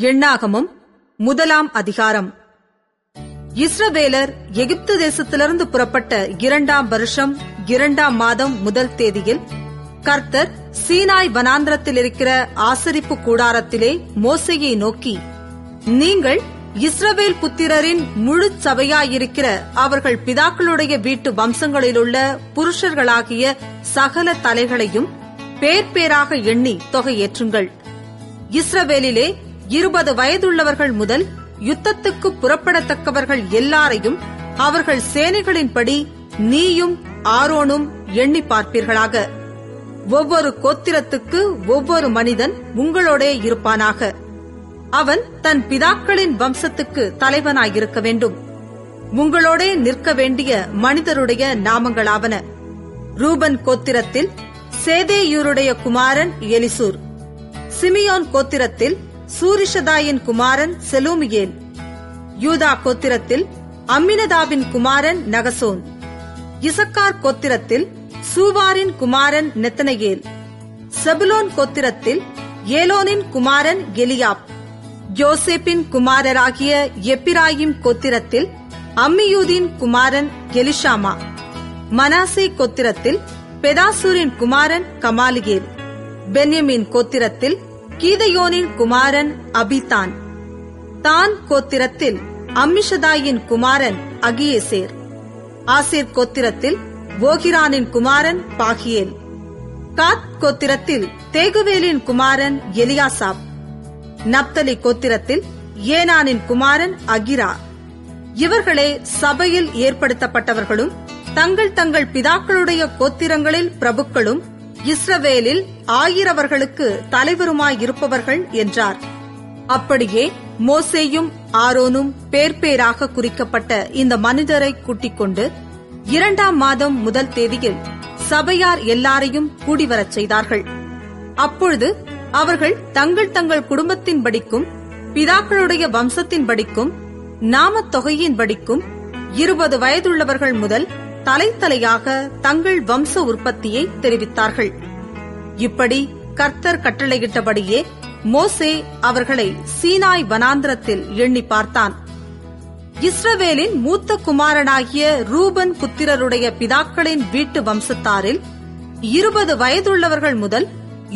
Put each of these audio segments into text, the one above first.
எண்ணாகமம் 1 அதிகாரம். இஸ்ரவேலர் எகிப்து தேசத்திலிருந்து புறப்பட்ட 2ஆம் வருஷம் 2ஆம் மாதம் 1 தேதியில் கர்த்தர் சீனாய் வனாந்திரத்தில் இருக்கிற ஆசரிப்பு கூடாரத்திலே மோசேயை நோக்கி, நீங்கள் இஸ்ரவேல் புத்திரரின் முழு சபையாயிருக்கிற அவர்கள் பிதாக்களுடைய வீட்டு வம்சங்களிலுள்ள புருஷர்களாகிய சகல தலைகளையும் பேர் பேராக எண்ணி தொகையேற்றுங்கள். இஸ்ரவேலிலே 20 வயதுள்ளவர்கள் முதல் யுத்தத்துக்கு புறப்படத்தக்கவர்கள் எல்லாரையும் அவர்கள் சேனைகளின்படி நீயும் ஆரோனும் எண்ணி பார்ப்பீர்களாக. ஒவ்வொரு கோத்திரத்துக்கு ஒவ்வொரு மனிதன் உங்களோடே இருப்பானாக. அவன் தன் பிதாக்களின் வம்சத்துக்கு தலைவனாயிருக்க வேண்டும். உங்களோடே நிற்க வேண்டிய மனிதருடைய நாமங்களாவன: ரூபன் கோத்திரத்தில் சேதேயூருடைய குமாரன் எலிசூர், சிமியோன் கோத்திரத்தில் சூரிஷதாயின் குமாரன் செலூமியேல், யூதா கோத்திரத்தில் அம்மினதாபின் குமாரன் நகசோன், இசக்கார் கோத்திரத்தில் சூவாரின் குமாரன் நெத்தனேயேல், செபுலோன் கோத்திரத்தில் ஏலோனின் குமாரன் எலியாப், யோசேப்பின் குமாரராகிய எப்பிராயிம் கோத்திரத்தில் அம்மியூதின் குமாரன் எலிஷாமா, மனாசே கோத்திரத்தில் பெதாசூரின் குமாரன் கமாலியேல், பென்யமீன் கோத்திரத்தில் கீதையோனின் குமாரன் அபிதான், தான் கோத்திரத்தில் அம்மிஷதாயின் குமாரன் அகியேசேர், ஆசேர் கோத்திரத்தில் ஓகிரானின் குமாரன் பாகியேல், காத் கோத்திரத்தில் தேகுவேலின் குமாரன் எலியாசாப், நப்தலி கோத்திரத்தில் ஏனானின் குமாரன் அகிரா. இவர்களே சபையில் ஏற்படுத்தப்பட்டவர்களும் தங்கள் தங்கள் பிதாக்களுடைய கோத்திரங்களில் பிரபுக்களும் இஸ்ரவேலில் 1000 தலைவருமாயிருப்பவர்கள் என்றார். அப்படியே மோசேயும் ஆரோனும் பேர் பேராக குறிக்கப்பட்ட இந்த மனிதரை கூட்டிக் கொண்டு 2ஆம் மாதம் 1 தேதியில் சபையார் எல்லாரையும் கூடிவரச் செய்தார்கள். அப்பொழுது அவர்கள் தங்கள் தங்கள் குடும்பத்தின்படிக்கும் பிதாக்களுடைய வம்சத்தின்படிக்கும் நாமத் தொகையின்படிக்கும் 20 வயதுள்ளவர்கள் முதல் தலைத்தலையாக தங்கள் வம்ச உற்பத்தியை தெரிவித்தார்கள். இப்படி கர்த்தர் கட்டளையிட்டபடியே மோசே அவர்களை சீனாய் வனாந்திரத்தில் எண்ணி பார்த்தான். இஸ்ரவேலின் மூத்த குமாரனாகிய ரூபன் புத்திரருடைய பிதாக்களின் வீட்டு வம்சத்தாரில் 20 வயதுள்ளவர்கள் முதல்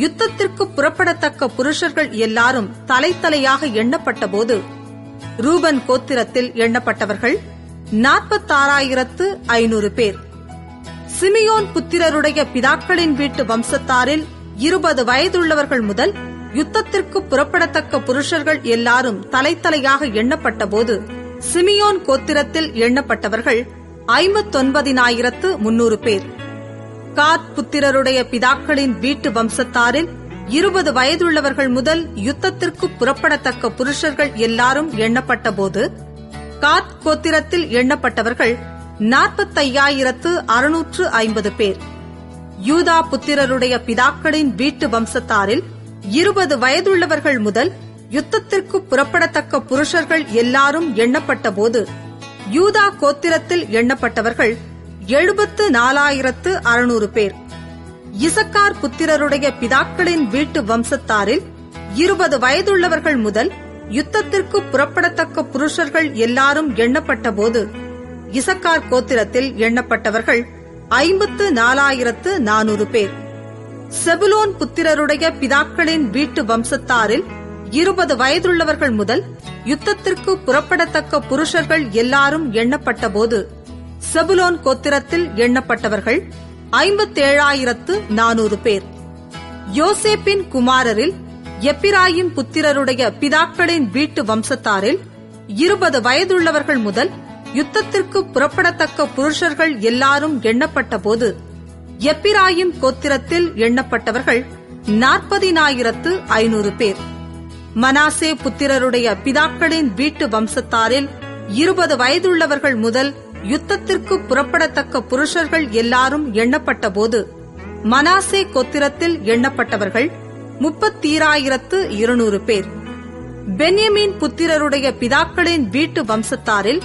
யுத்தத்திற்கு புறப்படத்தக்க புருஷர்கள் எல்லாரும் தலைத்தலையாக எண்ணப்பட்டபோது ரூபன் கோத்திரத்தில் எண்ணப்பட்டவர்கள் 46,500 பேர். சிமியோன் புத்திரருடைய பிதாக்களின் வீட்டு வம்சத்தாரில் 20 வயதுள்ளவர்கள் முதல் யுத்தத்திற்கு புறப்படத்தக்க புருஷர்கள் எல்லாரும் தலைத்தலையாக எண்ணப்பட்டபோது சிமியோன் கோத்திரத்தில் எண்ணப்பட்டவர்கள் 59,300 பேர். காத் புத்திரருடைய பிதாக்களின் வீட்டு வம்சத்தாரில் 20 வயதுள்ளவர்கள் முதல் யுத்தத்திற்கு புறப்படத்தக்க புருஷர்கள் எல்லாரும் எண்ணப்பட்டபோது காத் கோத்திரத்தில் எண்ணப்பட்டவர்கள் 45,650 பேர். யூதா புத்திரருடைய பிதாக்களின் வீட்டு வம்சத்தாரில் 20 வயதுள்ளவர்கள் முதல் யுத்தத்திற்கு புறப்படத்தக்க புருஷர்கள் எல்லாரும் எண்ணப்பட்டபோது யூதா கோத்திரத்தில் எண்ணப்பட்டவர்கள் 74,600 பேர். இசக்கார் புத்திரருடைய பிதாக்களின் வீட்டு வம்சத்தாரில் 20 வயதுள்ளவர்கள் முதல் யுத்தத்திற்கு புறப்படத்தக்க புருஷர்கள் எல்லாரும் எண்ணப்பட்டபோது இசக்கார் கோத்திரத்தில் எண்ணப்பட்டவர்கள் 54,400 பேர். செபுலோன் புத்திரருடைய பிதாக்களின் வீட்டு வம்சத்தாரில் 20 வயதுள்ளவர்கள் முதல் யுத்தத்திற்கு புறப்படத்தக்க புருஷர்கள் எல்லாரும் எண்ணப்பட்டபோது செபுலோன் கோத்திரத்தில் எண்ணப்பட்டவர்கள் 57,400 பேர். யோசேப்பின் குமாரரில் எப்பிராயிம் புத்திரருடைய பிதாக்களின் வீட்டு வம்சத்தாரில் 20 வயதுள்ளவர்கள் முதல் யுத்தத்திற்கு புறப்படத்தக்க புருஷர்கள் எல்லாரும் எண்ணப்பட்டபோது எப்பிராயிம் கோத்திரத்தில் எண்ணப்பட்டவர்கள் 40,500 பேர். மனாசே புத்திரருடைய பிதாக்களின் வீட்டு வம்சத்தாரில் 20 வயதுள்ளவர்கள் முதல் யுத்தத்திற்கு புறப்படத்தக்க புருஷர்கள் எல்லாரும் எண்ணப்பட்டபோது மனாசே கோத்திரத்தில் எண்ணப்பட்டவர்கள் 30,200 பேர். பென்யமீன் புத்திரருடைய பிதாக்களின் வீட்டு வம்சத்தாரில்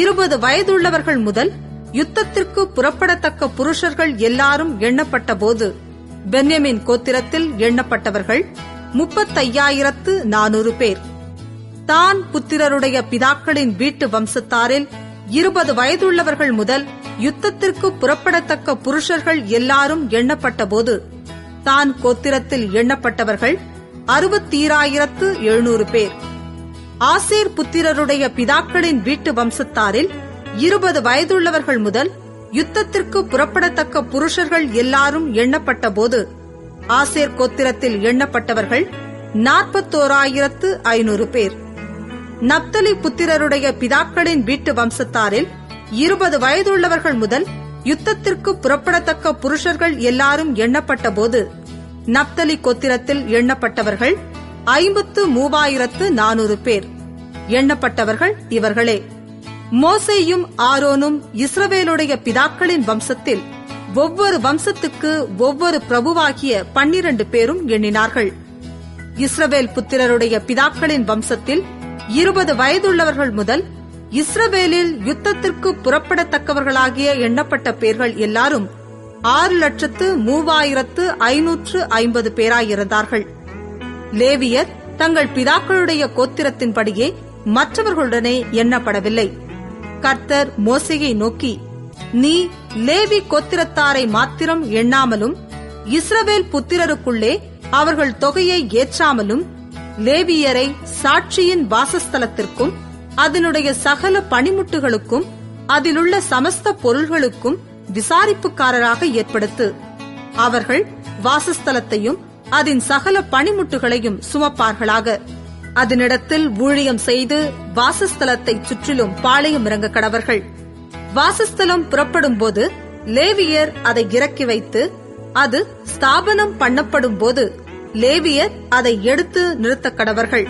20 வயதுள்ளவர்கள் முதல் யுத்தத்திற்கு புறப்படத்தக்க புருஷர்கள் எல்லாரும் எண்ணப்பட்டபோது பென்யமீன் கோத்திரத்தில் எண்ணப்பட்டவர்கள் 35,400 பேர். தான் புத்திரருடைய பிதாக்களின் வீட்டு வம்சத்தாரில் 20 வயதுள்ளவர்கள் முதல் யுத்தத்திற்கு புறப்படத்தக்க புருஷர்கள் எல்லாரும் எண்ணப்பட்டபோது தான் கோத்திரத்தில் எண்ணப்பட்டவர்கள் 60,700 பேர். ஆசேர் புத்திரருடைய பிதாக்களின் வீட்டு வம்சத்தாரில் 20 வயதுள்ளவர்கள் முதல் யுத்தத்திற்கு புறப்படத்தக்க புருஷர்கள் எல்லாரும் எண்ணப்பட்டபோது ஆசேர் கோத்திரத்தில் எண்ணப்பட்டவர்கள் 41,500 பேர். நப்தலி புத்திரருடைய பிதாக்களின் வீட்டு வம்சத்தாரில் 20 வயதுள்ளவர்கள் முதல் யுத்தத்திற்கு புறப்படத்தக்க புருஷர்கள் எல்லாரும் எண்ணப்பட்டபோது நப்தலி கோத்திரத்தில் எண்ணப்பட்டவர்கள் 53,400 பேர். எண்ணப்பட்டவர்கள் இவர்களே. மோசேயும் ஆரோனும் இஸ்ரவேலுடைய பிதாக்களின் வம்சத்தில் ஒவ்வொரு வம்சத்துக்கு ஒவ்வொரு பிரபுவாகிய 12 பேரும் எண்ணினார்கள். இஸ்ரவேல் புத்திரருடைய பிதாக்களின் வம்சத்தில் 20 வயதுள்ளவர்கள் முதல் இஸ்ரவேலில் யுத்தத்திற்கு புறப்படத்தக்கவர்களாகிய எண்ணப்பட்ட பேர்கள் எல்லாரும் 6,03,550 பேராயிருந்தார்கள். லேவியர் தங்கள் பிதாக்களுடைய கோத்திரத்தின்படியே மற்றவர்களுடனே எண்ணப்படவில்லை. கர்த்தர் மோசேயை நோக்கி, நீ லேவி கோத்திரத்தாரை மாத்திரம் எண்ணாமலும் இஸ்ரவேல் புத்திரருக்குள்ளே அவர்கள் தொகையை ஏற்றாமலும் லேவியரை சாட்சியின் வாசஸ்தலத்திற்கும் அதனுடைய சகல பணிமுட்டுகளுக்கும் அதிலுள்ள சமஸ்த பொருள்களுக்கும் விசாரிப்புக்காரராக ஏற்படுத்து. அவர்கள் வாசஸ்தலத்தையும் அதன் சகல பணிமுட்டுகளையும் சுமப்பார்களாக. அதனிடத்தில் ஊழியம் செய்து வாசஸ்தலத்தை சுற்றிலும் பாளையம் இறங்க கடவர்கள். வாசஸ்தலம் புறப்படும் போது லேவியர் அதை இறக்கி வைத்து அது ஸ்தாபனம் பண்ணப்படும் போது லேவியர் அதை எடுத்து நிறுத்த கடவர்கள்.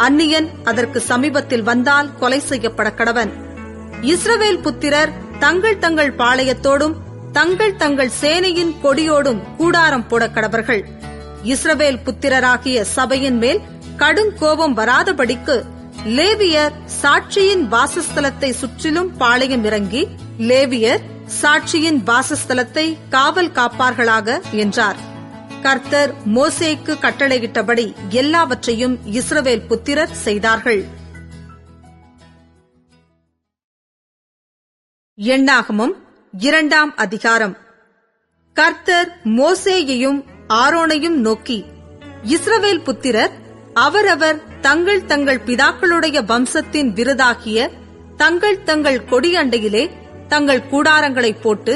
அந்நியன் அதற்கு சமீபத்தில் வந்தால் கொலை செய்யப்பட கடவன். இஸ்ரவேல் புத்திரர் தங்கள் தங்கள் பாளையத்தோடும் தங்கள் தங்கள் சேனையின் கொடியோடும் கூடாரம் போட கடவர்கள். இஸ்ரவேல் புத்திரராகிய சபையின் மேல் கடும் கோபம் வராதபடிக்கு லேவியர் சாட்சியின் வாசஸ்தலத்தை சுற்றிலும் பாளையம் இறங்கி லேவியர் சாட்சியின் வாசஸ்தலத்தை காவல் காப்பார்களாக என்றார். கர்த்தர் மோசேக்கு கட்டளையிட்டபடி எல்லாவற்றையும் இஸ்ரவேல் புத்திரர் செய்தார்கள். எண்ணாகமம் 2ஆம் அதிகாரம். கர்த்தர் மோசேயையும் ஆரோனையும் நோக்கி, இஸ்ரவேல் புத்திரர் அவரவர் தங்கள் தங்கள் பிதாக்களுடைய வம்சத்தின் விருதாகிய தங்கள் தங்கள் கொடியண்டையிலே தங்கள் கூடாரங்களை போட்டு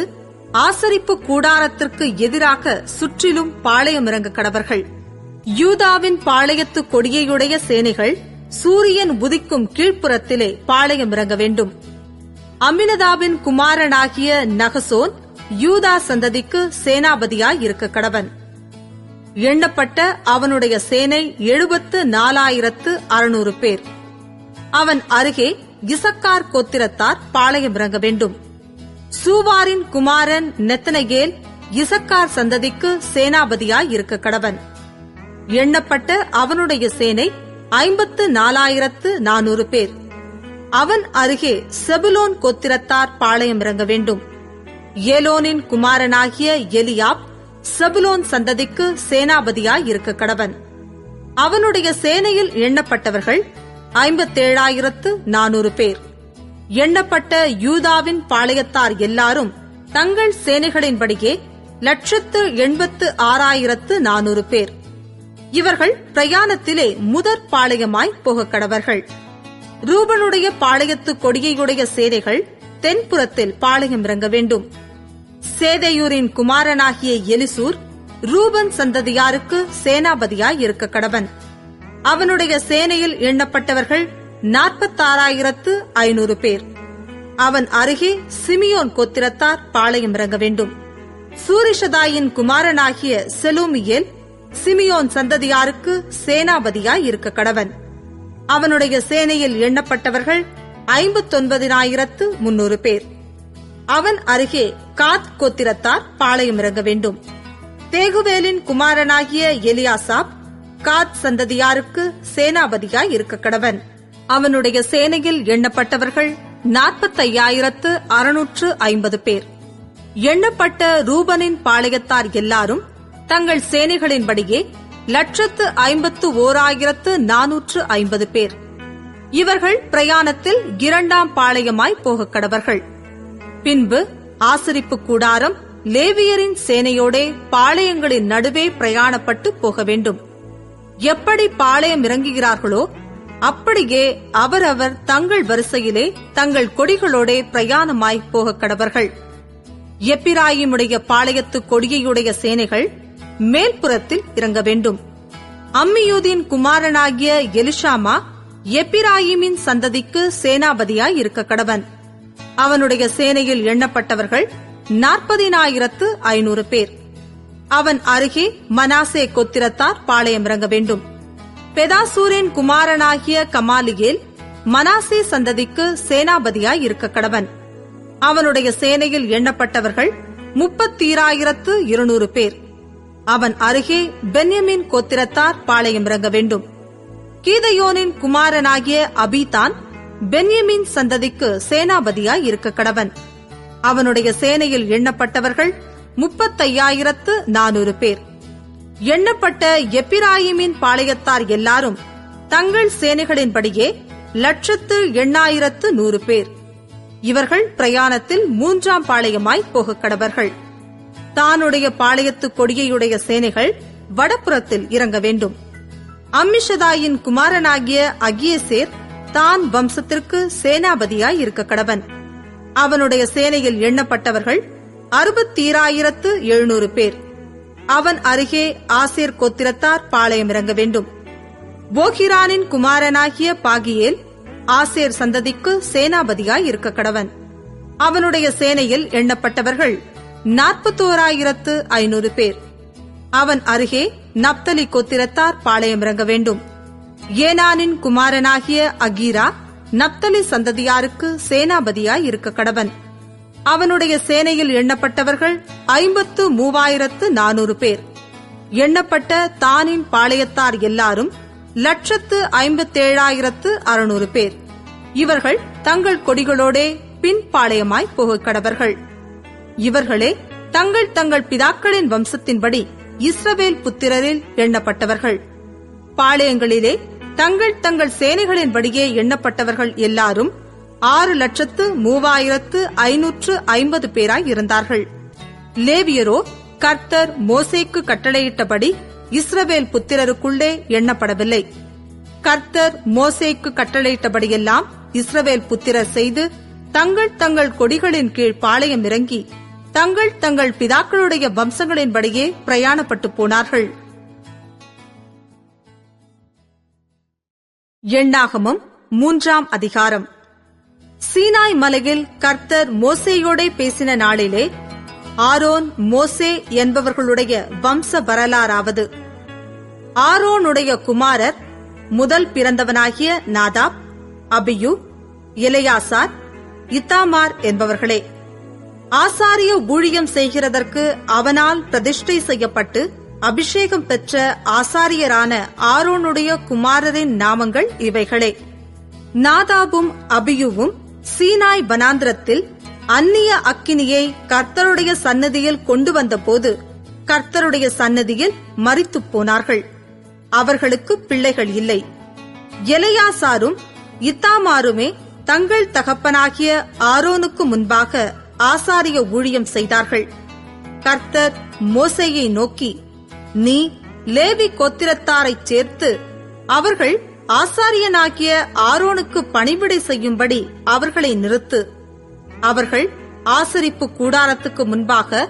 ஆசரிப்பு கூடாரத்திற்கு எதிராக சுற்றிலும் பாளையம் இறங்க கடவர்கள். யூதாவின் பாளையத்து கொடியையுடைய சேனைகள் சூரியன் உதிக்கும் கீழ்ப்புறத்திலே பாளையம் இறங்க வேண்டும். அம்மினதாபின் குமாரனாகிய நகசோன் யூதா சந்ததிக்கு சேனாபதியாய் இருக்க கடவன். எண்ணப்பட்ட அவனுடைய சேனை 74,600 பேர். அவன் அருகே இசக்கார் கோத்திரத்தார் பாளையம் இறங்க வேண்டும். சூவாரின் குமாரன் நெத்தனகேல் இசக்கார் சந்ததிக்கு சேனாபதியாய் இருக்க கடவன். எண்ணப்பட்ட அவனுடைய சேனை 54,400 பேர். அவன் அருகே செபுலோன் கோத்திரத்தார் பாளையம் இறங்க வேண்டும். ஏலோனின் குமாரனாகிய எலியாப் செபுலோன் சந்ததிக்கு சேனாபதியாய் இருக்க கடவன். அவனுடைய சேனையில் எண்ணப்பட்டவர்கள் 57,400 பேர். எண்ணப்பட்ட யூதாவின் பாளையத்தார் எல்லாரும் தங்கள் சேனைகளின்படியே 186,400 பேர். இவர்கள் பிரயாணத்திலே முதற் பாளையமாய் போக கடவர்கள். ரூபனுடைய பாளையத்து கொடியையுடைய சேனைகள் தென்புறத்தில் பாளையம் இறங்க வேண்டும். சேதையூரின் குமாரனாகிய எலிசூர் ரூபன் சந்ததியாருக்கு சேனாபதியாய் இருக்க கடவன். அவனுடைய சேனையில் எண்ணப்பட்டவர்கள் 46,500 பேர். அவன் அருகே சிமியோன் கோத்திரத்தார் பாளையம் இறங்க வேண்டும். சூரிஷதாயின் குமாரனாகிய செலூமியேல் சிமியோன் சந்ததியாருக்கு சேனாபதியாய் இருக்க கடவன். அவனுடைய சேனையில் எண்ணப்பட்டவர்கள் 59,300 பேர். அவன் அருகே காத் கோத்திரத்தார் பாளையம் இறங்க வேண்டும். தேகுவேலின் குமாரனாகிய எலியாசாப் காத் சந்ததியாருக்கு சேனாபதியாய் இருக்க கடவன். அவனுடைய சேனையில் எண்ணப்பட்டவர்கள் 45,650 பேர். எண்ணப்பட்ட ரூபனின் பாளையத்தார் எல்லாரும் தங்கள் சேனைகளின்படியே 151,450 பேர். இவர்கள் பிரயாணத்தில் 2ஆம் பாளையமாய் போகக் கடவர்கள். பின்பு ஆசரிப்பு கூடாரம் லேவியரின் சேனையோடே பாளையங்களின் நடுவே பிரயாணப்பட்டு போக வேண்டும். எப்படி பாளையம் இறங்குகிறார்களோ அப்படியே அவரவர் தங்கள் வரிசையிலே தங்கள் கொடிகளோடே பிரயாணமாய் போகக் கடவர்கள். எப்பிராயிமுடைய பாளையத்து கொடியையுடைய சேனைகள் மேல்புறத்தில் இறங்க வேண்டும். அம்மியூதின் குமாரனாகிய எலிஷாமா எப்பிராயிமின் சந்ததிக்கு சேனாபதியாய் இருக்க கடவன். அவனுடைய சேனையில் எண்ணப்பட்டவர்கள் 40,500 பேர். அவன் அருகே மனாசே கோத்திரத்தார் பாளையம் இறங்க வேண்டும். பெதாசூரின் குமாரனாகிய கமாலியேல் மனாசே சந்ததிக்கு சேனாபதியாய் இருக்க கடவன். அவனுடைய சேனையில் எண்ணப்பட்டவர்கள் 30,200 பேர். அவன் அருகே பென்யமின் கோத்திரத்தார் பாளையம் இறங்க வேண்டும். கீதையோனின் குமாரனாகிய அபீதான் பென்யமின் சந்ததிக்கு சேனாபதியாய் இருக்க கடவன். அவனுடைய சேனையில் எண்ணப்பட்டவர்கள் 35,400 பேர். எண்ணப்பட்ட எப்பிராயிமின் பாளையத்தார் எல்லாரும் தங்கள் சேனைகளின்படியே 1,08,100 பேர். இவர்கள் பிரயாணத்தில் 3ஆம் பாளையமாய் போகக் கடவர்கள். தானுடைய பாளையத்து கொடியையுடைய சேனைகள் வடபுறத்தில் இறங்க வேண்டும். அம்மிஷதாயின் குமாரனாகிய அகியேசேர் தான் வம்சத்திற்கு சேனாபதியாய் இருக்க கடவன். அவனுடைய சேனையில் எண்ணப்பட்டவர்கள் 60,700 பேர். அவன் அருகே ஆசேர் கோத்திரத்தார் பாளையம் இறங்க வேண்டும். போகிரானின் குமாரனாகிய பாகியேல் ஆசேர் சந்ததிக்கு சேனாபதியாய் இருக்க கடவன். அவனுடைய சேனையில் எண்ணப்பட்டவர்கள் 41,500 பேர். அவன் அருகே நப்தலி கோத்திரத்தார் பாளையம் இறங்க வேண்டும். ஏனானின் குமாரனாகிய அகீரா நப்தலி சந்ததியாருக்கு சேனாபதியாய் இருக்க கடவன். அவனுடைய சேனையில் எண்ணப்பட்டவர்கள் 53,400 பேர். எண்ணப்பட்ட தானின் பாளையத்தார் எல்லாரும் 1,57,600 பேர். இவர்கள் தங்கள் கொடிகளோடே பின் பாளையமாய் போகக் கடவர்கள். இவர்களே தங்கள் தங்கள் பிதாக்களின் வம்சத்தின்படி இஸ்ரவேல் புத்திரரில் எண்ணப்பட்டவர்கள். பாளையங்களிலே தங்கள் தங்கள் சேனைகளின்படியே எண்ணப்பட்டவர்கள் எல்லாரும் 6,03,550 பேராய் இருந்தார்கள். லேவியரோ கர்த்தர் மோசேக்கு கட்டளையிட்டபடி இஸ்ரவேல் புத்திரருக்குள்ளே எண்ணப்படவில்லை. கர்த்தர் மோசேக்கு கட்டளையிட்டபடியெல்லாம் இஸ்ரவேல் புத்திரர் செய்து தங்கள் தங்கள் கொடிகளின் கீழ் பாளையம் இறங்கி தங்கள் தங்கள் பிதாக்களுடைய வம்சங்களின்படியே பிரயாணப்பட்டு போனார்கள். எண்ணாகமம் 3ஆம் அதிகாரம். சீனாய் மலையில் கர்த்தர் மோசேயோடே பேசின நாளிலே ஆரோன் மோசே என்பவர்களுடைய வம்ச வரலாறாவது. ஆரோனுடைய குமாரர் முதல் பிறந்தவனாகிய நாதாப், அபியூ, எலெயாசார், இத்தாமார் என்பவர்களே. ஆசாரிய ஊழியம் செய்கிறதற்கு அவனால் பிரதிஷ்டை செய்யப்பட்டு அபிஷேகம் பெற்ற ஆசாரியரான ஆரோனுடைய குமாரரின் நாமங்கள் இவைகளே. நாதாபும் அபியூவும் சீனாய் வனாந்திரத்தில் அந்நிய அக்கினியை கர்த்தருடைய சன்னதியில் கொண்டு வந்தபோது கர்த்தருடைய சன்னதியில் மரித்துப் போனார்கள். அவர்களுக்கு பிள்ளைகள் இல்லை. எலெயாசாரும் இத்தாமாருமே தங்கள் தகப்பனாகிய ஆரோனுக்கு முன்பாக ஆசாரிய ஊழியம் செய்தார்கள். கர்த்தர் மோசேயை நோக்கி, நீ லேவி கோத்திரத்தாரைச் சேர்த்து அவர்கள் ஆசாரியனாகிய ஆரோனுக்கு பணிவிடை செய்யும்படி அவர்களை நிறுத்து. அவர்கள் ஆசரிப்பு கூடாரத்துக்கு முன்பாக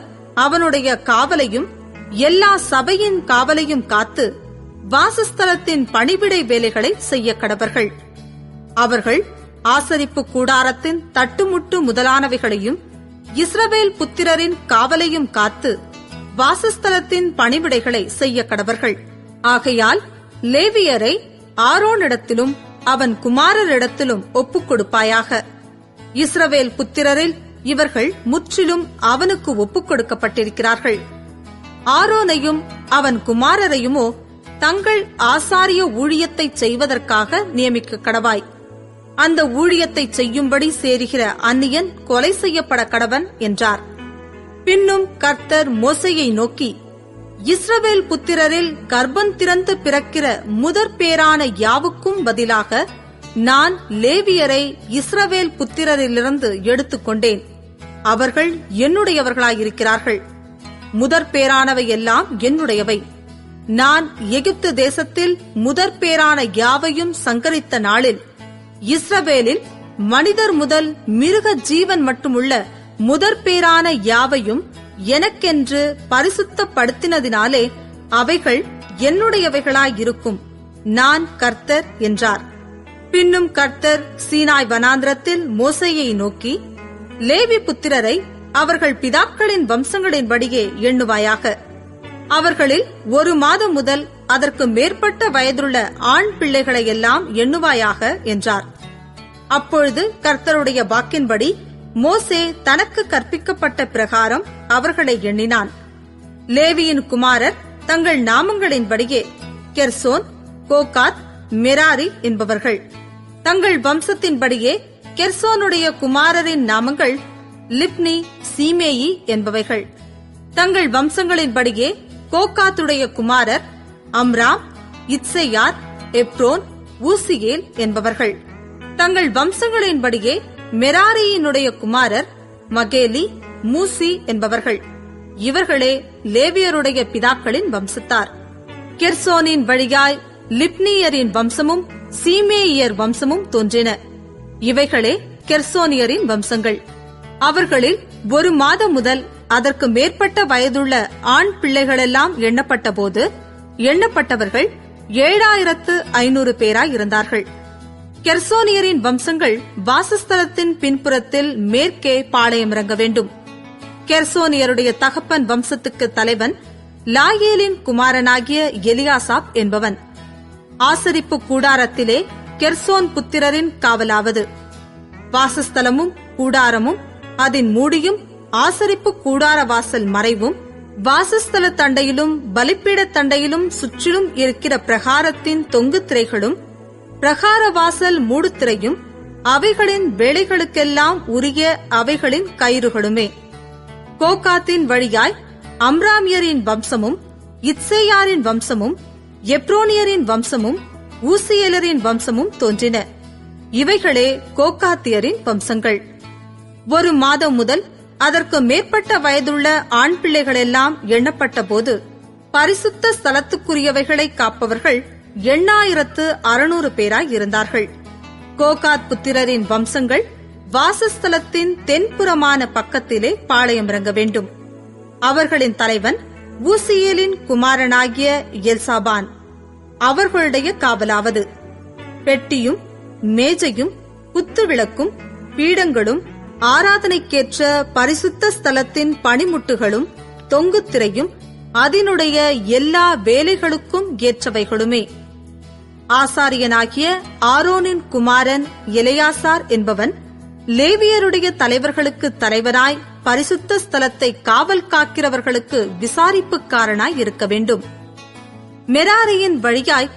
அவனுடைய காவலையும் எல்லா சபையின் காவலையும் காத்து வாசஸ்தலத்தின் பணிவிடை வேலைகளை செய்ய கடவர்கள். அவர்கள் ஆசரிப்பு கூடாரத்தின் தட்டுமுட்டு முதலானவைகளையும் இஸ்ரவேல் புத்திரரின் காவலையும் காத்து வாசஸ்தலத்தின் பணிவிடைகளை செய்ய கடவர்கள். ஆகையால் லேவியரை ஆரோனிடத்திலும் அவன் குமாரரிடத்திலும் ஒப்புக் கொடுப்பாயாக. இஸ்ரவேல் புத்திரரில் இவர்கள் முற்றிலும் அவனுக்கு ஒப்புக் கொடுக்கப்பட்டிருக்கிறார்கள். ஆரோனையும் அவன் குமாரரையுமோ தங்கள் ஆசாரிய ஊழியத்தை செய்வதற்காக நியமிக்க கடவாய். அந்த ஊழியத்தை செய்யும்படி சேருகிற அந்நியன் கொலை செய்யப்பட கடவன் என்றார். பின்னும் கர்த்தர் மோசேயை நோக்கி, இஸ்ரவேல் புத்திரரில் கர்ப்பம் திறந்து பிறக்கிற முதற் பேரான யாவுக்கும் பதிலாக நான் லேவியரை இஸ்ரவேல் புத்திரரிலிருந்து எடுத்துக்கொண்டேன். அவர்கள் என்னுடையவர்களாயிருக்கிறார்கள். முதற்பேறானவை எல்லாம் என்னுடையவை. நான் எகிப்து தேசத்தில் முதற்பேறான யாவையும் சங்கரித்த நாளில் இஸ்ரவேலில் மனிதர் முதல் மிருக ஜீவன் மட்டுமுள்ள முதற்பேறான யாவையும் எனக்கென்று பரிசுத்தப்படுத்தினதினாலே அவைகள் என்னுடையவைகளாயிருக்கும். நான் கர்த்தர் என்றார். பின்னும் கர்த்தர் சீனாய் வனாந்திரத்தில் மோசேயை நோக்கி, லேவி புத்திரரை அவர்கள் பிதாக்களின் வம்சங்களின்படியே எண்ணுவாயாக. அவர்களில் 1 மாதம் முதல் அதற்கு மேற்பட்ட வயதுள்ள ஆண் பிள்ளைகளையெல்லாம் எண்ணுவாயாக என்றார். அப்பொழுது கர்த்தருடைய வாக்கின்படி மோசே தனக்கு கற்பிக்கப்பட்ட பிரகாரம் அவர்களை எண்ணினான். லேவியின் குமாரர் தங்கள் நாமங்களின்படியே கெர்சோன், கோகாத், மெராரி என்பவர்கள். தங்கள் வம்சத்தின்படியே கெர்சோனுடைய குமாரரின் நாமங்கள் லிப்னி, சீமேயி என்பவைகள். தங்கள் வம்சங்களின்படியே கோகாத்துடைய குமாரர் அம்ராம், இத்சேயார், எப்ரோன், ஊசியேல் என்பவர்கள். தங்கள் வம்சங்களின்படியே மெராரியினுடைய குமாரர் மகேலி, மூசி என்பவர்கள். இவர்களே லேவியருடைய பிதாக்களின் வம்சத்தார். கெர்சோனின் வழியாய் லிப்னியரின் வம்சமும் சீமேயியர் வம்சமும் தோன்றின. இவைகளே கெர்சோனியரின் வம்சங்கள். அவர்களில் 1 மாதம் முதல் அதற்கு மேற்பட்ட வயதுள்ள ஆண் பிள்ளைகளெல்லாம் எண்ணப்பட்ட போது எண்ணப்பட்டவர்கள் 7500 பேராயிருந்தார்கள். கெர்சோனியரின் வம்சங்கள் வாசஸ்தலத்தின் பின்புறத்தில் மேற்கே பாளையமிறங்க வேண்டும். கெர்சோனியருடைய தகப்பன் வம்சத்துக்கு தலைவன் லாயேலின் குமாரனாகிய எலியாசாப் என்பவன். ஆசரிப்பு கூடாரத்திலே கெர்சோன் புத்திரரின் காவலாவது, வாசஸ்தலமும் கூடாரமும் அதன் மூடியும் ஆசரிப்பு கூடார வாசல் மறைவும் வாசஸ்தல தண்டையிலும் பலிப்பீட தண்டையிலும் சுற்றிலும் இருக்கிற பிரகாரத்தின் தொங்கு திரைகளும் பிரகார வாசல் மூடுத்திரையும் அவைகளின் வேலைகளுக்கெல்லாம் உரிய அவைகளின் கயிறுகளுமே. கோகாத்தின் வழியாய் அம்ராமியரின் வம்சமும் இத்சேயாரின் வம்சமும் எப்ரோனியரின் வம்சமும் ஊசியேலரின் வம்சமும் தோன்றின. இவைகளே கோகாத்தியரின் வம்சங்கள். 1 மாதம் முதல் அதற்கு மேற்பட்ட வயதுள்ள ஆண் பிள்ளைகளெல்லாம் எண்ணப்பட்ட போது பரிசுத்த ஸ்தலத்துக்குரியவைகளை காப்பவர்கள் 8600 பேராயிருந்தார்கள். கோகாத் புத்திரரின் வம்சங்கள் வாசஸ்தலத்தின் தென்புறமான பக்கத்திலே பாளையமிறங்க வேண்டும். அவர்களின் தலைவன் ஊசியேலின் குமாரனாகிய எல்சாபான். அவர்களுடைய காவலாவது, பெட்டியும் மேஜையும் குத்துவிளக்கும் பீடங்களும் ஆராதனைக்கேற்ற பரிசுத்த ஸ்தலத்தின் பணிமுட்டுகளும் தொங்குத்திரையும் அதனுடைய எல்லா வேலைகளுக்கும் ஏற்றவைகளுமே. ஆசாரியனாகிய ஆரோனின் குமாரன் எலெயாசார் என்பவன் லேவியருடைய தலைவர்களுக்கு தலைவனாய் பரிசுத்த ஸ்தலத்தை காவல் காக்கிறவர்களுக்கு விசாரிப்புக்காரனாய் இருக்க வேண்டும். மெராரியின் வழியாய்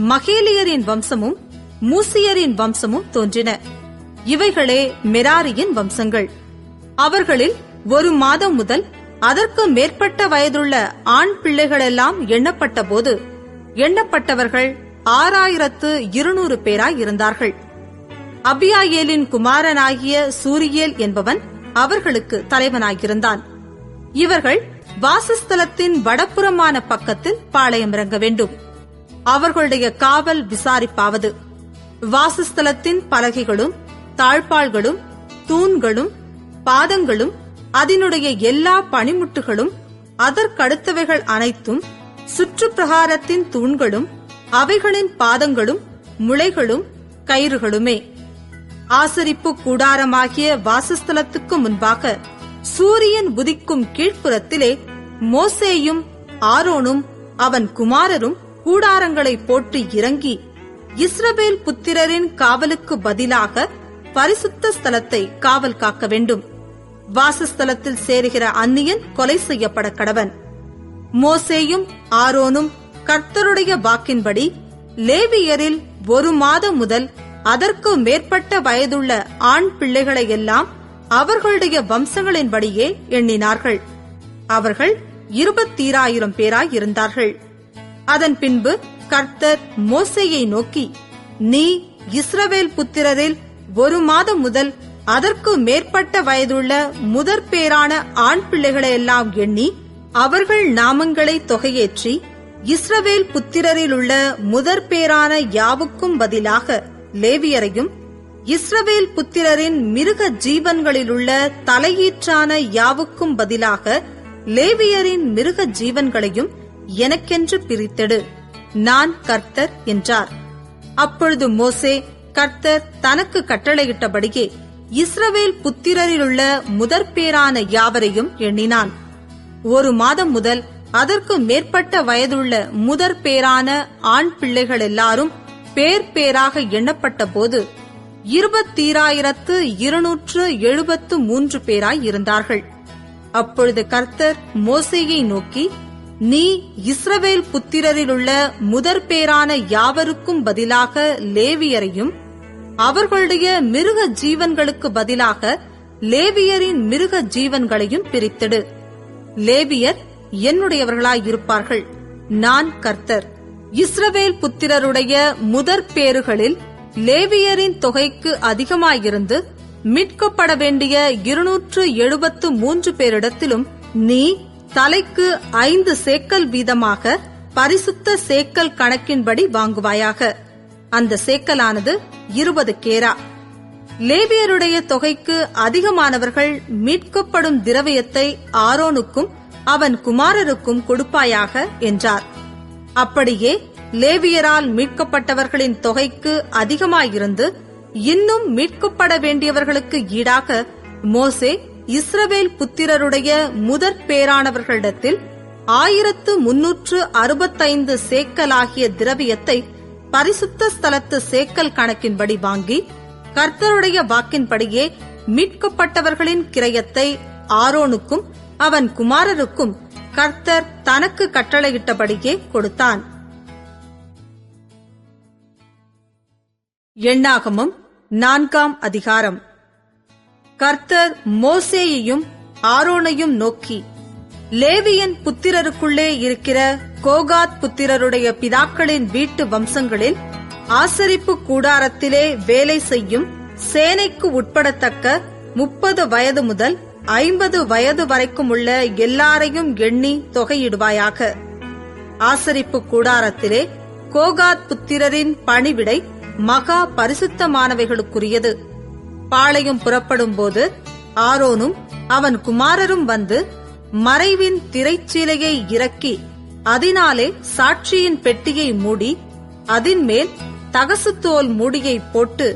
மகேலியரின் வம்சமும் மூசியரின் வம்சமும் தோன்றின. இவைகளே மெராரியின் வம்சங்கள். அவர்களில் 1 மாதம் முதல் அதற்கு மேற்பட்ட வயதுள்ள ஆண் பிள்ளைகளெல்லாம் எண்ணப்பட்ட போது எண்ணப்பட்டவர்கள் 6200 பேராயிருந்தார்கள். அபியாயேலின் குமாரனாகிய சூரியேல் என்பவன் அவர்களுக்கு தலைவனாயிருந்தான். இவர்கள் வாசஸ்தலத்தின் வடப்புறமான பக்கத்தில் பாளையமிறங்க வேண்டும். அவர்களுடைய காவல் விசாரிப்பாவது, வாசஸ்தலத்தின் பலகைகளும் தாழ்பாள்களும் தூண்களும் பாதங்களும் அதனுடைய எல்லா பணிமுட்டுகளும் அதற்கடுத்தவைகள் அனைத்தும் சுற்றுப்பிரகாரத்தின் தூண்களும் அவைகளின் பாதங்களும் முளைகளும் கயிறுகளுமே. ஆசரிப்பு கூடாரமாகிய வாசஸ்தலத்துக்கு முன்பாக சூரியன் உதிக்கும் கீழ்ப்புறத்திலே மோசேயும் ஆரோனும் அவன் குமாரரும் கூடாரங்களை போட்டு இறங்கி இஸ்ரவேல் புத்திரரின் காவலுக்கு பதிலாக பரிசுத்த ஸ்தலத்தை காவல் காக்க வேண்டும். வாசஸ்தலத்தில் சேருகிற அந்நியன் கொலை செய்யப்பட கடவன். மோசேயும் ஆரோனும் கர்த்தருடைய வாக்கின்படி லேவியரில் 1 மாதம் முதல் அதற்கு மேற்பட்ட வயதுள்ள ஆண் பிள்ளைகளை எல்லாம் அவர்களுடைய வம்சங்களின்படியே எண்ணினார்கள். அவர்கள் 20000 பேராயிருந்தார்கள். அதன் பின்பு கர்த்தர் மோசேயை நோக்கி, நீ இஸ்ரவேல் புத்திரரில் 1 மாதம் முதல் அதற்கு மேற்பட்ட வயதுள்ள முதற்பேறான ஆண் பிள்ளைகளையெல்லாம் எண்ணி அவர்கள் நாமங்களை தொகையேற்றி இஸ்ரவேல் புத்திரரிலுள்ள முதற்பேறான யாவுக்கும் பதிலாக லேவியரையும் இஸ்ரவேல் புத்திரரின் மிருக ஜீவன்களிலுள்ள தலையீற்றான யாவுக்கும் பதிலாக லேவியரின் மிருக ஜீவன்களையும் எனக்கென்று பிரித்தெடு, நான் கர்த்தர் என்றார். அப்பொழுது மோசே கர்த்தர் தனக்கு கட்டளையிட்டபடியே இஸ்ரவேல் புத்திரரிலுள்ள முதற்பேறான யாவரையும் எண்ணினான். 1 மாதம் முதல் அதற்கு மேற்பட்ட வயதுள்ள முதற்பேறான ஆண் பிள்ளைகள் எல்லாரும் பேர் பேராக எண்ணப்பட்ட போது 20,273 பேராய் இருந்தார்கள். அப்பொழுது கர்த்தர் மோசேயை நோக்கி, நீ இஸ்ரவேல் புத்திரரிலுள்ள முதற்பேறான யாவருக்கும் பதிலாக லேவியரையும் அவர்களுடைய மிருக ஜீவன்களுக்கு பதிலாக லேவியரின் மிருக ஜீவன்களையும் பிரித்தெடு. லேவியர் என்னுடையவர்களாயிருப்பார்கள், நான் கர்த்தர். இஸ்ரவேல் புத்திரருடைய முதற்பேறுகளில் லேவியரின் தொகைக்கு அதிகமாயிருந்து மீட்கப்பட வேண்டிய 273 பேரிடத்திலும் நீ தலைக்கு 5 சேக்கல் வீதமாக பரிசுத்த சேக்கல் கணக்கின்படி வாங்குவாயாக. அந்த சேக்கலானது 20 கேரா. லேவியருடைய தொகைக்கு அதிகமானவர்கள் மீட்கப்படும் திரவியத்தை ஆரோனுக்கும் அவன் குமாரருக்கும் கொடுப்பாயாக என்றார். அப்படியே லேவியரால் மீட்கப்பட்டவர்களின் தொகைக்கு அதிகமாயிருந்து இன்னும் மீட்கப்பட வேண்டியவர்களுக்கு ஈடாக மோசே இஸ்ரவேல் புத்திரருடைய முதற்பேறானவர்களிடத்தில் 1365 சேக்கலாகிய திரவியத்தை பரிசுத்த ஸ்தலத்து சேக்கல் கணக்கின்படி வாங்கி கர்த்தருடைய வாக்கின்படியே மீட்கப்பட்டவர்களின் கிரயத்தை ஆரோனுக்கும் அவன் குமாரருக்கும் கர்த்தர் தனக்கு கட்டளையிட்டபடியே கொடுத்தான். எண்ணாகமம் 4ஆம் அதிகாரம். கர்த்தர் மோசேயையும் ஆரோனையும் நோக்கி, லேவியன் புத்திரருக்குள்ளே இருக்கிற கோகாத் புத்திரருடைய பிதாக்களின் வீட்டு வம்சங்களில் ஆசரிப்பு கூடாரத்திலே வேலை செய்யும் சேனைக்கு உட்படத்தக்க 30 வயது முதல் 50 வயது வரைக்கும் உள்ள எல்லாரையும் எண்ணி தொகையிடுவாயாக. ஆசரிப்பு கூடாரத்திலே கோகாத் புத்திரரின் பணிவிடை மகா பரிசுத்தமானவைகளுக்குரியது. பாளையம் புறப்படும் போது ஆரோனும் அவன் குமாரரும் வந்து மறைவின் திரைச்சீலையை இறக்கி அதனாலே சாட்சியின் பெட்டியை மூடி அதின்மேல் தகசுத்தோல் மூடியை போட்டு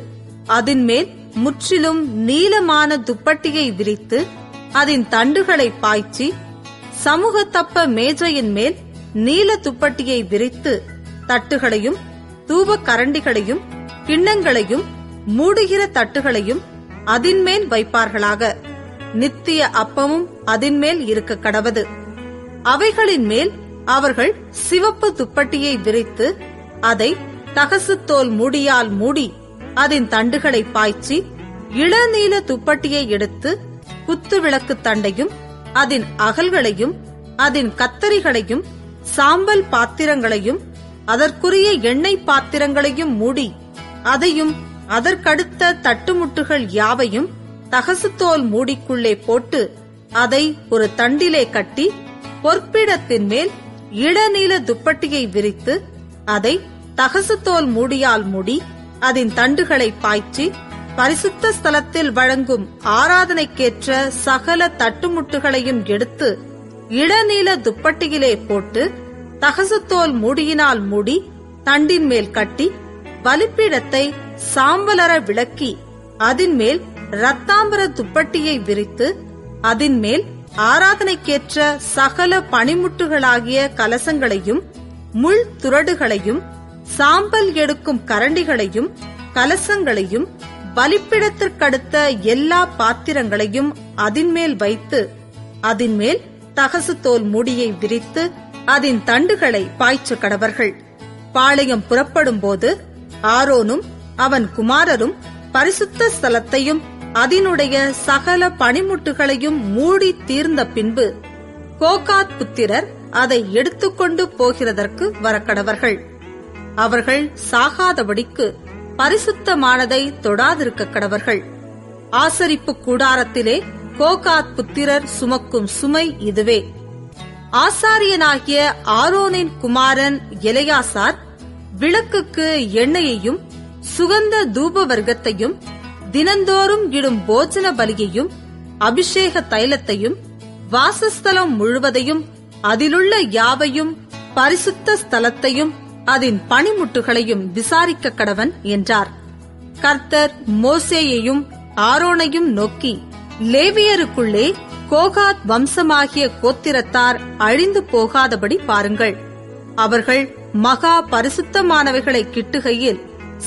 அதின்மேல் முற்றிலும் நீலமான துப்பட்டியை விரித்து அதன் தண்டுகளை பாய்ச்சி சமூகத்தப்ப மேஜையின் மேல் நீல துப்பட்டியை விரித்து தட்டுகளையும் தூப கரண்டிகளையும் கிண்ணங்களையும் மூடுகிற தட்டுகளையும் அதின்மேல் வைப்பார்களாக. நித்திய அப்பமும் அதின்மேல் இருக்க கடவது. அவைகளின் மேல் அவர்கள் சிவப்பு துப்பட்டியை விரித்து அதை தகசுத்தோல் மூடியால் மூடி அதன் தண்டுகளை பாய்ச்சி இளநீல துப்பட்டியை எடுத்து குத்து விளக்கு தண்டையும் அதன் அகல்களையும் அதன் கத்தரிகளையும் சாம்பல் பாத்திரங்களையும் அதற்குரிய எண்ணெய் பாத்திரங்களையும் மூடி அதையும் அதற்கடுத்த தட்டுமுட்டுகள் யாவையும் தகசுத்தோல் மூடிக்குள்ளே போட்டு அதை ஒரு தண்டிலே கட்டி பொற்பீடத்தின் மேல் இளநீல துப்பட்டியை விரித்து அதை தகசுத்தோல் மூடியால் மூடி அதன் தண்டுகளை பாய்ச்சி பரிசுத்த ஸ்தலத்தில் வழங்கும் ஆராதனைக்கேற்ற சகல தட்டுமுட்டுகளையும் எடுத்து இளநீல துப்பட்டியிலே போட்டு தகசுத்தோல் மூடியினால் மூடி தண்டின் மேல் கட்டி பலிப்பீடத்தை சாம்பலர விளக்கி அதின்மேல் இரத்தாம்பர துப்பட்டியை விரித்து அதின்மேல் ஆராதனைக்கேற்ற சகல பனிமுட்டுகளாகிய கலசங்களையும் முள் துறடுகளையும் சாம்பல் எடுக்கும் கரண்டிகளையும் கலசங்களையும் பலிப்பிடத்திற்கடுத்த எல்லா பாத்திரங்களையும் அதின்மேல் வைத்து அதின்மேல் தகசுத்தோல் மூடியை விரித்து அதன் தண்டுகளை பாய்ச்ச கடவர்கள். பாளையம் புறப்படும் போது ஆரோனும் அவன் குமாரரும் பரிசுத்த ஸ்தலத்தையும் அதனுடைய சகல பனிமுட்டுகளையும் மூடி தீர்ந்த பின்பு கோகாத் புத்திரர் அதை எடுத்துக்கொண்டு போகிறதற்கு வரக்கடவர்கள். அவர்கள் சாகாதபடிக்கு பரிசுத்தமானதை தொடாதிருக்க கடவர்கள். ஆசரிப்பு கூடாரத்திலே கோகாத் புத்திரர் சுமக்கும் சுமை இதுவே. ஆசாரியனாகிய ஆரோனின் குமாரன் எலெயாசார் விளக்குக்கு எண்ணெயையும் சுகந்த தூப வர்க்கத்தையும் தினந்தோறும் இடும் போஜன பலியையும் அபிஷேக தைலத்தையும் வாசஸ்தலம் முழுவதையும் அதிலுள்ள யாவையும் பரிசுத்த ஸ்தலத்தையும் அதன் பணிமுட்டுகளையும் விசாரிக்க கடவன் என்றார். கர்த்தர் மோசேயையும் ஆரோனையும் நோக்கி, லேவியருக்குள்ளே கோகாத் வம்சமாகிய கோத்திரத்தார் அழிந்து போகாதபடி பாருங்கள். அவர்கள் மகா பரிசுத்தமானவைகளை கிட்டுகையில்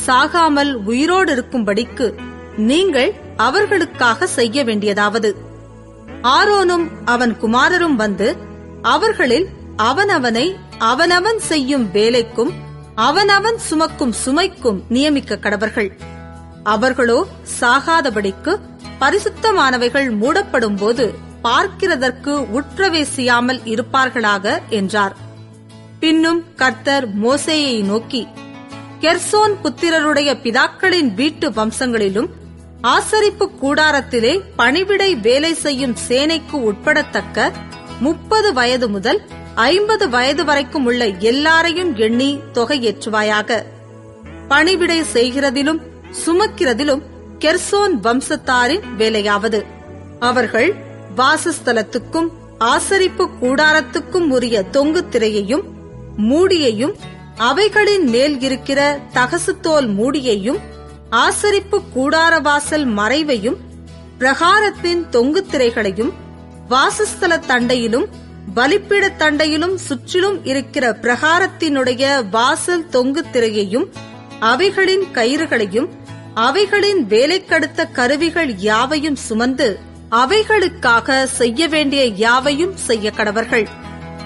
சாகாமல் உயிரோடு இருக்கும்படிக்கு நீங்கள் அவர்களுக்காக செய்ய வேண்டியதாவது, ஆரோனும் அவன் குமாரரும் வந்து அவர்களில் அவனவனை அவனவன் செய்யும் வேலைக்கும் அவனவன் சுமக்கும் சுமைக்கும் நியமிக்க கடவர்கள். அவர்களோ சாகாதபடிக்கு பரிசுத்தமானவைகள் மூடப்படும் போது பார்க்கிறதற்கு உட்பிரவேசியாமல் இருப்பார்களாக என்றார். பின்னும் கர்த்தர் மோசேயை நோக்கி, கெர்சோன் புத்திரருடைய பிதாக்களின் வீட்டு வம்சங்களிலும் ஆசரிப்பு கூடாரத்திலே பணிவிடை வேலை செய்யும் சேனைக்கு உட்படத்தக்க 30 வயது முதல் 50 வயது வரைக்கும் உள்ள எல்லாரையும் எண்ணி தொகையேற்றுவாயாக. பணிவிடை செய்கிறதிலும் சுமக்கிறதிலும் கெர்சோன் வம்சத்தாரின் வேலையாவது, அவர்கள் வாசஸ்தலத்துக்கும் ஆசரிப்பு கூடாரத்துக்கும் உரிய தொங்கு திரையையும் மூடியையும் அவைகளின் மேல் இருக்கிற தகசுத்தோல் மூடியையும் ஆசரிப்பு கூடாரவாசல் மறைவையும் பிரகாரத்தின் தொங்கு திரைகளையும் வாசஸ்தல தண்டையிலும் பலிப்பீட தண்டையிலும் சுற்றிலும் இருக்கிற பிரகாரத்தினுடைய வாசல் தொங்கு திரையையும் அவைகளின் கயிறுகளையும் அவைகளின் வேலைக்கடுத்த கருவிகள் யாவையும் சுமந்து அவைகளுக்காக செய்ய வேண்டிய யாவையும் செய்ய கடவர்கள்.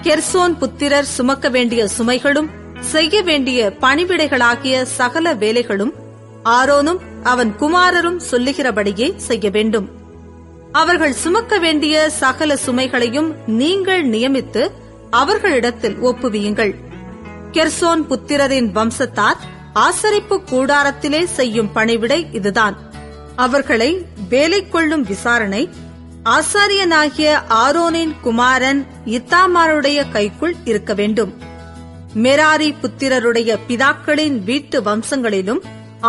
கெர்சோன் புத்திரர் சுமக்க வேண்டிய சுமைகளும் செய்ய வேண்டிய பணிவிடைகளாகிய சகல வேலைகளும் ஆரோனும் அவன் குமாரரும் சொல்லுகிறபடியே செய்ய வேண்டும். அவர்கள் சுமக்க வேண்டிய சகல சுமைகளையும் நீங்கள் நியமித்து அவர்களிடத்தில் ஒப்புவியுங்கள். கெர்சோன் புத்திரரின் வம்சத்தார் ஆசரிப்பு கூடாரத்திலே செய்யும் பணிவிடை இதுதான். அவர்களை வேலை கொள்ளும் விசாரணை ஆசாரியனாகிய ஆரோனின் குமாரன் இத்தாமாருடைய கைக்குள் இருக்க வேண்டும். மெராரி புத்திரருடைய பிதாக்களின் வீட்டு வம்சங்களிலும்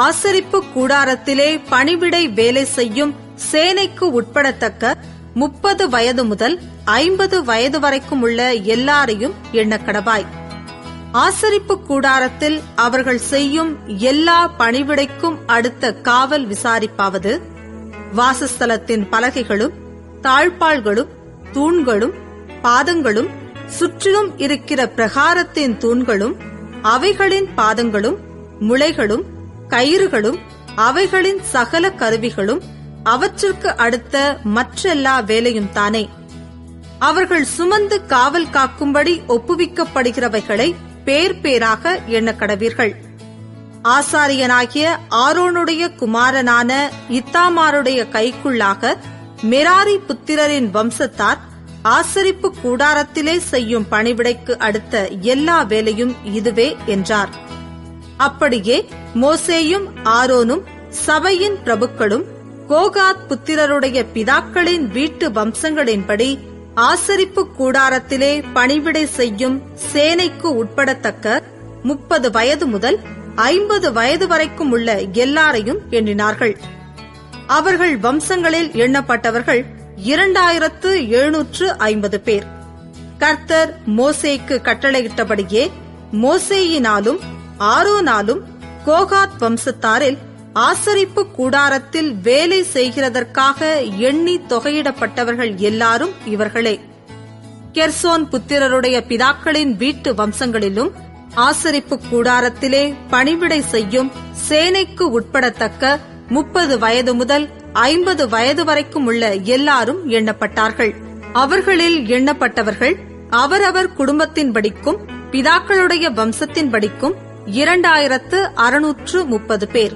ஆசரிப்பு கூடாரத்திலே பணிவிடை வேலை செய்யும் சேனைக்கு உட்படத்தக்க 30 வயது முதல் 50 வயது வரைக்கும் உள்ள எல்லாரையும் எண்ணக்கடவாய். ஆசரிப்பு கூடாரத்தில் அவர்கள் செய்யும் எல்லா பணிவிடைக்கும் அடுத்த காவல் விசாரிப்பாவது, வாசஸ்தலத்தின் பலகைகளும் தாழ்பாள்களும் தூண்களும் பாதங்களும் சுற்றிலும் இருக்கிற பிரகாரத்தின் தூண்களும் அவைகளின் பாதங்களும் முளைகளும் கயிறுகளும் அவைகளின் சகல கருவிகளும் அவற்றிற்கு அடுத்த மற்றெல்லா வேலையும் தானே. அவர்கள் சுமந்து காவல் காக்கும்படி ஒப்புவிக்கப்படுகிறவைகளை பேர் பேராக எண்ணக்கடவீர்கள். ஆசாரியனாகிய ஆரோனுடைய குமாரனான இத்தாமாருடைய கைக்குள்ளாக மெராரி புத்திரரின் வம்சத்தார் ஆசரிப்பு கூடாரத்திலே செய்யும் பணிவிடைக்கு அடுத்த எல்லா வேலையும் இதுவே என்றார். அப்படியே மோசேயும் ஆரோனும் சபையின் பிரபுக்களும் கோகாத் புத்திரருடைய பிதாக்களின் வீட்டு வம்சங்களின்படி ஆசரிப்பு கூடாரத்திலே பணிவிடை செய்யும் சேனைக்கு உட்படத்தக்க 30 வயது முதல் 50 வயது வரைக்கும் உள்ள எல்லாரையும் எண்ணினார்கள். அவர்கள் வம்சங்களில் எண்ணப்பட்டவர்கள் 2750 பேர். கர்த்தர் மோசேக்கு கட்டளையிட்டபடியே மோசேயினாலும் ஆரோனாலும் கோகாத் வம்சத்தாரில் ஆசரிப்பு கூடாரத்தில் வேலை செய்கிறதற்காக எண்ணி தொகையிடப்பட்டவர்கள் எல்லாரும் இவர்களே. கெர்சோன் புத்திரருடைய பிதாக்களின் வீட்டு வம்சங்களிலும் ஆசரிப்பு கூடாரத்திலே பணிவிடை செய்யும் சேனைக்கு உட்படத்தக்க 30 வயது முதல் 50 வயது வரைக்கும் உள்ள எல்லாரும் எண்ணப்பட்டார்கள். அவர்களில் எண்ணப்பட்டவர்கள் அவரவர் குடும்பத்தின்படிக்கும் பிதாக்களுடைய வம்சத்தின்படிக்கும் 2630 பேர்.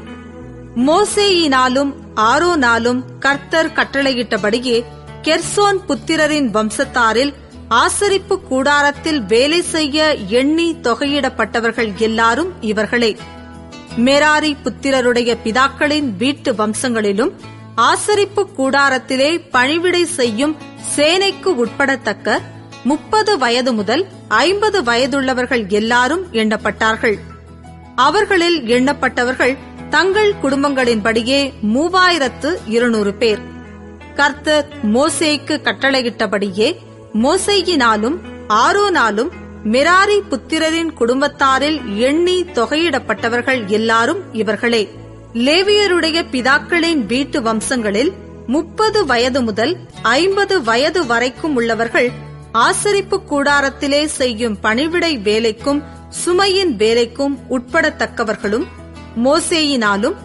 மோசேயினாலும் ஆரோனாலும் கர்த்தர் கட்டளையிட்டபடியே கெர்சோன் புத்திரரின் வம்சத்தாரில் ஆசரிப்பு கூடாரத்தில் வேலை செய்ய எண்ணி தொகையிடப்பட்டவர்கள் எல்லாரும் இவர்களே. மெராரி புத்திரருடைய பிதாக்களின் வீட்டு வம்சங்களிலும் ஆசரிப்பு கூடாரத்திலே பணிவிடை செய்யும் சேனைக்கு உட்படத்தக்க 30 வயது முதல் 50 வயதுள்ளவர்கள் எல்லாரும் எண்ணப்பட்டார்கள். அவர்களில் எண்ணப்பட்டவர்கள் தங்கள் குடும்பங்களின்படியே 3200 பேர். கர்த்தர் மோசேக்கு கட்டளையிட்டபடியே மோசேயினாலும் ஆரோனாலும் மெராரி புத்திரரின் குடும்பத்தாரில் எண்ணி தொகையிடப்பட்டவர்கள் எல்லாரும் இவர்களே. லேவியருடைய பிதாக்களின் வீட்டு வம்சங்களில் 30 வயது முதல் 50 வயது வரைக்கும் உள்ளவர்கள் ஆசரிப்பு கூடாரத்திலே செய்யும் பணிவிடை வேலைக்கும் சுமையின் வேலைக்கும் உட்படத்தக்கவர்களும் மோசேயினாலும்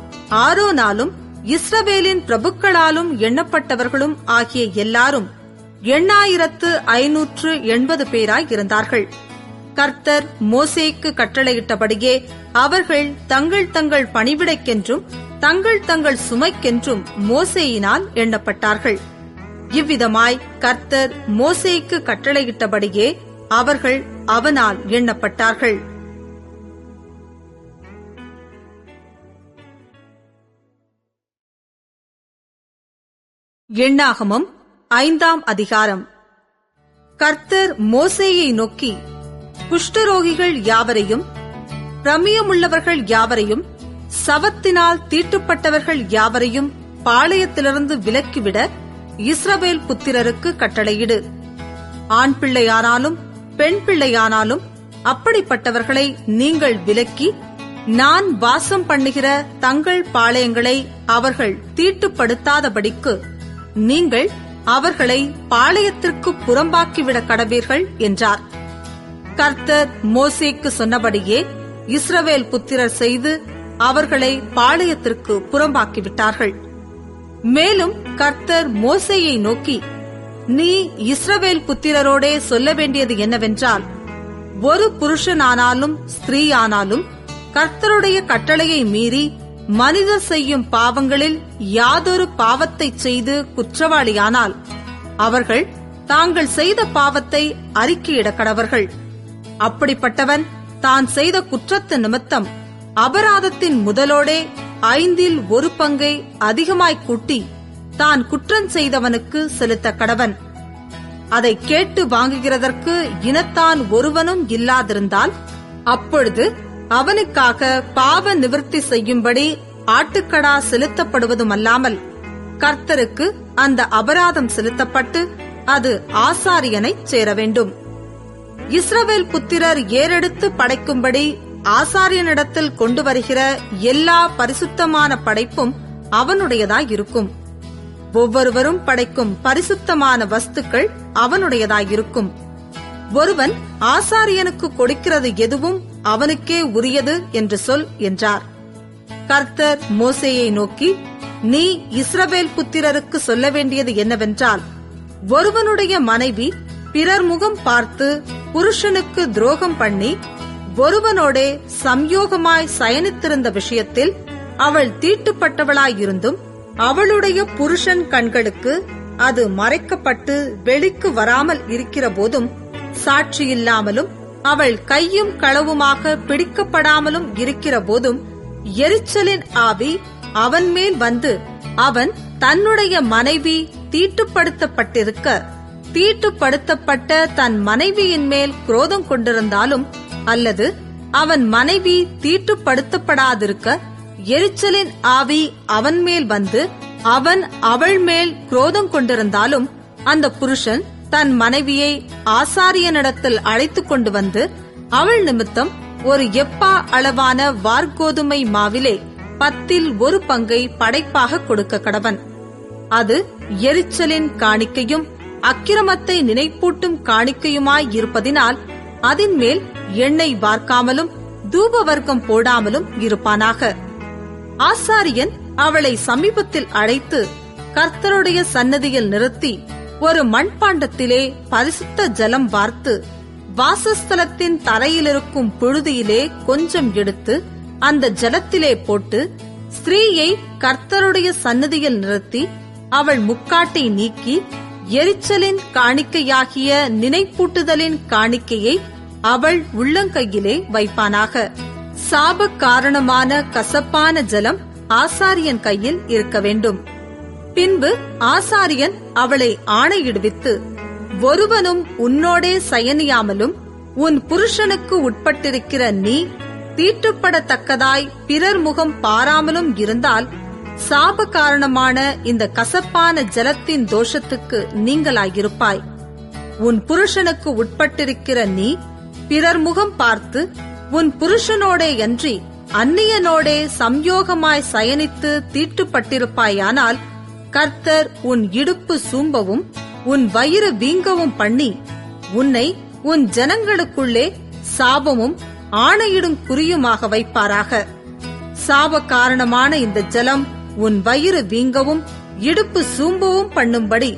ஆரோனாலும் இஸ்ரவேலின் பிரபுக்களாலும் எண்ணப்பட்டவர்களும் ஆகிய எல்லாரும் 8580 பேராய் இருந்தார்கள். கர்த்தர் மோசேக்கு கட்டளையிட்டபடியே அவர்கள் தங்கள் தங்கள் பணிவிடைக்கென்றும் தங்கள் தங்கள் சுமைக்கென்றும் மோசேயினால் எண்ணப்பட்டார்கள். இவ்விதமாய் கர்த்தர் மோசேக்கு கட்டளையிட்டபடியே அவர்கள் அவனால் எண்ணப்பட்டார்கள். எண்ணாகமம் 5ஆம் அதிகாரம். கர்த்தர் மோசேயை நோக்கி, குஷ்டரோகிகள் யாவரையும், பிரமியமுள்ளவர்கள் யாவரையும், சவத்தினால் தீட்டுப்பட்டவர்கள் யாவரையும் பாளையத்திலிருந்து விலக்கிவிட இஸ்ரவேல் புத்திரருக்கு கட்டளையிடு. ஆண் பிள்ளையானாலும் பெண் பிள்ளையானாலும் அப்படிப்பட்டவர்களை நீங்கள் விலக்கி, நான் வாசம் பண்ணுகிற தங்கள் பாளையங்களை அவர்கள் தீட்டுப்படுத்தாதபடிக்கு நீங்கள் அவர்களை பாளையத்திற்கு புறம்பாக்கிவிட கடவீர்கள் என்றார். கர்த்தர் மோசேக்கு சொன்னபடியே இஸ்ரவேல் புத்திரர் செய்து அவர்களை பாளையத்திற்கு புறம்பாக்கிவிட்டார்கள். மேலும் கர்த்தர் மோசேயை நோக்கி, நீ இஸ்ரவேல் புத்திரரோடே சொல்ல வேண்டியது என்னவென்றால், ஒரு புருஷனானாலும் ஸ்திரீயானாலும் கர்த்தருடைய கட்டளையை மீறி மனிதர் செய்யும் பாவங்களில் யாதொரு பாவத்தைச் செய்து குற்றவாளியானால் அவர்கள் தாங்கள் செய்த பாவத்தை அறிக்கையிட கடவர்கள். அப்படிப்பட்டவன் தான் செய்த குற்றத்து நிமித்தம் அபராதத்தின் முதலோடே 1/5 பங்கை அதிகமாய்க் கூட்டி தான் குற்றம் செய்தவனுக்கு செலுத்த கடவன். அதை கேட்டு வாங்குகிறதற்கு இனத்தான் ஒருவனும் இல்லாதிருந்தால் அப்பொழுது அவனுக்காக பாவ நிவர்த்தி செய்யும்படி ஆட்டுக்கடா செலுத்தப்படுவதுமல்லாமல் கர்த்தருக்கு அந்த அபராதம் செலுத்தப்பட்டு அது ஆசாரியனைச் சேர வேண்டும். இஸ்ரவேல் புத்திரர் ஏறெடுத்து படைக்கும்படி ஆசாரியனிடத்தில் கொண்டு வருகிற எல்லா பரிசுத்தமான படைப்பும் அவனுடையதாயிருக்கும். ஒவ்வொருவரும் படைக்கும் பரிசுத்தமான வஸ்துக்கள் அவனுடையதாயிருக்கும். ஒருவன் ஆசாரியனுக்கு கொடுக்கிறது எதுவும் அவனுக்கே உரியது என்று சொல் என்றார். கர்த்தர் மோசேயை நோக்கி, நீ இஸ்ரவேல் புத்திரருக்கு சொல்ல வேண்டியது என்னவென்றால், ஒருவனுடைய மனைவி பிறர் முகம் பார்த்து புருஷனுக்கு துரோகம் பண்ணி ஒருவனோடே சம்யோகமாய் சயனித்திருந்த விஷயத்தில் அவள் தீட்டுப்பட்டவளாயிருந்தும் அவளுடைய புருஷன் கண்களுக்கு அது மறைக்கப்பட்டு வெளிக்கு வராமல் இருக்கிற போதும், சாட்சியில்லாமலும் அவள் கையும் களவுமாக பிடிக்கப்படாமலும் இருக்கிற போதும், எரிச்சலின் ஆவி அவன் மேல் வந்து அவன் தன்னுடைய மனைவி தீட்டுப்படுத்தப்பட்டிருக்க தீட்டுப்படுத்தப்பட்ட தன் மனைவியின் மேல் குரோதம் கொண்டிருந்தாலும், அல்லது அவன் மனைவி தீட்டுப்படுத்தப்படாதிருக்க எரிச்சலின் ஆவி அவன் மேல் வந்து அவன் அவள் மேல் குரோதம் கொண்டிருந்தாலும், அந்த புருஷன் தன் மனைவியை ஆசாரியனிடத்தில் அழைத்துக் கொண்டு வந்து அவள் நிமித்தம் ஒரு எப்பா அளவான வார்கோதுமை மாவிலே 10 பங்கை படைப்பாக கொடுக்க கடவன். அது எரிச்சலின் காணிக்கையும் அக்கிரமத்தை நினைப்பூட்டும் காணிக்கையுமாயிருப்பதினால் அதின் மேல் எண்ணெய் வார்க்காமலும் தூப வர்க்கம் போடாமலும் இருப்பானாக. ஆசாரியன் அவளை சமீபத்தில் அழைத்து கர்த்தருடைய சன்னதியில் நிறுத்தி ஒரு மண்பாண்டத்திலே பரிசுத்த ஜலம் வார்த்து வாசஸ்தலத்தின் தரையிலிருக்கும் புழுதியிலே கொஞ்சம் எடுத்து அந்த ஜலத்திலே போட்டு ஸ்திரீயை கர்த்தருடைய சன்னதியில் நிறுத்தி அவள் முக்காட்டை நீக்கி எரிச்சலின் காணிக்கையாகிய நினைப்பூட்டுதலின் காணிக்கையை அவள் உள்ளங்கையிலே வைப்பானாக. சாப காரணமான கசப்பான ஜலம் ஆசாரியன் கையில் இருக்க வேண்டும். பின்பு ஆசாரியன் அவளை ஆணையிடுவித்து, ஒருவனும் உன்னோடே சயனியாமலும் உன் புருஷனுக்கு உட்பட்டிருக்கிற நீ தீட்டுப்படத்தக்கதாய் பிறர் முகம் பாராமலும் இருந்தால் சாப காரணமான இந்த கசப்பான ஜலத்தின் தோஷத்துக்கு நீங்களாயிருப்பாய். உன் புருஷனுக்கு உட்பட்டிருக்கிற நீ பிறர் முகம் பார்த்து உன் புருஷனோடேயன்றி அந்நியனோடே சம்யோகமாய் சயனித்து தீட்டுப்பட்டிருப்பாயானால் கர்த்தர் உன் இடுப்பு சூம்பவும் உன் வயிறு வீங்கவும் பண்ணி உன்னை உன் ஜனங்களுக்குள்ளே சாபமும் ஆணையிடும் குறியுமாக வைப்பாராக. சாப காரணமான இந்த ஜலம் உன் வயிறு வீங்கவும் இடுப்பு சூம்பவும் பண்ணும்படி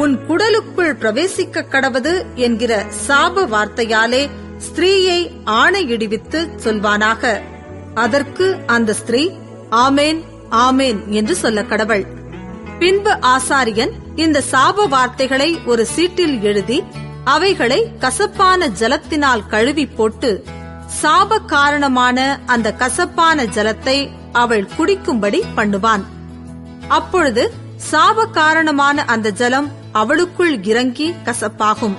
உன் குடலுக்குள் பிரவேசிக்க கடவது என்கிற சாப வார்த்தையாலே ஸ்திரீயை ஆணையிடுவித்து சொல்வானாக. அதற்கு அந்த ஸ்திரீ ஆமேன் ஆமேன் என்று சொல்ல கடவள். பின்பு ஆசாரியன் இந்த சாப வார்த்தைகளை ஒரு சீட்டில் எழுதி அவைகளை கசப்பான ஜலத்தினால் கழுவி போட்டு சாப காரணமான அந்த கசப்பான ஜலத்தை அவள் குடிக்கும்படி பண்ணுவான். அப்பொழுது சாப காரணமான அந்த ஜலம் அவளுக்குள் இறங்கி கசப்பாகும்.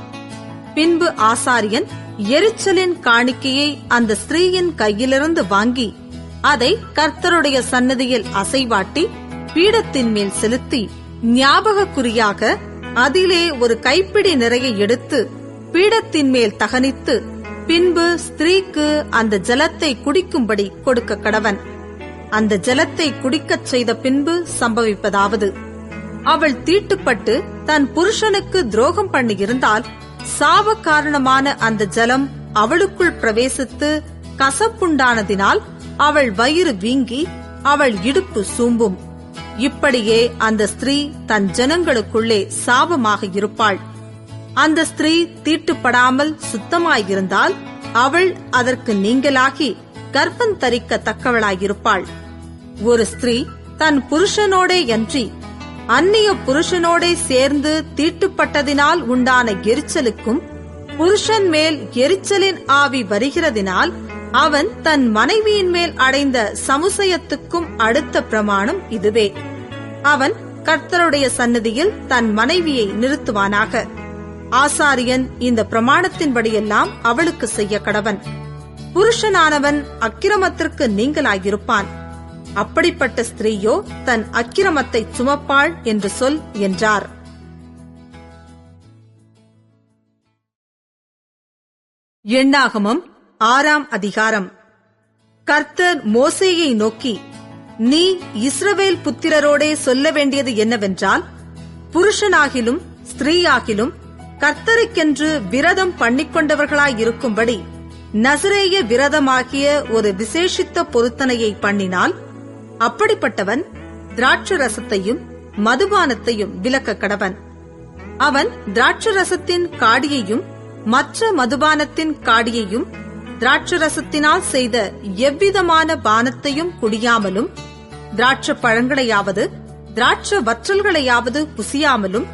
பின்பு ஆசாரியன் எரிச்சலின் காணிக்கையை அந்த ஸ்திரீயின் கையிலிருந்து வாங்கி அதை கர்த்தருடைய சந்நிதியில் அசைவாட்டி பீடத்தின் மேல் செலுத்தி ஞாபக குறியாக அதிலே ஒரு கைப்பிடி நிறைய எடுத்து பீடத்தின் மேல் தகனித்து பின்பு ஸ்திரீக்கு அந்த ஜலத்தை குடிக்கும்படி கொடுக்க கடவன். அந்த ஜலத்தை குடிக்கச் செய்த பின்பு சம்பவிப்பதாவது, அவள் தீட்டுப்பட்டு தன் புருஷனுக்கு துரோகம் பண்ணியிருந்தால் சாப காரணமான அந்த ஜலம் அவளுக்குள் பிரவேசித்து கசப்புண்டானதினால் அவள் வயிறு வீங்கி அவள் இடுப்பு சூம்பும். இப்படியே அந்த ஸ்திரீ தன் ஜனங்களுக்குள்ளே சாபமாக இருப்பாள். அந்த ஸ்திரீ தீட்டுப்படாமல் சுத்தமாயிருந்தால் அவள் அதற்கு நீங்களாகி கர்ப்பம் தரிக்க தக்கவளாயிருப்பாள். ஒரு ஸ்திரீ தன் புருஷனோடேயன்றி அந்நிய புருஷனோடே சேர்ந்து தீட்டுப்பட்டதினால் உண்டான எரிச்சலுக்கும் புருஷன் மேல் எரிச்சலின் ஆவி வருகிறதினால் அவன் தன் மனைவியின் மேல் அடைந்த சமுசயத்துக்கும் அடுத்த பிரமாணம் இதுவே. அவன் கர்த்தருடைய சந்நிதியில் தன் மனைவியை நிறுத்துவானாக. ஆசாரியன் இந்த பிரமாணத்தின்படியெல்லாம் அவளுக்கு செய்ய கடவன். புருஷனானவன் அக்கிரமத்திற்கு நீங்களாயிருப்பான். அப்படிப்பட்ட ஸ்திரீயோ தன் அக்கிரமத்தை சுமப்பாள் என்று சொல் என்றார். எண்ணாகமம் 6ஆம் அதிகாரம். கர்த்தர் மோசேயை நோக்கி, நீ இஸ்ரவேல் புத்திரரோடே சொல்ல வேண்டியது என்னவென்றால், புருஷனாகிலும் ஸ்திரீயாகிலும் கர்த்தருக்கென்று விரதம் பண்ணிக்கொண்டவர்களாயிருக்கும்படி நசரேய விரதமாகிய ஒரு விசேஷித்த பொருத்தனையை பண்ணினால் அப்படிப்பட்டவன் திராட்சரசத்தையும் மதுபானத்தையும் விலக்க கடவன். அவன் திராட்சரசத்தின் காடியையும் மற்ற மதுபானத்தின் காடியையும் திராட்சரசத்தினால் செய்த எவ்விதமான பானத்தையும் குடியாமலும் திராட்ச பழங்களையாவது திராட்ச வற்றல்களையாவது புசியாமலும்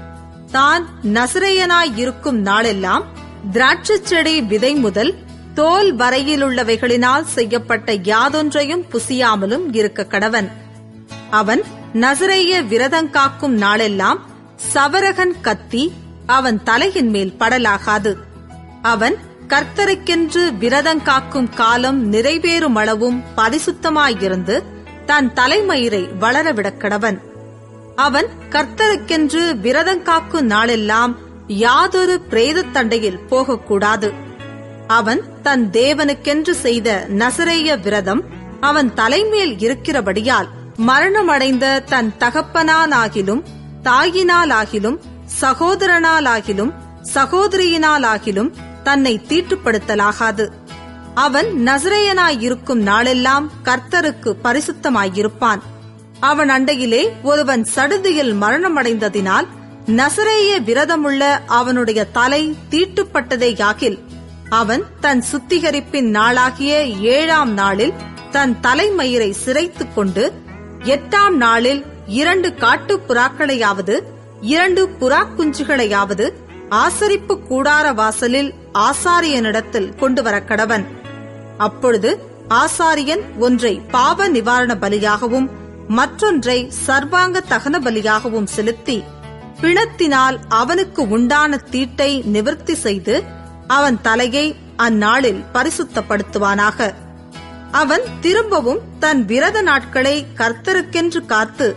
தான் நசரேயனாயிருக்கும் நாளெல்லாம் திராட்சச் செடி விதை முதல் தோல் வரையிலுள்ளவைகளினால் செய்யப்பட்ட யாதொன்றையும் புசியாமலும் இருக்க கடவன். அவன் நசரேய விரதங்காக்கும் நாளெல்லாம் சவரகன் கத்தி அவன் தலையின் மேல் படலாகாது. அவன் கர்த்தருக்கென்று விரதங்காக்கும் காலம் நிறைவேறும் அளவும் பரிசுத்தமாயிருந்து தன் தலைமயிரை வளரவிடக் கடவன். அவன் கர்த்தருக்கென்று விரதங்காக்கும் நாளெல்லாம் யாதொரு பிரேத தண்டையில் போகக்கூடாது. அவன் தன் தேவனுக்கென்று செய்த நசரேய விரதம் அவன் தலைமேல் இருக்கிறபடியால் மரணமடைந்த தன் தகப்பனாலாகிலும் தாயினாலாகிலும் சகோதரனாலாகிலும் சகோதரியினாலாகிலும் தன்னை தீட்டுப்படுத்தலாகாது. அவன் நசரேயனாயிருக்கும் நாளெல்லாம் கர்த்தருக்கு பரிசுத்தமாயிருப்பான். அவன் அண்டையிலே ஒருவன் சடுதியில் மரணமடைந்ததினால் நசரேய விரதமுள்ள அவனுடைய தலை தீட்டுப்பட்டதேயாகில் அவன் தன் சுத்திகரிப்பின் நாளாகிய 7ஆம் நாளில் தன் தலைமயிரை சிரைத்துக் கொண்டு 8ஆம் நாளில் 2 காட்டுப் புறாக்களையாவது 2 புறாக்குஞ்சுகளையாவது ஆசரிப்பு கூடார வாசலில் ஆசாரியனிடத்தில் கொண்டு வர கடவன். அப்பொழுது ஆசாரியன் ஒன்றை பாவ நிவாரண பலியாகவும் மற்றொன்றை சர்வாங்க தகன பலியாகவும் செலுத்தி பிணத்தினால் அவனுக்கு உண்டான தீட்டை நிவர்த்தி செய்து அவன் தலையை அந்நாளில் பரிசுத்தப்படுத்துவானாக. அவன் திரும்பவும் தன் விரத நாட்களை கர்த்தருக்கென்று காத்து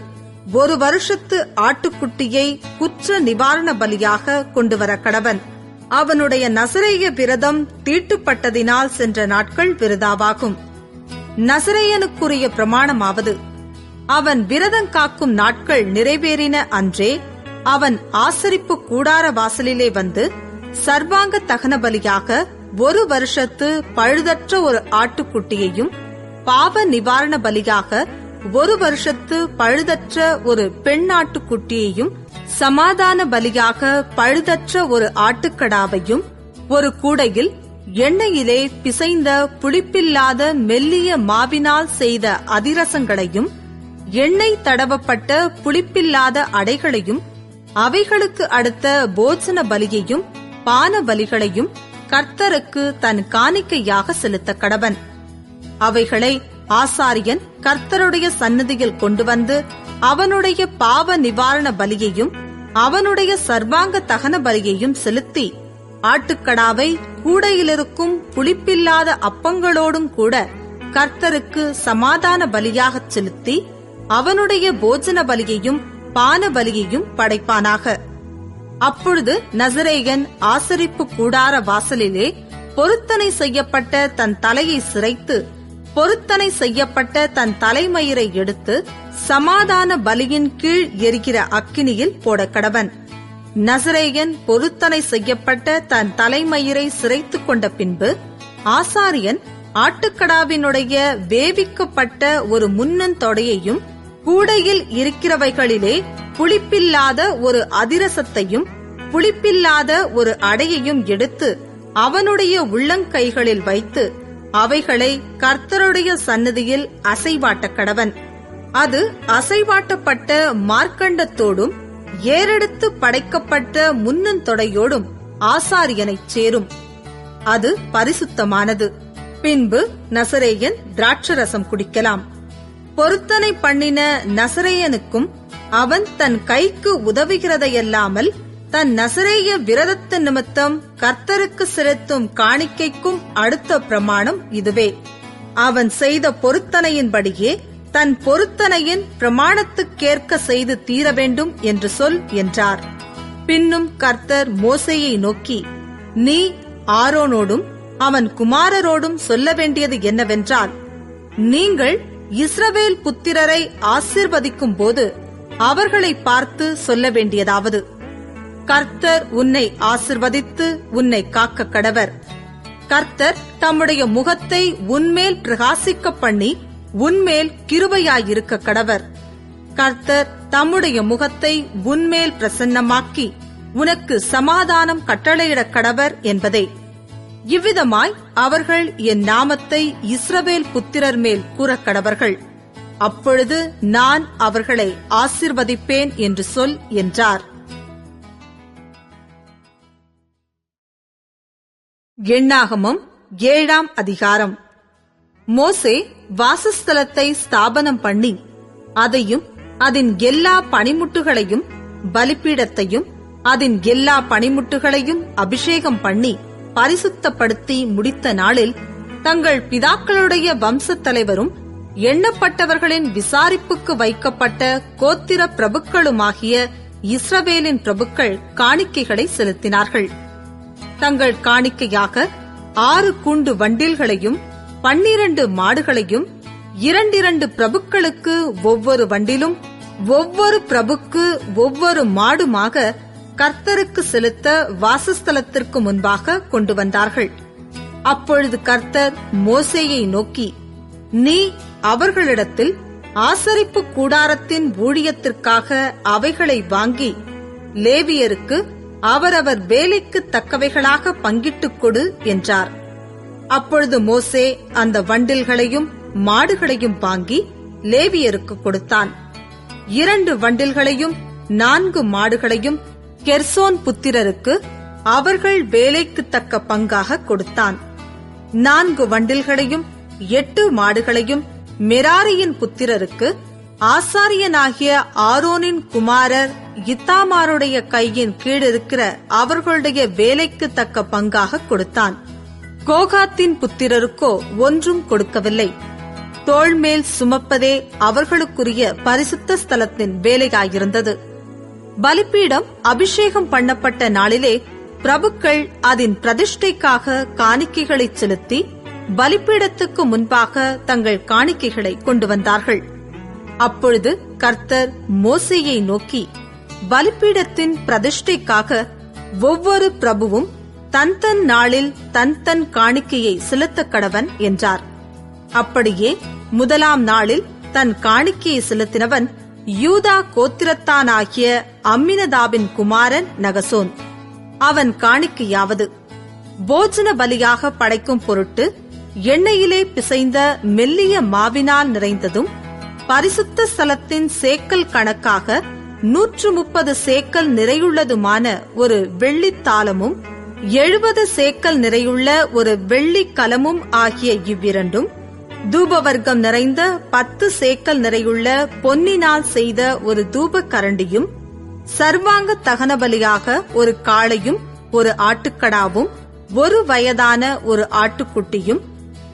1 வருஷத்து ஆட்டுக்குட்டியை குற்ற நிவாரண பலியாக கொண்டுவர கடவன். அவனுடைய நசரேய விரதம் தீட்டுப்பட்டதினால் சென்ற நாட்கள் விருதாவாகும். நசரேயனுக்குரிய பிரமாணமாவது, அவன் விரதம் காக்கும் நாட்கள் நிறைவேறின அன்றே அவன் ஆசரிப்பு கூடார வாசலிலே வந்து சர்வாங்க தகன பலியாக 1 வருஷத்து பழுதற்ற ஒரு ஆட்டுக்குட்டியையும் பாவ நிவாரண பலியாக 1 வருஷத்து பழுதற்ற ஒரு பெண்ணாட்டுக்குட்டியையும் சமாதான பலியாக பழுதற்ற ஒரு ஆட்டுக்கடாவையும் ஒரு கூடையில் எண்ணெயிலே பிசைந்த புளிப்பில்லாத மெல்லிய மாவினால் செய்த அதிரசங்களையும் எண்ணெய் தடவப்பட்ட புளிப்பில்லாத அடைகளையும் அவைகளுக்கு அடுத்த போஜன பலியையும் பான பலிகளையும் கர்த்தருக்கு தன் காணிக்கையாக செலுத்த கடவன். அவைகளை ஆசாரியன் கர்த்தருடைய சந்நிதியில் கொண்டு வந்து அவனுடைய பாவ நிவாரண பலியையும் அவனுடைய சர்வாங்க தகன பலியையும் செலுத்தி ஆட்டுக்கடாவை கூடையிலிருக்கும் புளிப்பில்லாத அப்பங்களோடும் கூட கர்த்தருக்கு சமாதான பலியாகச் செலுத்தி அவனுடைய போஜன பலியையும் பான பலியையும் படைப்பானாக. அப்பொழுது நசரேயன் ஆசரிப்பு கூடார வாசலிலே பொருத்தனை செய்யப்பட்ட தன் தலையை சிரைத்து பொருத்தனை செய்யப்பட்ட தன் தலைமயிரை எடுத்து சமாதான பலியின் கீழ் எரிகிற அக்கினியில் போடக்கடவன். நசரேயன் பொருத்தனை செய்யப்பட்ட தன் தலைமயிரை சிரைத்து கொண்ட பின்பு ஆசாரியன் ஆட்டுக்கடாவினுடைய வேவிக்கப்பட்ட ஒரு முன்னந்தொடையையும் கூடையில் இருக்கிறவைகளிலே புளிப்பில்லாத ஒரு அதிரசத்தையும் புளிப்பில்லாத ஒரு அடையையும் எடுத்து அவனுடைய உள்ளங்கைகளில் வைத்து அவைகளை கர்த்தருடைய சந்நிதியில் அசைவாட்ட கடவன். அது அசைவாட்டப்பட்ட மார்க்கண்டத்தோடும் ஏறெடுத்து படைக்கப்பட்ட முன்னந்தொடையோடும் ஆசாரியனைச் சேரும். அது பரிசுத்தமானது. பின்பு நசரேயன் திராட்சரசம் குடிக்கலாம். பொருத்தனை பண்ணின நசரேயனுக்கும் அவன் தன் கைக்கு உதவுகிறதையல்லாமல் தன் நசரேய விரதத்து நிமித்தம் கர்த்தருக்கு செலுத்தும் காணிக்கைக்கும் அடுத்த பிரமாணம் இதுவே. அவன் செய்த பொருத்தனையின்படியே தன் பொருத்தனையின் பிரமாணத்துக்கேற்க செய்து தீர வேண்டும் என்று சொல் என்றார். பின்னும் கர்த்தர் மோசேயை நோக்கி, நீ ஆரோனோடும் அவன் குமாரரோடும் சொல்ல வேண்டியது என்னவென்றால், நீங்கள் இஸ்ரவேல் புத்திரரை ஆசீர்வதிக்கும் போது அவர்களை பார்த்து சொல்ல வேண்டியதாவது, கர்த்தர் உன்னை ஆசீர்வதித்து உன்னை காக்க கடவர். கர்த்தர் தம்முடைய முகத்தை உன்மேல் பிரகாசிக்க பண்ணி உன்மேல் கிருபையாயிருக்க கடவர். கர்த்தர் தம்முடைய முகத்தை உன்மேல் பிரசன்னமாக்கி உனக்கு சமாதானம் கட்டளையிட கடவர் என்பதே. இவ்விதமாய் அவர்கள் என் நாமத்தை இஸ்ரவேல் புத்திரர் மேல் கூறக்கடவர்கள். அப்பொழுது நான் அவர்களை ஆசீர்வதிப்பேன் என்று சொல் என்றார். எண்ணாகமம் 7ஆம் அதிகாரம். மோசே வாசஸ்தலத்தை ஸ்தாபனம் பண்ணி அதையும் அதன் எல்லா பணிமுட்டுகளையும் பலிபீடத்தையும் அதன் எல்லா பணிமுட்டுகளையும் அபிஷேகம் பண்ணி பரிசுத்தப்படுத்தி முடித்த நாளில் தங்கள் பிதாக்களுடைய வம்சத் தலைவரும் எண்ணப்பட்டவர்களின் விசாரிப்புக்கு வைக்கப்பட்ட கோத்திர பிரபுக்களுமாகிய இஸ்ரவேலின் பிரபுக்கள் காணிக்கைகளை செலுத்தினார்கள். தங்கள் காணிக்கையாக 6 கூண்டு வண்டில்களையும் 12 மாடுகளையும் 2 பிரபுக்களுக்கு ஒவ்வொரு வண்டிலும் ஒவ்வொரு பிரபுக்கு ஒவ்வொரு மாடுமாக கர்த்தருக்கு செலுத்த வாசஸ்தலத்திற்கு முன்பாக கொண்டு வந்தார்கள். அப்பொழுது கர்த்தர் மோசேயை நோக்கி, நீ அவர்களிடத்தில் ஆசரிப்பு கூடாரத்தின் ஊழியத்திற்காக அவைகளை வாங்கி லேவியருக்கு அவரவர் வேலைக்கு தக்கவைகளாக பங்கிட்டுக் கொடு என்றார். அப்பொழுது மோசே அந்த வண்டில்களையும் மாடுகளையும் வாங்கி லேவியருக்கு கொடுத்தான். 2 வண்டில்களையும் 4 மாடுகளையும் கெர்சோன் புத்திரருக்கு அவர்கள் வேலைக்கு தக்க பங்காக கொடுத்தான். 4 வண்டில்களையும் 8 மாடுகளையும் மெராரியின் புத்திரருக்கு ஆசாரியனாகிய ஆரோனின் குமாரர் இத்தாமாருடைய கையின் கீழிருக்கிற அவர்களுடைய வேலைக்கு தக்க பங்காக கொடுத்தான். கோகாத்தின் புத்திரருக்கோ ஒன்றும் கொடுக்கவில்லை. தோள்மேல் சுமப்பதே அவர்களுக்குரிய பரிசுத்த ஸ்தலத்தின் வேலையாயிருந்தது. பலிபீடம் அபிஷேகம் பண்ணப்பட்ட நாளிலே பிரபுக்கள் அதன் பிரதிஷ்டைக்காக காணிக்கைகளை செலுத்தி பலிபீடத்துக்கு முன்பாக தங்கள் காணிக்கைகளை கொண்டு வந்தார்கள். அப்பொழுது கர்த்தர் மோசேயை நோக்கி, பலிபீடத்தின் பிரதிஷ்டைக்காக ஒவ்வொரு பிரபுவும் தன் தன் நாளில் தன் தன் காணிக்கையை செலுத்த கடவன் என்றார். அப்படியே முதலாம் நாளில் தன் காணிக்கையை செலுத்தினவன் யூதா கோத்திரத்தானாகிய அம்மினதாபின் குமாரன் நகசோன். அவன் காணிக்கையாவது, போஜன பலியாக படைக்கும் பொருட்டு எண்ணெயிலே பிசைந்த மெல்லிய மாவினால் நிறைந்ததும் பரிசுத்த ஸ்தலத்தின் சேக்கல் கணக்காக 130 சேக்கல் நிறையுள்ளதுமான ஒரு வெள்ளித்தாளமும் 70 சேக்கல் நிறையுள்ள ஒரு வெள்ளிக் கலமும் ஆகிய இவ்விரண்டும், தூபவர்க்கம் நிறைந்த 10 சேக்கல் நிறையுள்ள பொன்னினால் செய்த ஒரு தூப கரண்டியும், சர்வாங்க தகன பலியாக ஒரு காளையும் ஒரு ஆட்டுக்கடாவும் 1 வயதான ஒரு ஆட்டுக்குட்டியும்,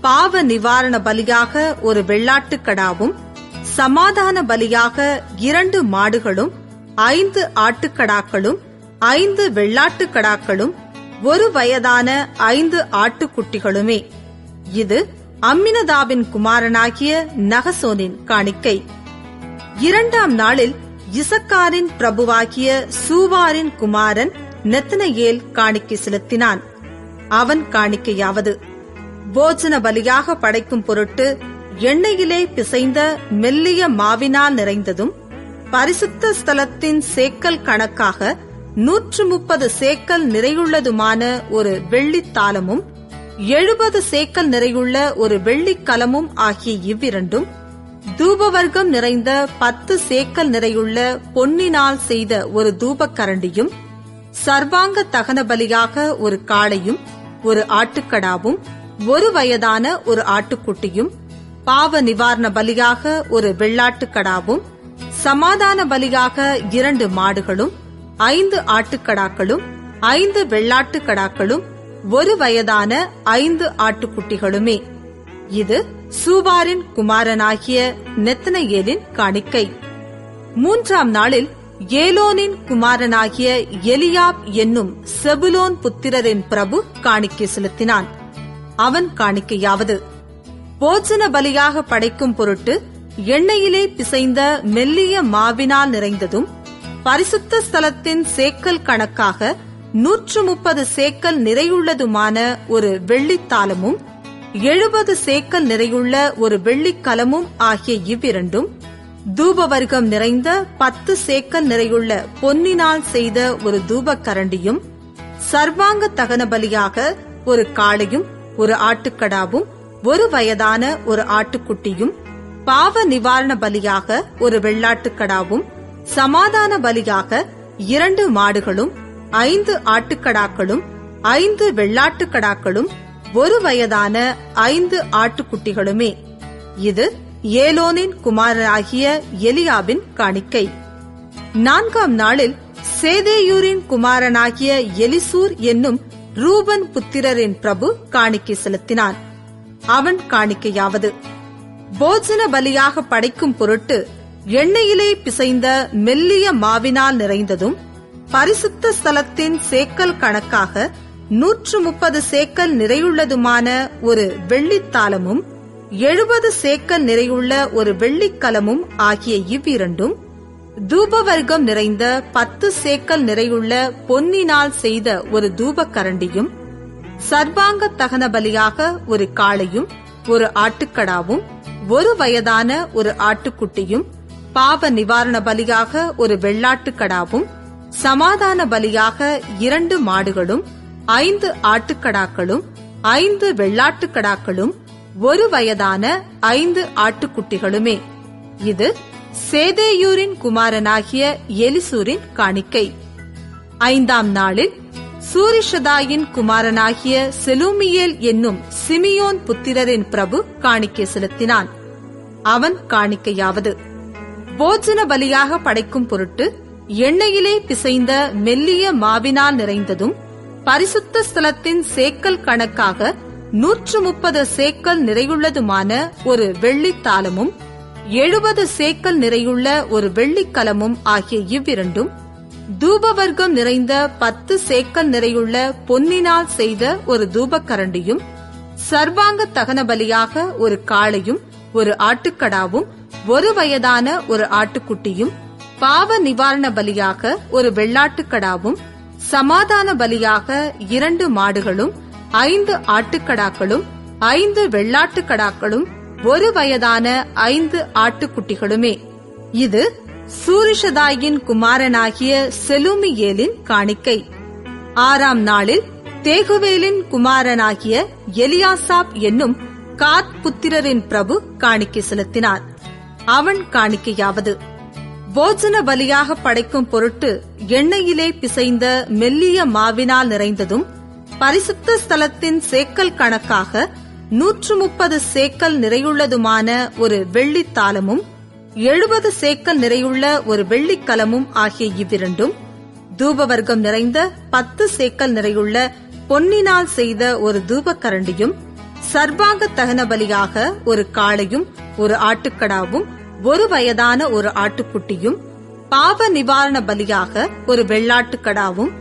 பாவ நிவாரண பலியாக ஒரு வெள்ளாட்டுக்கடாவும், சமாதான பலியாக 2 மாடுகளும் 5 ஆட்டுக்கடாக்களும் 5 வெள்ளாட்டுக்கடாக்களும் 1 வயதான 5 ஆட்டுக்குட்டிகளுமே. இது அம்மினதாபின் குமாரனாகிய நகசோனின் காணிக்கை. 2ஆம் நாளில் இசக்காரின் பிரபுவாகிய சூவாரின் குமாரன் நெத்தனயேல் காணிக்கை செலுத்தினான். அவன் காணிக்கையாவது, போஜன பலியாக படைக்கும் பொருட்டு எண்ணெயிலே பிசைந்த மெல்லிய மாவினால் நிறைந்ததும் பரிசுத்த ஸ்தலத்தின் சேக்கல் கணக்காக 130 சேக்கல் நிறையுள்ளதுமான ஒரு வெள்ளித்தாளமும் 70 சேக்கல் நிறையுள்ள ஒரு வெள்ளிக்கலமும் ஆகிய இவ்விரண்டும், தூபவர்க்கம் நிறைந்த 10 சேக்கல் நிறையுள்ள பொன்னினால் செய்த ஒரு தூபக்கரண்டியும், சர்வாங்க தகன பலியாக ஒரு காளையும் ஒரு ஆட்டுக்கடாவும் 1 வயதான ஒரு ஆட்டுக்குட்டியும், பாவ நிவாரண பலியாக ஒரு வெள்ளாட்டுக்கடாவும், சமாதான பலியாக 2 மாடுகளும் 5 ஆட்டுக்கடாக்களும் 5 வெள்ளாட்டுக்கடாக்களும் 1 வயதான 5 ஆட்டுக்குட்டிகளுமே. இது சூபாரின் குமாரனாகிய நெத்தனயேலின் காணிக்கை. 3ஆம் நாளில் ஏலோனின் குமாரனாகிய எலியாப் என்னும் செபுலோன் புத்திரரின் பிரபு காணிக்கை செலுத்தினான். அவன் காணிக்கையாவது, போஜன பலியாக படைக்கும் பொருட்டு எண்ணெயிலே பிசைந்த மெல்லிய மாவினால் நிறைந்ததும் பரிசுத்த ஸ்தலத்தின் சேக்கல் கணக்காக 130 சேக்கல் நிறையுள்ளதுமான ஒரு வெள்ளித்தாளமும் 70 சேக்கல் நிறையுள்ள ஒரு வெள்ளிக்கலமும் ஆகிய இவ்விரண்டும், தூபவர்க்கம் நிறைந்த 10 சேக்கல் நிறையுள்ள பொன்னினால் செய்த ஒரு தூபக்கரண்டியும், சர்வாங்க தகன பலியாக ஒரு காளையும் ஒரு ஆட்டுக்கடாவும் 1 வயதான ஒரு ஆட்டுக்குட்டியும், பாவ நிவாரண பலியாக ஒரு வெள்ளாட்டுக்கடாவும், சமாதான பலியாக 2 மாடுகளும் 5 ஆட்டுக்கடாக்களும் 5 வெள்ளாட்டுக்கடாக்களும் 1 வயதான 5 ஆட்டுக்குட்டிகளுமே. இது ஏலோனின் குமாரனாகிய எலியாபின் காணிக்கை. 4ஆம் நாளில் சேதேயூரின் குமாரனாகிய எலிசூர் என்னும் ரூபன் புத்திரரின் பிரபு காணிக்கை செலுத்தினான். அவன் காணிக்கையாவது, போஜன பலியாக படைக்கும் பொருட்டு எண்ணெயிலே பிசைந்த மெல்லிய மாவினால் நிறைந்ததும் பரிசுத்த ஸ்தலத்தின் சேக்கல் கணக்காக 130 சேக்கல் நிறையுள்ளதுமான ஒரு வெள்ளித்தாளமும் 70 சேக்கல் நிறையுள்ள ஒரு வெள்ளிக்கலமும் ஆகிய இவ்விரண்டும், தூபவர்க்கம் நிறைந்த 10 சேக்கல் நிறையுள்ள பொன்னினால் செய்த ஒரு தூபக்கரண்டியும், சர்வாங்க தகன பலியாக ஒரு காளையும் ஒரு ஆட்டுக்கடாவும் 1 வயதான ஒரு ஆட்டுக்குட்டியும், பாவ நிவாரண பலியாக ஒரு வெள்ளாட்டுக்கடாவும், சமாதான பலியாக 2 மாடுகளும் 5 ஆட்டுக்கடாக்களும் 5 வெள்ளாட்டுக்கடாக்களும் 1 வயதான 5 ஆட்டுக்குட்டிகளுமே. இது சேதேயூரின் குமாரனாகிய எலிசூரின் காணிக்கை. 5ஆம் நாளில் சூரிஷதாயின் குமாரனாகிய செலூமியேல் என்னும் சிமியோன் புத்திரரின் பிரபு காணிக்கை செலுத்தினான். அவன் காணிக்கையாவது: போஜன பலியாக படைக்கும் பொருட்டு எண்ணெயிலே பிசைந்த மெல்லிய மாவினால் நிறைந்ததும் பரிசுத்த ஸ்தலத்தின் சேக்கல் கணக்காக 130 சேக்கல் நிறையுள்ளதுமான ஒரு வெள்ளித்தாளமும் 70 சேக்கல் நிறையுள்ள ஒரு வெள்ளிக்கலமும் ஆகிய இவ்விரண்டும், தூபவர்க்கம் நிறைந்த 10 சேக்கல் நிறையுள்ள பொன்னினால் செய்த ஒரு தூபக்கரண்டியும், சர்வாங்க தகன பலியாக ஒரு காளையும் ஒரு ஆட்டுக்கடாவும் ஒரு வயதான ஒரு ஆட்டுக்குட்டியும், பாவ நிவாரண பலியாக ஒரு வெள்ளாட்டுக்கடாவும், சமாதான பலியாக 2 மாடுகளும் 5 ஆட்டுக்கடாக்களும் 5 வெள்ளாட்டுக்கடாக்களும் ஒரு வயதான 5 ஆட்டுக்குட்டிகளுமே. இது சூரிஷதாயின் குமாரனாகிய செலூமியேலின் காணிக்கை. 6ஆம் நாளில் தேகுவேலின் குமாரனாகிய எலியாசாப் என்னும் காத் புத்திரரின் பிரபு காணிக்கை செலுத்தினார். அவன் காணிக்கையாவது: போஜன பலியாக படைக்கும் பொருட்டு எண்ணெயிலே பிசைந்த மெல்லிய மாவினால் நிறைந்ததும் பரிசுத்த ஸ்தலத்தின் சேக்கல் கணக்காக 130 சேக்கல் நிறையுள்ளதுமான ஒரு வெள்ளித்தாளமும் 70 சேக்கல் நிறையுள்ள ஒரு வெள்ளிக்கலமும் ஆகிய இவ்விரண்டும், தூபவர்க்கம் நிறைந்த 10 சேக்கல் நிறையுள்ள பொன்னினால் செய்த ஒரு தூபக்கரண்டியும், சர்வாங்க தகன பலியாக ஒரு காளையும் ஒரு ஆட்டுக்கடாவும் ஒரு வயதான ஒரு ஆட்டுக்குட்டியும், பாவ நிவாரண பலியாக ஒரு வெள்ளாட்டுக்கடாவும்,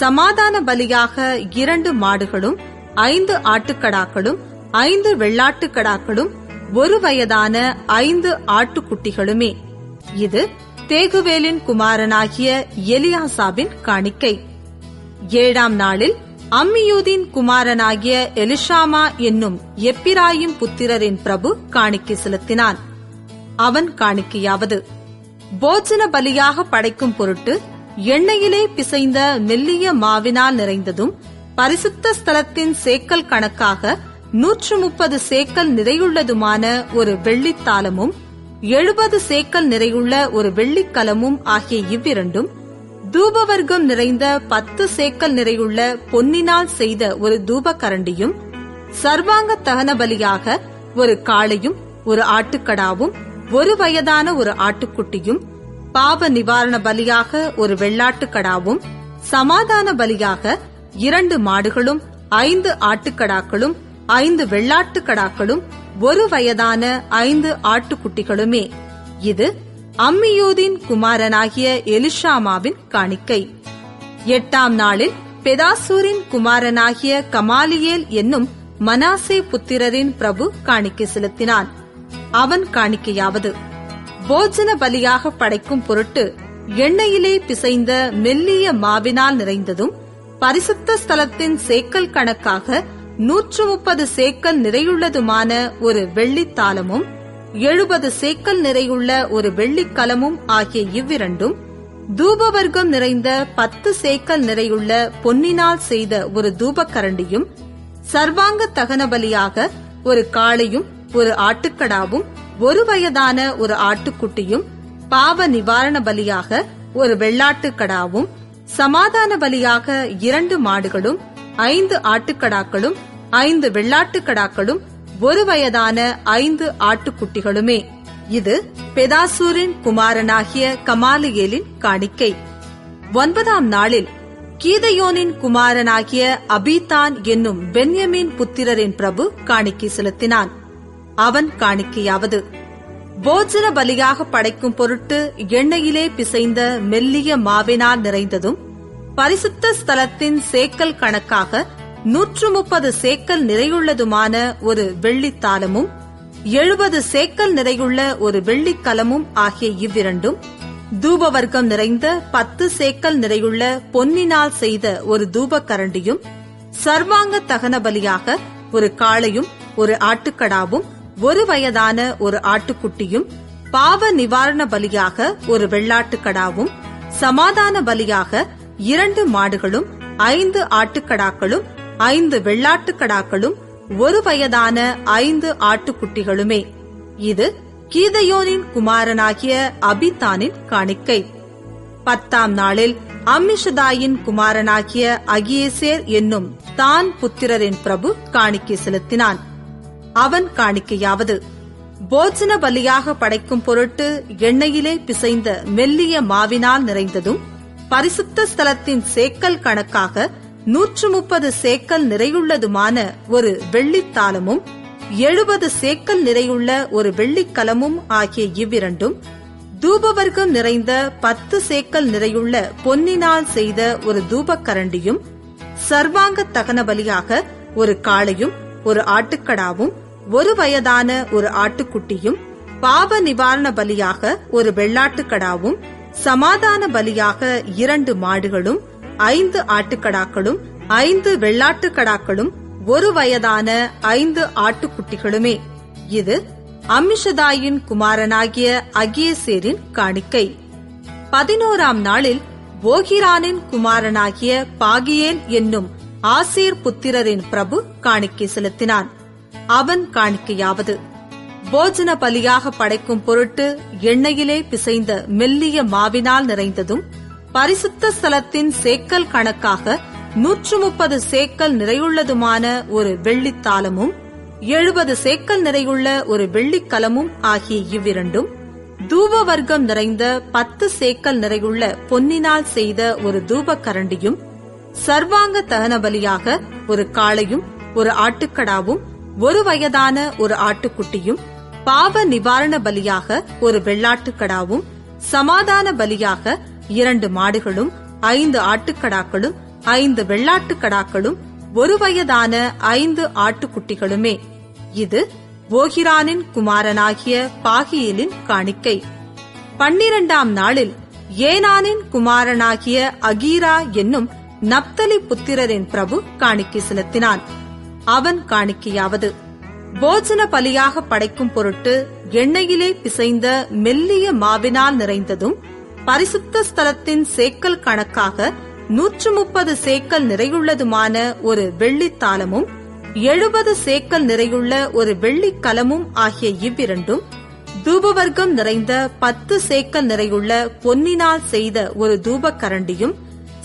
சமாதான பலியாக 2 மாடுகளும் 5 ஆட்டுக்கடாக்களும் 5 வெள்ளாட்டுக்கடாக்களும் ஒரு வயதான 5 ஆட்டுக்குட்டிகளுமே. இது தேகுவேலின் குமாரனாகிய எலியாசாபின் காணிக்கை. 7ஆம் நாளில் அம்மியூதின் குமாரனாகிய எலிஷாமா என்னும் எப்பிராயிம் புத்திரரின் பிரபு காணிக்கை செலுத்தினான். அவன் காணிக்கையாவது: போஜன பலியாக படைக்கும் பொருட்டு எண்ணெயிலே பிசைந்த மெல்லிய மாவினால் நிறைந்ததும் பரிசுத்த ஸ்தலத்தின் சேக்கல் கணக்காக 130 சேக்கல் நிறையுள்ளதுமான ஒரு வெள்ளித்தாளமும் 70 சேக்கல் நிறையுள்ள ஒரு வெள்ளிக்கலமும் ஆகிய இவ்விரண்டும், தூபவர்க்கம் நிறைந்த 10 சேக்கல் நிறையுள்ள பொன்னினால் செய்த ஒரு தூபக்கரண்டியும், சர்வாங்க தகன பலியாக ஒரு காளையும் ஒரு ஆட்டுக்கடாவும் ஒரு வயதான ஒரு ஆட்டுக்குட்டியும், பாவ நிவாரண பலியாக ஒரு வெள்ளாட்டுக்கடாவும், சமாதான பலியாக 2 மாடுகளும் 5 ஆட்டுக்கடாக்களும் 5 வெள்ளாட்டுக்கடாக்களும் ஒரு வயதான 5 ஆட்டுக்குட்டிகளுமே. இது அம்மியூதின் குமாரனாகிய எலிஷாமாவின் காணிக்கை. 8ஆம் நாளில் பெதாசூரின் குமாரனாகிய கமாலியேல் என்னும் மனாசே புத்திரரின் பிரபு காணிக்கை செலுத்தினான். அவன் காணிக்கையாவது: போஜன பலியாக படைக்கும் பொருட்டு எண்ணெயிலே பிசைந்த மெல்லிய மாவினால் நிறைந்ததும் பரிசுத்த ஸ்தலத்தின் சேக்கல் கணக்காக 130 சேக்கல் நிறையுள்ளதுமான ஒரு வெள்ளித்தாளமும் 70 சேக்கல் நிறையுள்ள ஒரு வெள்ளிக்கலமும் ஆகிய இவ்விரண்டும், தூபவர்க்கம் நிறைந்த 10 சேக்கல் நிறையுள்ள பொன்னினால் செய்த ஒரு தூபக்கரண்டியும், சர்வாங்க தகன பலியாக ஒரு காளையும் ஒரு ஆட்டுக்கடாவும் ஒரு வயதான ஒரு ஆட்டுக்குட்டியும், பாவ நிவாரண பலியாக ஒரு வெள்ளாட்டுக்கடாவும், சமாதான பலியாக 2 மாடுகளும் 5 ஆட்டுக்கடாக்களும் 5 வெள்ளாட்டுக்கடாக்களும் ஒரு வயதான 5 ஆட்டுக்குட்டிகளுமே. இது பெதாசூரின் குமாரனாகிய கமாலியேலின் காணிக்கை. 9ஆம் நாளில் கீதையோனின் குமாரனாகிய அபீதான் என்னும் பென்யமீன் புத்திரரின் பிரபு காணிக்கை செலுத்தினான். அவன் காணிக்கையாவது: போஜன பலியாக படைக்கும் பொருட்டு எண்ணெயிலே பிசைந்த மெல்லிய மாவினால் நிறைந்ததும் பரிசுத்த ஸ்தலத்தின் சேக்கல் கணக்காக 130 சேக்கல் நிறையுள்ளதுமான ஒரு வெள்ளித்தாளமும் 70 சேக்கல் நிறையுள்ள ஒரு வெள்ளிக்கலமும் ஆகிய இவ்விரண்டும், தூபவர்க்கம் நிறைந்த 10 சேக்கல் நிறையுள்ள பொன்னினால் செய்த ஒரு தூபக்கரண்டியும், சர்வாங்க தகன பலியாக ஒரு காளையும் ஒரு ஆட்டுக்கடாவும் ஒரு வயதான ஒரு ஆட்டுக்குட்டியும், பாவ நிவாரண பலியாக ஒரு வெள்ளாட்டுக்கடாவும், சமாதான பலியாக 2 மாடுகளும் 5 ஆட்டுக்கடாக்களும் 5 வெள்ளாட்டுக்கடாக்களும் ஒரு வயதான 5 ஆட்டுக்குட்டிகளுமே. இது கீதையோனின் குமாரனாகிய அபீதானின் காணிக்கை. 10ஆம் நாளில் அம்மிஷதாயின் குமாரனாகிய அகியேசேர் என்னும் தான் புத்திரரின் பிரபு காணிக்கை செலுத்தினான். அவன் காணிக்கையாவது: போஜன பலியாக படைக்கும் பொருட்டு எண்ணெயிலே பிசைந்த மெல்லிய மாவினால் நிறைந்ததும், பரிசுத்த ஸ்தலத்தின் சேக்கல் கணக்காக 130 சேக்கல் நிறையுள்ளதுமான ஒரு வெள்ளித்தாலமும் 70 சேக்கல் நிறையுள்ள ஒரு வெள்ளிக்கலமும் ஆகிய இவ்விரண்டும், தூபவர்க்கம் நிறைந்த 10 சேக்கல் நிறையுள்ள பொன்னினால் செய்த ஒரு தூபக்கரண்டியும், சர்வாங்க தகன பலியாக ஒரு காளையும் ஒரு ஆட்டுக்கடாவும், ஒரு வயதான ஒரு ஆட்டுக்குட்டியும், பாவ நிவாரண பலியாக ஒரு வெள்ளாட்டுக்கடாவும், சமாதான பலியாக 2 மாடுகளும், 5 ஆட்டுக்கடாக்களும், 5 வெள்ளாட்டுக்கடாக்களும், ஒரு வயதான 5 ஆட்டுக்குட்டிகளுமே. இது அம்மிஷதாயின் குமாரனாகிய அகியேசேரின் காணிக்கை. 11ஆம் நாளில் ஓகிரானின் குமாரனாகிய பாகியேல் என்னும் ஆசேர் புத்திரரின் பிரபு காணிக்கை செலுத்தினான். அவன் காணிக்கையாவது: போஜன பலியாக படைக்கும் பொருட்டு எண்ணெயிலே பிசைந்த மெல்லிய மாவினால் நிறைந்ததும், பரிசுத்த ஸ்தலத்தின் சேக்கல் கணக்காக 130 சேக்கல் நிறையுள்ளதுமான ஒரு வெள்ளித்தாலமும், 70 சேக்கல் நிறையுள்ள ஒரு வெள்ளிக்கலமும் ஆகிய இவ்விரண்டும், தூபவர்க்கம் நிறைந்த 10 சேக்கல் நிறையுள்ள பொன்னினால் செய்த ஒரு தூபக்கரண்டியும், சர்வாங்க தகன பலியாக ஒரு காளையும் ஒரு ஆட்டுக்கடாவும், ஒரு வயதான ஒரு ஆட்டுக்குட்டியும், பாவ நிவாரண பலியாக ஒரு வெள்ளாட்டுக்கடாவும், சமாதான பலியாக 2 மாடுகளும், 5 ஆட்டுக்கடாக்களும், 5 வெள்ளாட்டுக்கடாக்களும், ஒரு வயதான 5 ஆட்டுக்குட்டிகளுமே. இது ஓகிரானின் குமாரனாகிய பாகியேலின் காணிக்கை. 12ஆம் நாளில் ஏனானின் குமாரனாகிய அகீரா என்னும் நப்தலி புத்திரரின் பிரபு காணிக்கை செலுத்தினான். அவன் காணிக்கையாவது: போஜன பலியாக படைக்கும் பொருட்டு எண்ணெயிலே பிசைந்த மெல்லிய மாவினால் நிறைந்ததும், பரிசுத்த ஸ்தலத்தின் சேக்கல் கணக்காக 130 சேக்கல் நிறையுள்ளதுமான ஒரு வெள்ளித்தாலமும், 70 சேக்கல் நிறையுள்ள ஒரு வெள்ளிக்கலமும் ஆகிய இவ்விரண்டும், தூபவர்க்கம் நிறைந்த 10 சேக்கல் நிறையுள்ள பொன்னினால் செய்த ஒரு தூபக்கரண்டியும்,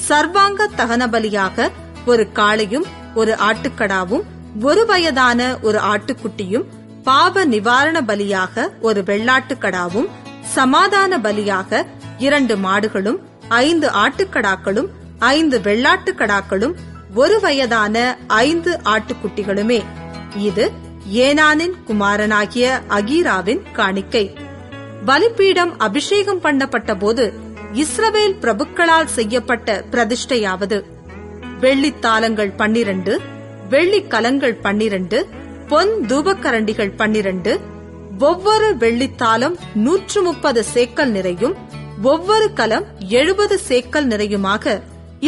சர்வாங்க தகன பலியாக ஒரு காளையும் ஒரு ஆட்டுக்கடாவும், ஒரு வயதான ஒரு ஆட்டுக்குட்டியும், பாவ நிவாரண பலியாக ஒரு வெள்ளாட்டுக்கடாவும், சமாதான பலியாக 2 மாடுகளும், 5 ஆட்டுக்கடாக்களும், 5 வெள்ளாட்டுக்கடாக்களும், ஒரு வயதான 5 ஆட்டுக்குட்டிகளுமே. இது ஏனானின் குமாரனாகிய அகீராவின் காணிக்கை. பலிபீடம் அபிஷேகம் பண்ணப்பட்ட போது இஸ்ரவேல் பிரபுக்களால் செய்யப்பட்ட பிரதிஷ்டையாவது: வெள்ளித்தாலங்கள் 12, வெள்ளிக்கலங்கள் 12, பொன் தூபக்கரண்டிகள் 12, ஒவ்வொரு வெள்ளித்தாலம் 130 சேக்கல் நிறையும், ஒவ்வொரு கலம் 70 சேக்கல் நிறையுமாக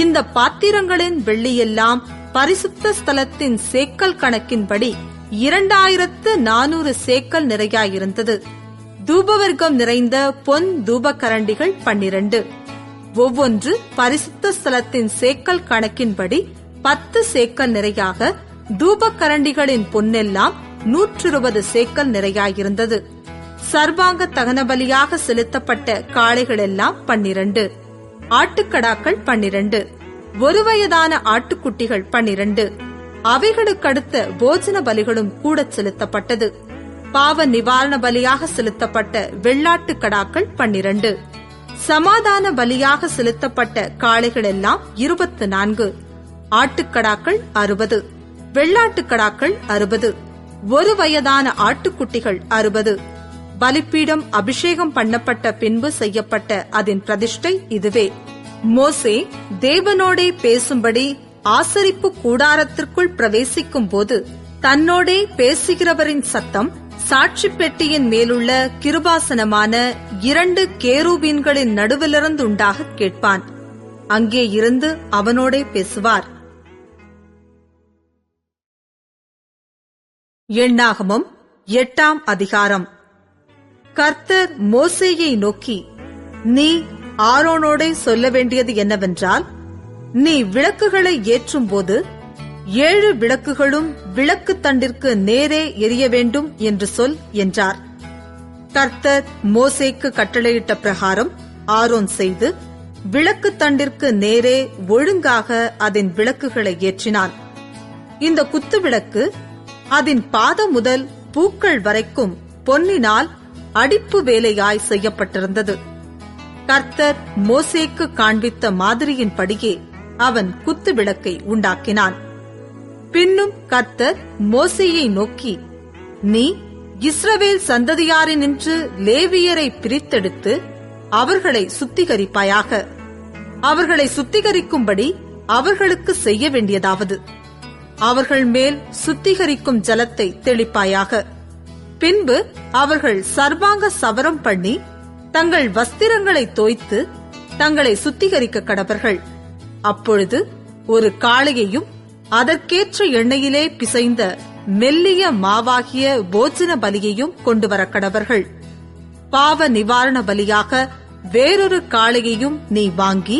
இந்த பாத்திரங்களின் வெள்ளியெல்லாம் பரிசுத்த ஸ்தலத்தின் சேக்கல் கணக்கின்படி 2400 சேக்கல் நிறையாயிருந்தது. தூபவர்க்கம் நிறைந்த பொன் தூபக்கரண்டிகள் 12, ஒவ்வொன்று பரிசுத்த ஸ்தலத்தின் சேக்கல் கணக்கின்படி 10 சேக்கல் நிறையாக, தூபக்கரண்டிகளின் பொன்னெல்லாம் 120 சேக்கல் நிறையாயிருந்தது. சர்வாங்க தகன பலியாக செலுத்தப்பட்ட காளைகளெல்லாம் 12, ஆட்டுக்கடாக்கள் 12, ஒரு வயதான ஆட்டுக்குட்டிகள் 12, அவைகளுக்கடுத்த போஜன பலிகளும் கூட செலுத்தப்பட்டது. பாவ நிவாரண பலியாக செலுத்தப்பட்ட வெள்ளாட்டுக்கடாக்கள் 12, சமாதான பலியாக செலுத்தப்பட்ட காளைகளெல்லாம் 24, ஆட்டுக்கடாக்கள் 60, வெள்ளாட்டுக்கடாக்கள் 60, ஒரு வயதான ஆட்டுக்குட்டிகள் 60. பலிபீடம் அபிஷேகம் பண்ணப்பட்ட பின்பு செய்யப்பட்ட அதன் பிரதிஷ்டை இதுவே. மோசே தேவனோடே பேசும்படி ஆசரிப்பு கூடாரத்திற்குள் பிரவேசிக்கும் போது தன்னோடே பேசுகிறவரின் சத்தம் சாட்சி பெட்டியின் மேலுள்ள கிருபாசனமான 2 கேருபீன்களின் நடுவிலிருந்து உண்டாக கேட்பான். அங்கே இருந்து அவனோடே பேசுவார். எண்ணாகமம் 8ஆம் அதிகாரம். கர்த்தர் மோசேயை நோக்கி, நீ ஆரோனோடே சொல்ல வேண்டியது என்னவென்றால், நீ விளக்குகளை ஏற்றும் போது 7 விளக்குகளும் விளக்கு தண்டிற்கு நேரே எரிய வேண்டும் என்று சொல் என்றார். கர்த்தர் மோசேக்கு கட்டளையிட்ட பிரகாரம் ஆரோன் செய்து விளக்கு தண்டிற்கு நேரே ஒழுங்காக அதன் விளக்குகளை ஏற்றினான். இந்த குத்து விளக்கு அதன் பாதம் முதல் பூக்கள் வரைக்கும் பொன்னினால் அடிப்பு வேலையாய் செய்யப்பட்டிருந்தது. கர்த்தர் மோசேக்கு காண்பித்த மாதிரியின்படியே அவன் குத்து விளக்கை உண்டாக்கினான். பின்னும் கர்த்தர் மோசேயை நோக்கி, நீ இஸ்ரவேல் சந்ததியாரினின்று லேவியரை பிரித்தெடுத்து அவர்களை சுத்திகரிப்பாயாக. அவர்களை சுத்திகரிக்கும்படி அவர்களுக்கு செய்ய வேண்டியதாவது, அவர்கள் மேல் சுத்திகரிக்கும் ஜலத்தை தெளிப்பாயாக. பின்பு அவர்கள் சர்வாங்க சவரம் பண்ணி தங்கள் வஸ்திரங்களை தோய்த்து தங்களை சுத்திகரிக்க கடவர்கள். அப்பொழுது ஒரு காளையையும் அதற்கேற்ற எண்ணெயிலே பிசைந்த மெல்லிய மாவாகிய போஜன பலியையும் கொண்டுவர கடவர்கள். பாவ நிவாரண பலியாக வேறொரு காளையையும் நீ வாங்கி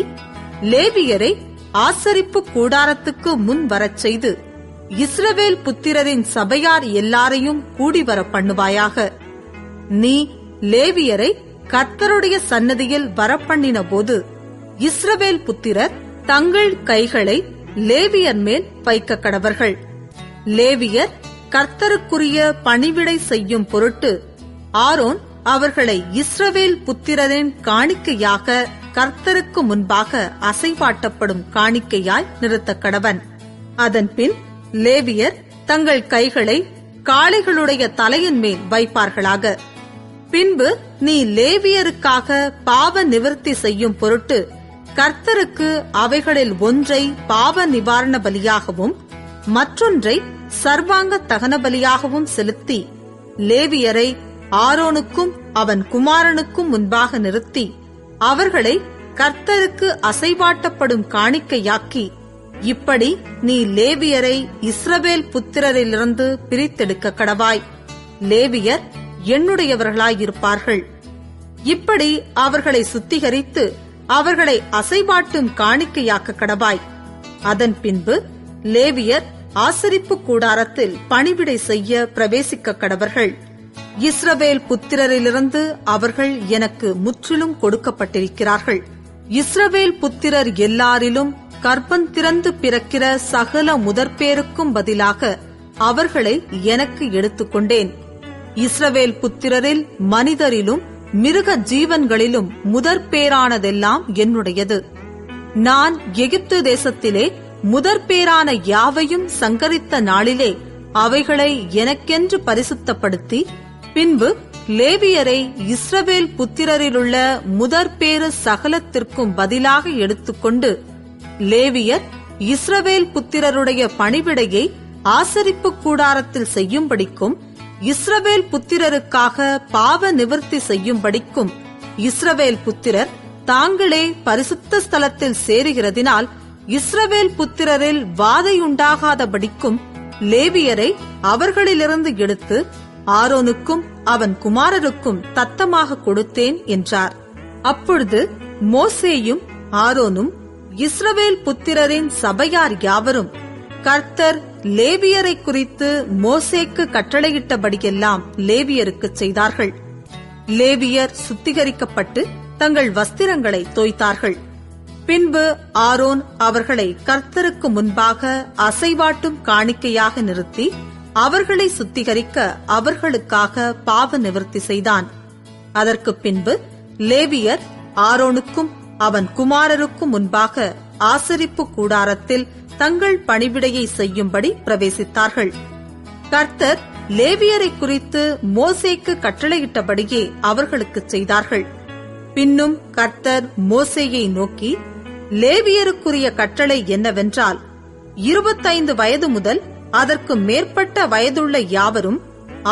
லேவியரை ஆசரிப்பு கூடாரத்துக்கு முன் வரச் செய்து இஸ்ரவேல் புத்திரரின் சபையார் எல்லாரையும் கூடிவர பண்ணுவாயாக. நீ லேவியரை கர்த்தருடைய சன்னதியில் வரப்பண்ணின போது இஸ்ரவேல் புத்திரர் தங்கள் கைகளை லேவியர் மேல் வைக்க கடவர்கள். லேவியர் கர்த்தருக்குரிய பணிவிடை செய்யும் பொருட்டு ஆரோன் அவர்களை இஸ்ரவேல் புத்திரரின் காணிக்கையாக கர்த்தருக்கு முன்பாக அசைவாட்டப்படும் காணிக்கையாய் நிறுத்த கடவன். அதன்பின் லேவியர் தங்கள் கைகளை காளைகளுடைய தலையின் மேல் வைப்பார்களாக. பின்பு நீ லேவியருக்காக பாவ நிவர்த்தி செய்யும் பொருட்டு கர்த்தருக்கு அவைகளில் ஒன்றை பாவ நிவாரண பலியாகவும் மற்றொன்றை சர்வாங்க தகன பலியாகவும் செலுத்தி லேவியரை ஆரோனுக்கும் அவன் குமாரனுக்கும் முன்பாக நிறுத்தி அவர்களை கர்த்தருக்கு அசைவாட்டப்படும் காணிக்கையாக்கி, இப்படி நீ லேவியரை இஸ்ரவேல் புத்திரரிலிருந்து பிரித்தெடுக்க கடவாய். லேவியர் என்னுடையவர்களாயிருப்பார்கள். இப்படி அவர்களை சுத்திகரித்து அவர்களை அசைவாட்டும் காணிக்கையாக்க கடவாய். அதன் பின்பு லேவியர் ஆசரிப்பு கூடாரத்தில் பணிவிடை செய்ய பிரவேசிக்க கடவர்கள். இஸ்ரவேல் புத்திரரிலிருந்து அவர்கள் எனக்கு முற்றிலும் கொடுக்கப்பட்டிருக்கிறார்கள். இஸ்ரவேல் புத்திரர் எல்லாரிலும் கர்ப்பந்திறந்து பிறக்கிற சகல முதற்பேருக்கும் பதிலாக அவர்களை எனக்கு எடுத்துக்கொண்டேன். இஸ்ரவேல் புத்திரரில் மனிதரிலும் மிருக ஜீவன்களிலும் முதற்பேரானதெல்லாம் என்னுடையது. நான் எகிப்து தேசத்திலே முதற்பேரான யாவையும் சங்கரித்த நாளிலே அவைகளை எனக்கென்று பரிசுத்தப்படுத்தி, பின்பு லேவியரை இஸ்ரவேல் புத்திரரிலுள்ள முதற்பேறு சகலத்திற்கும் பதிலாக எடுத்துக்கொண்டு லேவியர் இஸ்ரவேல் புத்திரருடைய பணிவிடையை ஆசரிப்பு கூடாரத்தில் செய்யும்படிக்கும் இஸ்ரவேல் புத்திரருக்காக பாவ நிவர்த்தி செய்யும்படிக்கும் இஸ்ரவேல் புத்திரர் தாங்களே பரிசுத்த ஸ்தலத்தில் சேருகிறதினால் இஸ்ரவேல் புத்திரரில் வாதையுண்டாகாதபடிக்கும் லேவியரை அவர்களிலிருந்து எடுத்து ஆரோனுக்கும் அவன் குமாரருக்கும் தத்தமாக கொடுத்தேன் என்றார். அப்பொழுது மோசேயும் ஆரோனும் இஸ்ரவேல் புத்திரரின் சபையார் யாவரும் கர்த்தர் லேவியரை குறித்து மோசேக்கு கட்டளையிட்டபடியெல்லாம் லேவியருக்கு செய்தார்கள். லேவியர் சுத்திகரிக்கப்பட்டு தங்கள் வஸ்திரங்களை தோய்த்தார்கள். பின்பு ஆரோன் அவர்களை கர்த்தருக்கு முன்பாக அசைவாட்டும் காணிக்கையாக நிறுத்தி அவர்களை சுத்திகரிக்க அவர்களுக்காக பாவ நிவர்த்தி செய்தான். அதற்கு பின்பு லேவியர் ஆரோனுக்கும் அவன் குமாரருக்கும் முன்பாக ஆசரிப்பு கூடாரத்தில் தங்கள் பணிவிடையை செய்யும்படி பிரவேசித்தார்கள். கர்த்தர் லேவியரை குறித்து மோசேக்கு கட்டளையிட்டபடியே அவர்களுக்கு செய்தார்கள். பின்னும் கர்த்தர் மோசேயை நோக்கி, லேவியருக்குரிய கட்டளை என்னவென்றால், 25 வயது முதல் அதற்கு மேற்பட்ட வயதுள்ள யாவரும்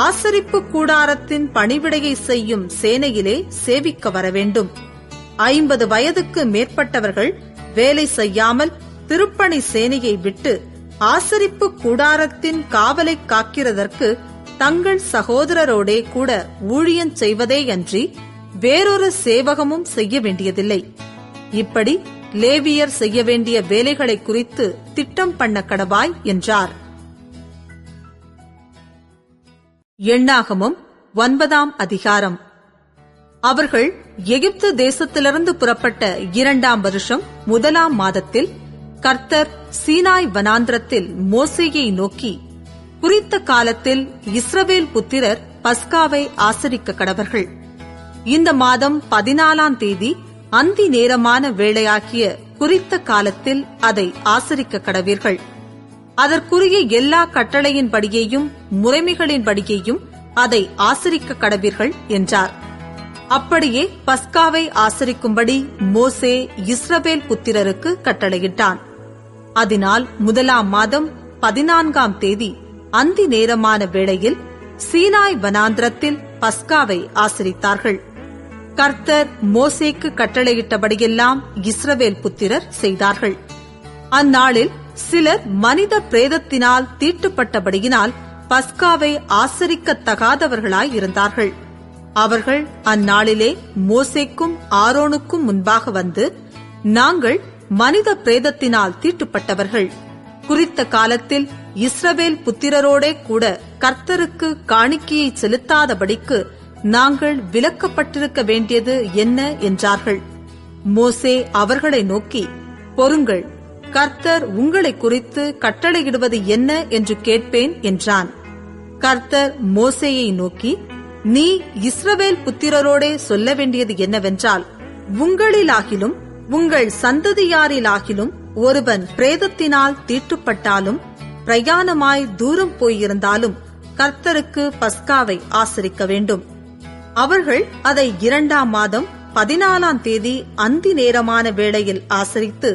ஆசரிப்பு கூடாரத்தின் பணிவிடையை செய்யும் சேனையிலே சேவிக்க வரவேண்டும். 50 வயதுக்கு மேற்பட்டவர்கள் வேலை செய்யாமல் திருப்பணி சேனையை விட்டு ஆசரிப்பு கூடாரத்தின் காவலை காக்கிறதற்கு தங்கள் சகோதரரோடே கூட ஊழியம் செய்வதேயன்றி வேறொரு சேவகமும் செய்ய வேண்டியதில்லை. இப்படி லேவியர் செய்ய வேண்டிய வேலைகளை குறித்து திட்டம் பண்ண கடவாய் என்றார். எண்ணாகமம் 9ஆம் அதிகாரம். அவர்கள் எகிப்து தேசத்திலிருந்து புறப்பட்ட 2ஆம் வருஷம் 1ஆம் மாதத்தில் கர்த்தர் சீனாய் வனாந்திரத்தில் மோசேயை நோக்கி, குறித்த காலத்தில் இஸ்ரவேல் புத்திரர் பஸ்காவை ஆசரிக்க கடவர்கள். இந்த மாதம் 14ஆம் தேதி அந்தி நேரமான வேளையாகிய குறித்த காலத்தில் அதை ஆசரிக்க கடவீர்கள். அதற்குரிய எல்லா கட்டளையின்படியையும் முறைமைகளின்படியையும் அதை ஆசரிக்க கடவீர்கள் என்றார். அப்படியே பஸ்காவை ஆசரிக்கும்படி மோசே இஸ்ரவேல் புத்திரருக்கு கட்டளையிட்டான். அதனால் 1ஆம் மாதம் 14ஆம் தேதி அந்தி நேரமான வேளையில் சீனாய் வனாந்திரத்தில் பஸ்காவை ஆசரித்தார்கள். கர்த்தர் மோசேக்கு கட்டளையிட்டபடியெல்லாம் இஸ்ரவேல் புத்திரர் செய்தார்கள். அந்நாளில் சிலர் மனித பிரேதத்தினால் தீட்டுப்பட்டபடியினால் பஸ்காவை ஆசரிக்கத்தகாதவர்களாய் இருந்தார்கள். அவர்கள் அந்நாளிலே மோசேக்கும் ஆரோனுக்கும் முன்பாக வந்து, நாங்கள் மனித பிரேதத்தினால் தீட்டுப்பட்டவர்கள், குறித்த காலத்தில் இஸ்ரவேல் புத்திரரோடே கூட கர்த்தருக்கு காணிக்கையை செலுத்தாதபடிக்கு நாங்கள் விலக்கப்பட்டிருக்க வேண்டியது என்ன என்றார்கள். மோசே அவர்களை நோக்கி, பொறுங்கள், கர்த்தர் உங்களை குறித்து கட்டளையிடுவது என்ன என்று கேட்பேன் என்றான். கர்த்தர் மோசேயை நோக்கி, நீ இஸ்ரவேல் புத்திரரோடே சொல்ல வேண்டியது என்னவென்றால், உங்களிலாகிலும் உங்கள் சந்ததியாரிலாகிலும் ஒருவன் பிரேதத்தினால் தீட்டுப்பட்டாலும் பிரயாணமாய் தூரம் போயிருந்தாலும் கர்த்தருக்கு பஸ்காவை ஆசரிக்க வேண்டும். அவர்கள் அதை 2ஆம் மாதம் 14ஆம் தேதி அந்தி நேரமான வேளையில் ஆசரித்து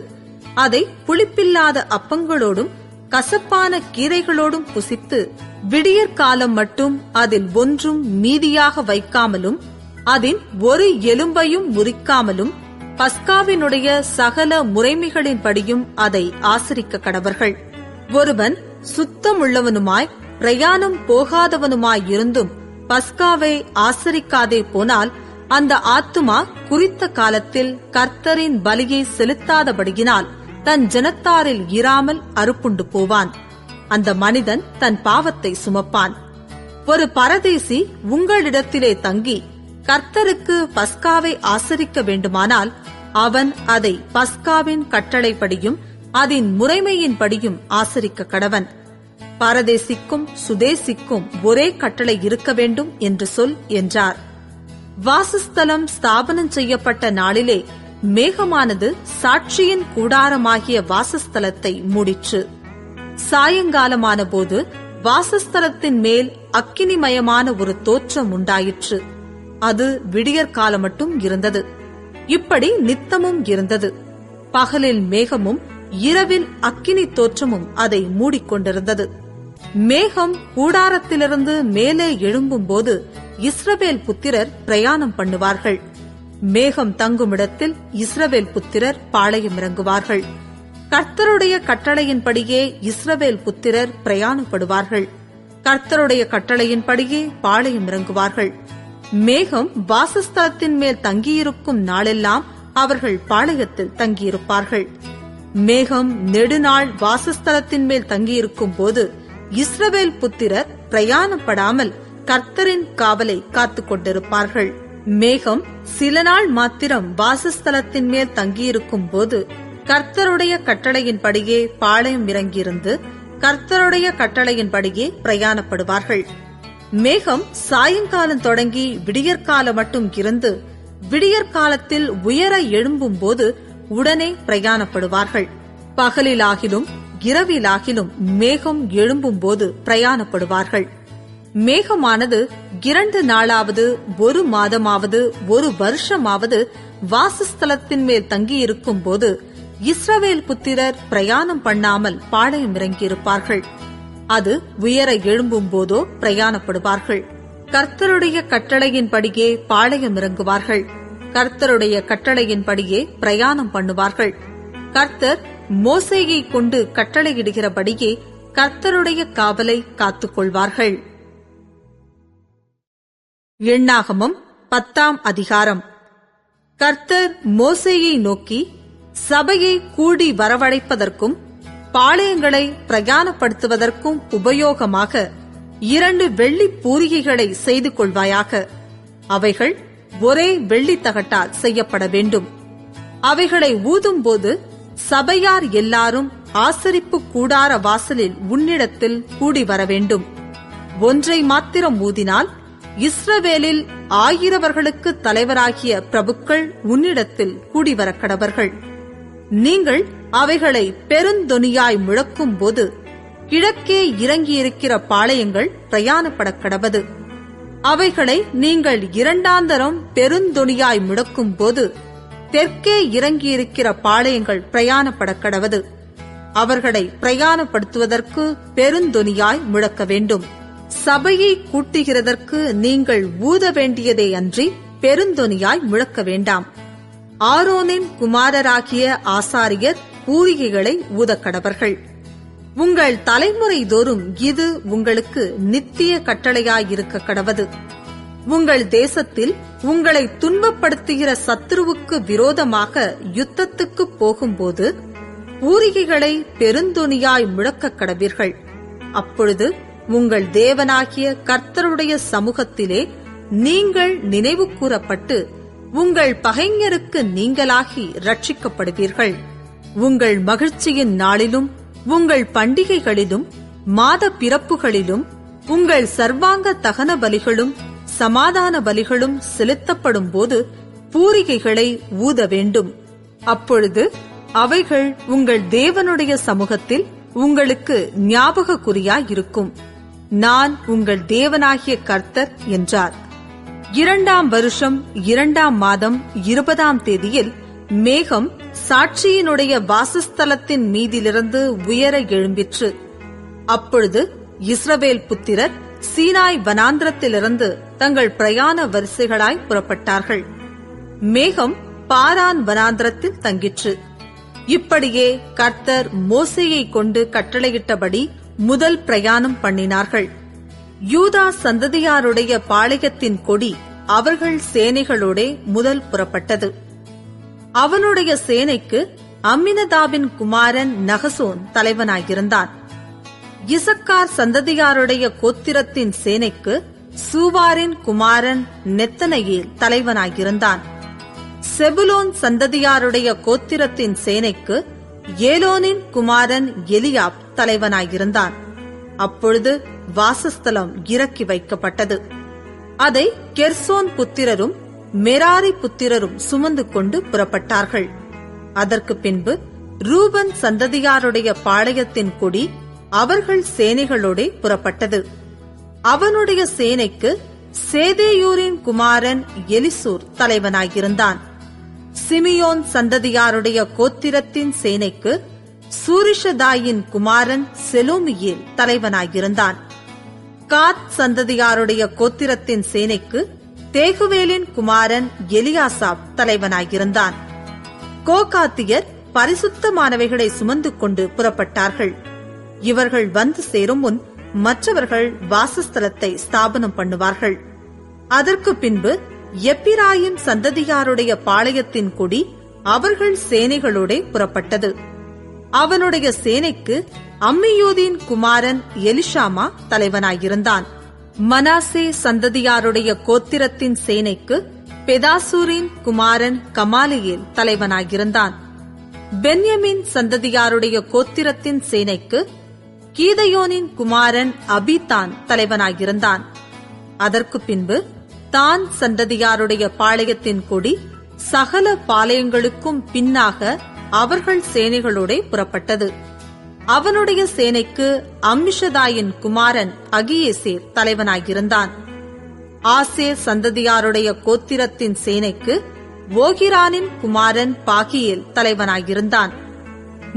அதை புளிப்பில்லாத அப்பங்களோடும் கசப்பான கீரைகளோடும் புசித்து விடியற்காலம் மட்டும் அதில் ஒன்றும் மீதியாக வைக்காமலும் அதின் ஒரு எலும்பையும் முறிக்காமலும் பஸ்காவினுடைய சகல முறைமைகளின்படியும் அதை ஆசரிக்க கடவர்கள். ஒருவன் சுத்தமுள்ளவனுமாய் பிரயாணம் போகாதவனுமாயிருந்தும் பஸ்காவை ஆசரிக்காதே போனால் அந்த ஆத்துமா குறித்த காலத்தில் கர்த்தரின் பலியை செலுத்தாதபடியினால் தன் ஜனத்தாரில் இராமல் அறுப்புண்டு போவான். அந்த மனிதன் தன் பாவத்தை சுமப்பான். ஒரு பரதேசி உங்களிடத்திலே தங்கி கர்த்தருக்கு பஸ்காவை ஆசரிக்க வேண்டுமானால் அவன் அதை பஸ்காவின் கட்டளைப்படியும் அதன் முறைமையின்படியும் ஆசரிக்க கடவன். பரதேசிக்கும் சுதேசிக்கும் ஒரே கட்டளை இருக்க வேண்டும் என்று சொல் என்றார். வாசஸ்தலம் ஸ்தாபனம் செய்யப்பட்ட நாளிலே மேகமானது சாட்சியின் கூடாரமாகிய வாசஸ்தலத்தை மூடிற்று. சாயங்காலமான போது வாசஸ்தலத்தின் மேல் அக்கினிமயமான ஒரு தோற்றம் உண்டாயிற்று. அது விடியற்காலம் மட்டும் இருந்தது. இப்படி நித்தமும் இருந்தது. பகலில் மேகமும் இரவில் அக்கினி தோற்றமும் அதை மூடிக்கொண்டிருந்தது. மேகம் கூடாரத்திலிருந்து மேலே எழும்பும் போது இஸ்ரவேல் புத்திரர் பிரயாணம் பண்ணுவார்கள். மேகம் தங்குமிடத்தில் இஸ்ரவேல் புத்திரர் பாளையம் இறங்குவார்கள். கர்த்தருடைய கட்டளையின்படியே இஸ்ரவேல் புத்திரர் பிரயாணப்படுவார்கள். கர்த்தருடைய கட்டளையின்படியே பாளையம் இறங்குவார்கள். மேகம் வாசஸ்தலத்தின் மேல் தங்கியிருக்கும் நாளெல்லாம் அவர்கள் பாளையத்தில் தங்கியிருப்பார்கள். மேகம் நெடுநாள் வாசஸ்தலத்தின் மேல் தங்கியிருக்கும் போது இஸ்ரவேல் புத்திரர் பிரயாணப்படாமல் கர்த்தரின் காவலை காத்துக் கொண்டிருப்பார்கள். மேகம் சில நாள் மாத்திரம் வாசஸ்தலத்தின் மேல் தங்கியிருக்கும் போது கர்த்தருடைய கட்டளையின்படியே பாளையம் இறங்கியிருந்து கர்த்தருடைய கட்டளையின்படியே பிரயாணப்படுவார்கள். மேகம் சாயங்காலம் தொடங்கி விடியற்காலம் மட்டும் இருந்து விடியற்காலத்தில் உயர எழும்பும் போது உடனே பிரயாணப்படுவார்கள். பகலிலாகிலும் இரவிலாகிலும் மேகம் எழும்பும் போது பிரயாணப்படுவார்கள். மேகமானது 2 நாளாவது 1 மாதமாவது 1 வருஷமாவது வாசஸ்தலத்தின் மேல் தங்கியிருக்கும் போது இஸ்ரவேல் புத்திரர் பிரயாணம் பண்ணாமல் பாளையம் இறங்கியிருப்பார்கள். அது உயர எழும்பும் போதோ பிரயாணப்படுவார்கள். கர்த்தருடைய கட்டளையின்படியே பாளையம் இறங்குவார்கள். கர்த்தருடைய கட்டளையின்படியே பிரயாணம் பண்ணுவார்கள். கர்த்தர் மோசேயை கொண்டு கட்டளையிடுகிறபடியே கர்த்தருடைய காவலை காத்துக் கொள்வார்கள். எண்ணாகமம் 10ஆம் அதிகாரம். கர்த்தர் மோசேயை நோக்கி, சபையை கூடி வரவழைப்பதற்கும் பாளையங்களை பிரயாணப்படுத்துவதற்கும் உபயோகமாக 2 வெள்ளி பூரிகைகளை செய்து கொள்வாயாக. அவைகள் ஒரே வெள்ளித்தகட்டால் செய்யப்பட வேண்டும். அவைகளை ஊதும்போது சபையார் எல்லாரும் ஆசரிப்பு கூடார வாசலில் உன்னிடத்தில் கூடி வர வேண்டும். ஒன்றை மாத்திரம் ஊதினால் இஸ்ரவேலில் 1000 தலைவராகிய பிரபுக்கள் உன்னிடத்தில் கூடிவர கடவர்கள். நீங்கள் அவைகளை பெருந்தொனியாய் முழக்கும் போது கிழக்கே இறங்கியிருக்கிற பாளையங்கள் பிரயாணப்பட கடவது. அவைகளை நீங்கள் 2ஆந்தரம் பெருந்தொனியாய் முழக்கும் போது தெற்கே இறங்கியிருக்கிற பாளையங்கள் பிரயாணப்பட கடவது. அவர்களை பிரயாணப்படுத்துவதற்கு பெருந்தொனியாய் முழக்க வேண்டும். சபையை கூட்டுகிறதற்கு நீங்கள் ஊத வேண்டியதே அன்றி பெருந்தொனியாய் முழக்க வேண்டாம். ஆரோனின் குமாரராகிய ஆசாரியர் பூரிகைகளை ஊதக்கடவர்கள். உங்கள் தலைமுறை தோறும் இது உங்களுக்கு நித்திய கட்டளையாயிருக்க கடவது. உங்கள் தேசத்தில் உங்களை துன்பப்படுத்துகிற சத்துருவுக்கு விரோதமாக யுத்தத்துக்கு போகும்போது பூரிகைகளை பெருந்தொனியாய் முழக்க கடவீர்கள். அப்பொழுது உங்கள் தேவனாகிய கர்த்தருடைய சமூகத்திலே நீங்கள் நினைவு கூறப்பட்டு உங்கள் பகைஞருக்கு நீங்களாகி ரட்சிக்கப்படுவீர்கள். உங்கள் மகிழ்ச்சியின் நாளிலும் உங்கள் பண்டிகைகளிலும் மாத பிறப்புகளிலும் உங்கள் சர்வாங்க தகன பலிகளும் சமாதான பலிகளும் செலுத்தப்படும் போது பூரிகைகளை ஊத வேண்டும். அப்பொழுது அவைகள் உங்கள் தேவனுடைய சமூகத்தில் உங்களுக்கு ஞாபக குறியாயிருக்கும். நான் உங்கள் தேவனாகிய கர்த்தர் என்றார். 2ஆம் வருஷம் 2ஆம் மாதம் 20ஆம் தேதியில் மேகம் சாட்சியினுடைய வாசஸ்தலத்தின் மீதிலிருந்து உயர எழும்பிற்று. அப்பொழுது இஸ்ரவேல் புத்திரர் சீனாய் வனாந்திரத்திலிருந்து தங்கள் பிரயாண வரிசைகளாய் புறப்பட்டார்கள். மேகம் பாரான் வனாந்திரத்தில் தங்கிற்று. இப்படியே கர்த்தர் மோசேயை கொண்டு கட்டளையிட்டபடி முதல் பிரயாணம் பண்ணினார்கள். யூதா சந்ததியாருடைய பாளையத்தின் கொடி அவர்கள் சேனைகளோடே முதல் புறப்பட்டது. அவனுடைய சேனைக்கு அம்மினதாபின் குமாரன் நகசோன் தலைவனாயிருந்தான். இசக்கார் சந்ததியாருடைய கோத்திரத்தின் சேனைக்கு சூவாரின் குமாரன் நெத்தனையேல் தலைவனாயிருந்தான். செபுலோன் சந்ததியாருடைய கோத்திரத்தின் சேனைக்கு ஏலோனின் குமாரன் எலியாப் தலைவனாயிருந்தான். அப்பொழுது வாசஸ்தலம் இறக்கி வைக்கப்பட்டது. அதை கெர்சோன் புத்திரரும் மெராரி புத்திரரும் சுமந்து கொண்டு புறப்பட்டார்கள். அதற்கு பின்பு ரூபன் சந்ததியாருடைய பாளையத்தின் கொடி அவர்கள் சேனைகளோடே புறப்பட்டது. அவனுடைய சேனைக்கு சேதேயூரின் குமாரன் எலிசூர் தலைவனாயிருந்தான். சிமியோன் சந்ததியாருடைய கோத்திரத்தின் சேனைக்கு சூரிஷதாயின் குமாரன் செலோமியேல் தலைவனாயிருந்தான். காத் சந்ததியாருடைய கோத்திரத்தின் சேனைக்கு தேகுவேலின் குமாரன் எலியாசாப் தலைவனாயிருந்தான். கோகாத்தியர் பரிசுத்தமானவைகளை சுமந்து கொண்டு புறப்பட்டார்கள். இவர்கள் வந்து சேரும் முன் மற்றவர்கள் வாசஸ்தலத்தை ஸ்தாபனம் பண்ணுவார்கள். அதற்கு பின்பு எப்பிராயிம் சந்ததியாருடைய பாளையத்தின் கொடி அவர்கள் சேனைகளோடே புறப்பட்டது. அவனுடைய சேனைக்கு அம்மியூதின் குமாரன் எலிஷாமா தலைவனாயிருந்தான். மனாசே சந்ததியாருடைய கோத்திரத்தின் சேனைக்கு பெதாசூரின் குமாரன் கமாலியேல் தலைவனாயிருந்தான். பென்யமின் சந்ததியாருடைய கோத்திரத்தின் சேனைக்கு கீதையோனின் குமாரன் அபிதான் தலைவனாயிருந்தான். அதற்கு பின்பு தான் சந்ததியாருடைய பாளையத்தின் கொடி சகல பாளையங்களுக்கும் பின்னாக அவர்கள் சேனைகளோடே புறப்பட்டது. அவனுடைய சேனைக்கு அம்மிஷதாயின் குமாரன் அகியேசேர் தலைவனாயிருந்தான். ஆசேர் சந்ததியாருடைய கோத்திரத்தின் சேனைக்கு ஓகிரானின் குமாரன் பாகியேல் தலைவனாயிருந்தான்.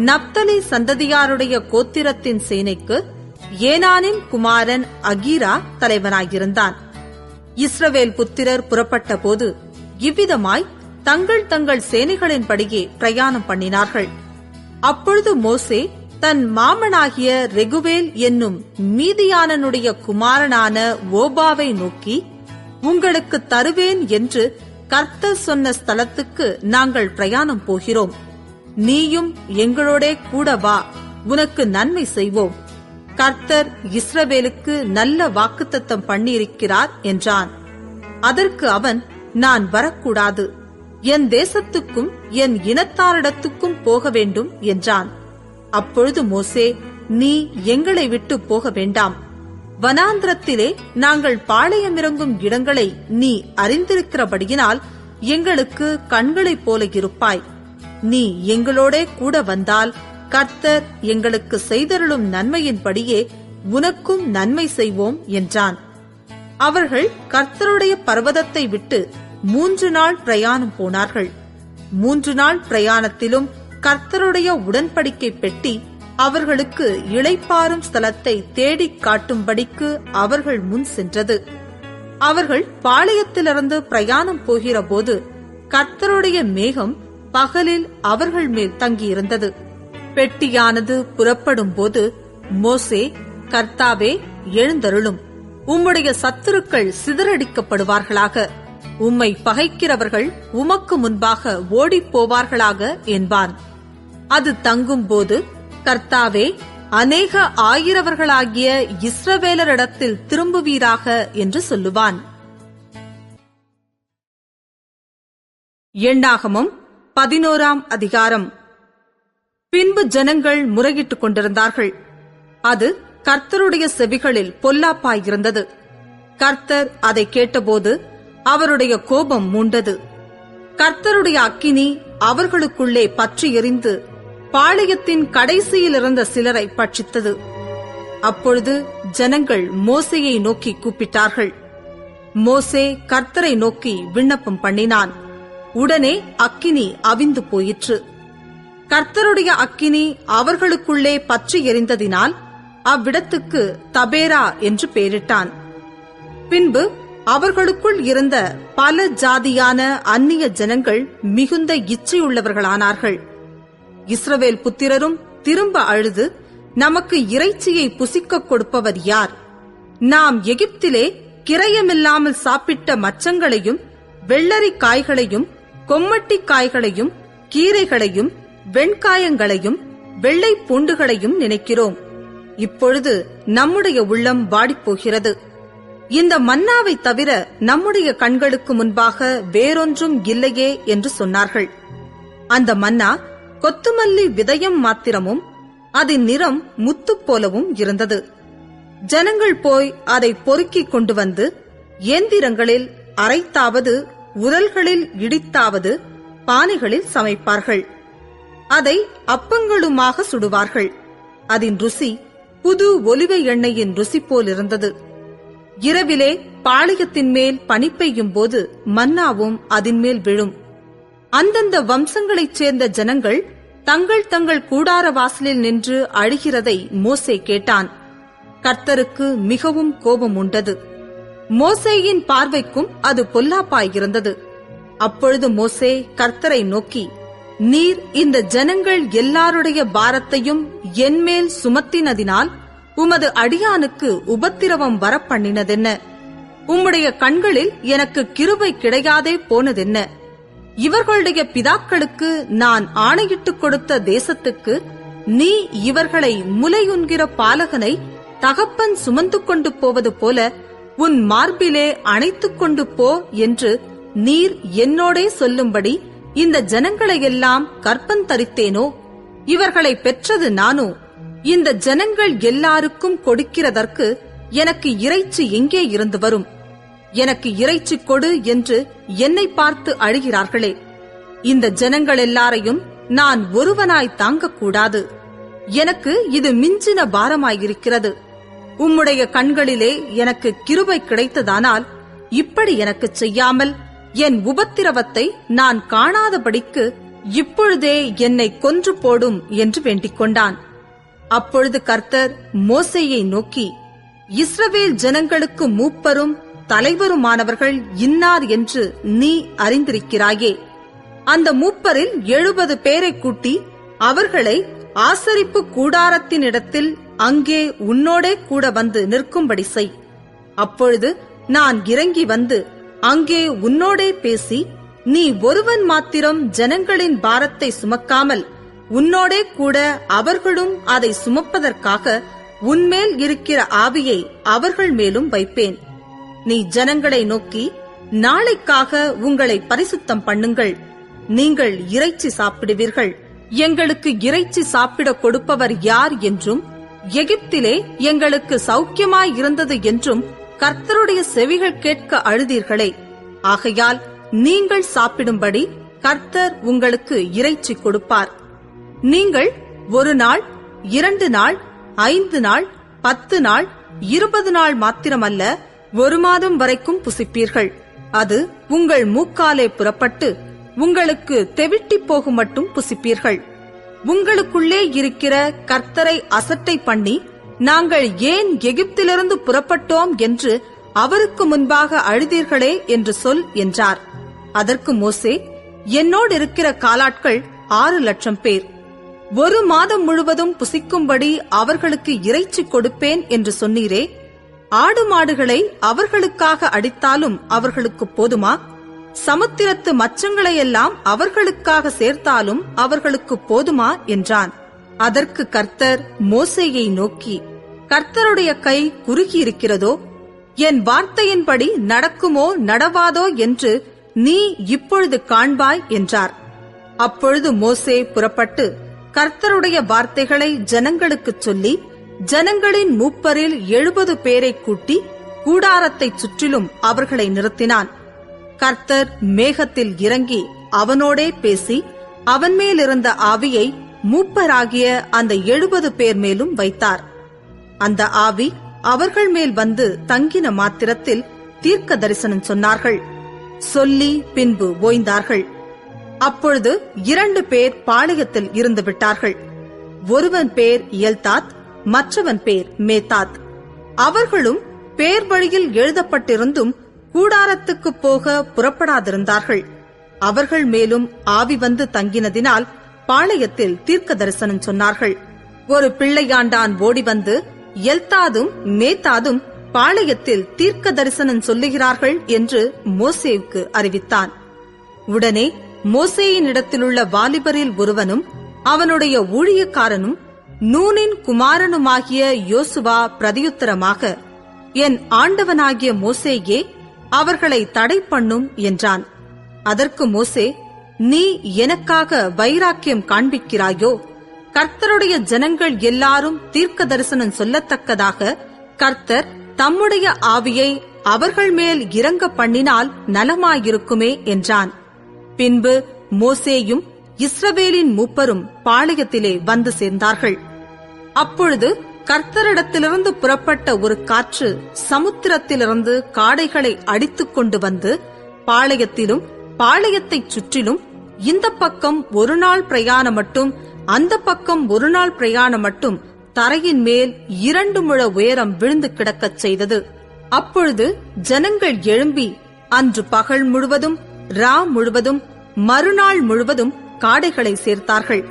நப்தலி சந்ததியாருடைய கோத்திரத்தின் சேனைக்கு ஏனானின் குமாரன் அகீரா தலைவனாயிருந்தான். இஸ்ரவேல் புத்திரர் புறப்பட்ட போது இவ்விதமாய் தங்கள் தங்கள் சேனைகளின்படியே பிரயாணம் பண்ணினார்கள். அப்பொழுது மோசே தன் மாமனாகிய ரெகுவேல் என்னும் மீதியானனுடைய குமாரனான ஓபாவை நோக்கி, உங்களுக்கு தருவேன் என்று கர்த்தர் சொன்ன ஸ்தலத்துக்கு நாங்கள் பிரயாணம் போகிறோம். நீயும் எங்களோடே கூட வா, உனக்கு நன்மை செய்வோம். கர்த்தர் இஸ்ரவேலுக்கு நல்ல வாக்குத்தத்தம் பண்ணியிருக்கிறார் என்றான். அதற்கு அவன், நான் வரக்கூடாது, என் தேசத்துக்கும் என் இனத்தாரிடத்துக்கும் போக வேண்டும் என்றான். அப்பொழுது மோசே, நீ எங்களை விட்டு போக வேண்டாம், வனாந்திரத்திலே நாங்கள் பாளையமிறங்கும் இடங்களை நீ அறிந்திருக்கிறபடியினால் எங்களுக்கு கண்களைப் போல இருப்பாய். நீ எங்களோடே கூட வந்தால் கர்த்தர் எங்களுக்கு செய்தருளும் நன்மையின்படியே உனக்கும் நன்மை செய்வோம் என்றான். அவர்கள் கர்த்தருடைய பர்வதத்தை விட்டு 3 நாள் பிரயாணம் போனார்கள். 3 நாள் பிரயாணத்திலும் கர்த்தருடைய உடன்படிக்கை பெட்டி அவர்களுக்கு இளைப்பாறும் ஸ்தலத்தை தேடிக் காட்டும்படிக்கு அவர்கள் முன் சென்றது. அவர்கள் பாளையத்திலிருந்து பிரயாணம் போகிற போது கர்த்தருடைய மேகம் பகலில் அவர்கள் மேல் தங்கியிருந்தது. பெட்டியானது புறப்படும் போது மோசே, கர்த்தாவே, எழுந்தருளும், உம்முடைய சத்துருக்கள் சிதறடிக்கப்படுவார்களாக, உம்மை பகைக்கிறவர்கள் உமக்கு முன்பாக ஓடிப்போவார்களாக என்பான். அது தங்கும் போது, கர்த்தாவே, அநேக ஆயிரவர்களாகிய இஸ்ரவேலரிடத்தில் திரும்புவீராக என்று சொல்லுவான். எண்ணாகமம் 11ஆம் அதிகாரம். பின்பு ஜனங்கள் முறையிட்டுக் கொண்டிருந்தார்கள். அது கர்த்தருடைய செவிகளில் பொல்லாப்பாயிருந்தது. கர்த்தர் அதை கேட்டபோது அவருடைய கோபம் மூண்டது. கர்த்தருடைய அக்கினி அவர்களுக்குள்ளே பற்றி எரிந்து பாளையத்தின் கடைசியில் இருந்த சிலரை பட்சித்தது. அப்பொழுது ஜனங்கள் மோசேயை நோக்கி கூப்பிட்டார்கள். மோசே கர்த்தரை நோக்கி விண்ணப்பம் பண்ணினான். உடனே அக்கினி அவிந்து போயிற்று. கர்த்தருடைய அக்கினி அவர்களுக்குள்ளே பற்றி எரிந்ததினால் அவ்விடத்துக்கு தபேரா என்று பெயரிட்டான். பின்பு அவர்களுக்குள் இருந்த பல ஜாதியான அந்நிய ஜனங்கள் மிகுந்த இச்சையுள்ளவர்களானார்கள். இஸ்ரவேல் புத்திரரும் திரும்ப அழுது, நமக்கு இறைச்சியை புசிக்க கொடுப்பவர் யார்? நாம் எகிப்திலே கிரயமில்லாமல் சாப்பிட்ட மச்சங்களையும் வெள்ளரி காய்களையும் கொம்மட்டி காய்களையும் கீரைகளையும் வெண்காயங்களையும் வெள்ளை பூண்டுகளையும் நினைக்கிறோம். இப்பொழுது நம்முடைய உள்ளம் வாடிப்போகிறது. இந்த மன்னாவை தவிர நம்முடைய கண்களுக்கு முன்பாக வேறொன்றும் இல்லையே என்று சொன்னார்கள். அந்த மன்னா கொத்துமல்லி விதயம் மாத்திரமும் அதன் நிறம் முத்து போலவும் இருந்தது. ஜனங்கள் போய் அதை பொறுக்கிக் கொண்டு வந்து இயந்திரங்களில் அரைத்தாவது உரல்களில் இடித்தாவது பானைகளில் சமைப்பார்கள். அதை அப்பங்களுமாக சுடுவார்கள். அதன் ருசி புது ஒலிவ எண்ணெயின் ருசி போல் இருந்தது. இரவிலே பாளையத்தின் மேல் பனி பெய்யும் போது மன்னாவும் அதன் மேல் விழும். அந்தந்த வம்சங்களைச் சேர்ந்த ஜனங்கள் தங்கள் தங்கள் கூடார வாசலில் நின்று அழுகிறதை மோசே கேட்டான். கர்த்தருக்கு மிகவும் கோபம் உண்டது. மோசேயின் பார்வைக்கும் அது பொல்லாப்பாயிருந்தது. அப்பொழுது மோசே கர்த்தரை நோக்கி, நீர் இந்த ஜனங்கள் எல்லாருடைய பாரத்தையும் என்மேல் சுமத்தினதினால் உமது அடியானுக்கு உபத்திரவம் வரப்பண்ணினதென்ன? உம்முடைய கண்களில் எனக்கு கிருபை கிடையாதே போனதென்ன? இவர்களுடைய பிதாக்களுக்கு நான் ஆணையிட்டுக் கொடுத்த தேசத்துக்கு நீ இவர்களை முலையுண்கிற பாலகனை தகப்பன் சுமந்து கொண்டு போவது போல உன் மார்பிலே அணைத்துக் கொண்டு போ என்று நீர் என்னோடே சொல்லும்படி இந்த ஜனங்களையெல்லாம் கற்பந்தரித்தேனோ? இவர்களை பெற்றது நானோ? இந்த ஜனங்கள் எல்லாருக்கும் கொடுக்கிறதற்கு எனக்கு இறைச்சி எங்கே இருந்து வரும்? எனக்கு இறைச்சி கொடு என்று என்னை பார்த்து அழுகிறார்களே. இந்த ஜனங்கள் எல்லாரையும் நான் ஒருவனாய் தாங்கக்கூடாது. எனக்கு இது மிஞ்சின பாரமாயிருக்கிறது. உம்முடைய கண்களிலே எனக்கு கிருபை கிடைத்ததானால் இப்படி எனக்கு செய்யாமல் என் உபத்திரவத்தை நான் காணாதபடிக்கு இப்பொழுதே என்னை கொன்று போடும் என்று வேண்டிக் கொண்டான். அப்பொழுது கர்த்தர் மோசேயை நோக்கி, இஸ்ரவேல் ஜனங்களுக்கு மூப்பரும் தலைவருமானவர்கள் இன்னார் என்று நீ அறிந்திருக்கிறாயே. அந்த மூப்பரில் 70 பேரை கூட்டி அவர்களை ஆசரிப்பு கூடாரத்தினிடத்தில் அங்கே உன்னோடே கூட வந்து நிற்கும்படி செய். அப்பொழுது நான் இறங்கி வந்து அங்கே உன்னோடே பேசி, நீ ஒருவன் மாத்திரம் ஜனங்களின் பாரத்தை சுமக்காமல் உன்னோடே கூட அவர்களும் அதை சுமப்பதற்காக உன்மேல் இருக்கிற ஆவியை அவர்கள் மேலும் வைப்பேன். நீ ஜனங்களை நோக்கி, நாளைக்காக உங்களை பரிசுத்தம் பண்ணுங்கள். நீங்கள் இறைச்சி சாப்பிடுவீர்கள். எங்களுக்கு இறைச்சி சாப்பிட கொடுப்பவர் யார் என்றும், எகிப்திலே எங்களுக்கு சௌக்கியமாயிருந்தது என்றும் கர்த்தருடைய செவிகள் கேட்க அழுதீர்களே. ஆகையால் நீங்கள் சாப்பிடும்படி கர்த்தர் உங்களுக்கு இறைச்சி கொடுப்பார். நீங்கள் 1 நாள், 2 நாள், 5 நாள், 10 நாள், 20 நாள் மாத்திரமல்ல, 1 மாதம் வரைக்கும் புசிப்பீர்கள். அது உங்கள் மூக்காலே புறப்பட்டு உங்களுக்கு தெவிட்டி போகும் மட்டும் புசிப்பீர்கள். உங்களுக்குள்ளே இருக்கிற கர்த்தரை அசட்டை பண்ணி, நாங்கள் ஏன் எகிப்திலிருந்து புறப்பட்டோம் என்று அவருக்கு முன்பாக அழுதீர்களே என்று சொல் என்றார். அதற்கு மோசே, என்னோடு இருக்கிற காலாட்கள் 6 லட்சம் பேர். 1 மாதம் முழுவதும் புசிக்கும்படி அவர்களுக்கு இறைச்சி கொடுப்பேன் என்று சொன்னீரே. ஆடு மாடுகளை அவர்களுக்காக அடித்தாலும் அவர்களுக்கு போதுமா? சமுத்திரத்து மச்சங்களையெல்லாம் அவர்களுக்காக சேர்த்தாலும் அவர்களுக்கு போதுமா என்றான். அதற்கு கர்த்தர் மோசேயை நோக்கி, கர்த்தருடைய கை குறுகியிருக்கிறதோ? என் வார்த்தையின்படி நடக்குமோ நடவாதோ என்று நீ இப்பொழுது காண்பாய் என்றார். அப்பொழுது மோசே புறப்பட்டு கர்த்தருடைய வார்த்தைகளை ஜனங்களுக்குச் சொல்லி, ஜனங்களின் மூப்பரில் 70 பேரை கூட்டி கூடாரத்தைச் சுற்றிலும் அவர்களை நிறுத்தினான். கர்த்தர் மேகத்தில் இறங்கி அவனோடே பேசி, அவன் மேலிருந்த ஆவியை மூப்பராகிய அந்த 70 பேர் மேலும் வைத்தார். அந்த ஆவி அவர்கள் மேல் வந்து தங்கின மாத்திரத்தில் தீர்க்க தரிசனம் சொன்னார்கள். சொல்லி பின்பு ஓய்ந்தார்கள். அப்பொழுது 2 பேர் பாளையத்தில் இருந்து விட்டார்கள். ஒருவன் பேர் எல்தாத், மற்றவன் பேர் மேத்தாத். அவர்களும் பேர் வழியில் எழுதப்பட்டிருந்தும் கூடாரத்துக்கு போக புறப்படாதிருந்தார்கள். அவர்கள் மேலும் ஆவி வந்து தங்கினதினால் பாளையத்தில் தீர்க்க தரிசனம் சொன்னார்கள். ஒரு பிள்ளையாண்டான் ஓடி வந்து, எல்தாதும் மேத்தாதும் பாளையத்தில் தீர்க்க தரிசனம் சொல்லுகிறார்கள் என்று மோசேவுக்கு அறிவித்தான். உடனே மோசேயின் இடத்திலுள்ள வாலிபரில் ஒருவனும் அவனுடைய ஊழியக்காரனும் நூனின் குமாரனுமாகிய யோசுவா பிரதியுத்தரமாக, என் ஆண்டவனாகிய மோசேயே, அவர்களை தடை பண்ணும் என்றான். அதற்கு மோசே, நீ எனக்காக வைராக்கியம் காண்பிக்கிறாயோ? கர்த்தருடைய ஜனங்கள் எல்லாரும் தீர்க்க தரிசனம் சொல்லத்தக்கதாக கர்த்தர் தம்முடைய ஆவியை அவர்கள் மேல் இறங்க பண்ணினால் நலமாயிருக்குமே என்றான். பின்பு மோசேயும் இஸ்ரவேலின் மூப்பரும் பாளையத்திலே வந்து சேர்ந்தார்கள். அப்பொழுது கர்த்தரிடத்திலிருந்து புறப்பட்ட ஒரு காற்று சமுத்திரத்திலிருந்து காடைகளை அடித்துக் கொண்டு வந்து பாளையத்திலும் பாளையத்தைச் சுற்றிலும் இந்த பக்கம் 1 நாள் பிரயாணம் மட்டும், அந்த பக்கம் 1 நாள் பிரயாணம் மட்டும் தரையின் மேல் 2 முழ உயரம் விழுந்து கிடக்கச் செய்தது. அப்பொழுது ஜனங்கள் எழும்பி அன்று பகல் முழுவதும் ரா முழுவதும் மறுநாள் முழுவதும் காடைகளை சேர்த்தார்கள்.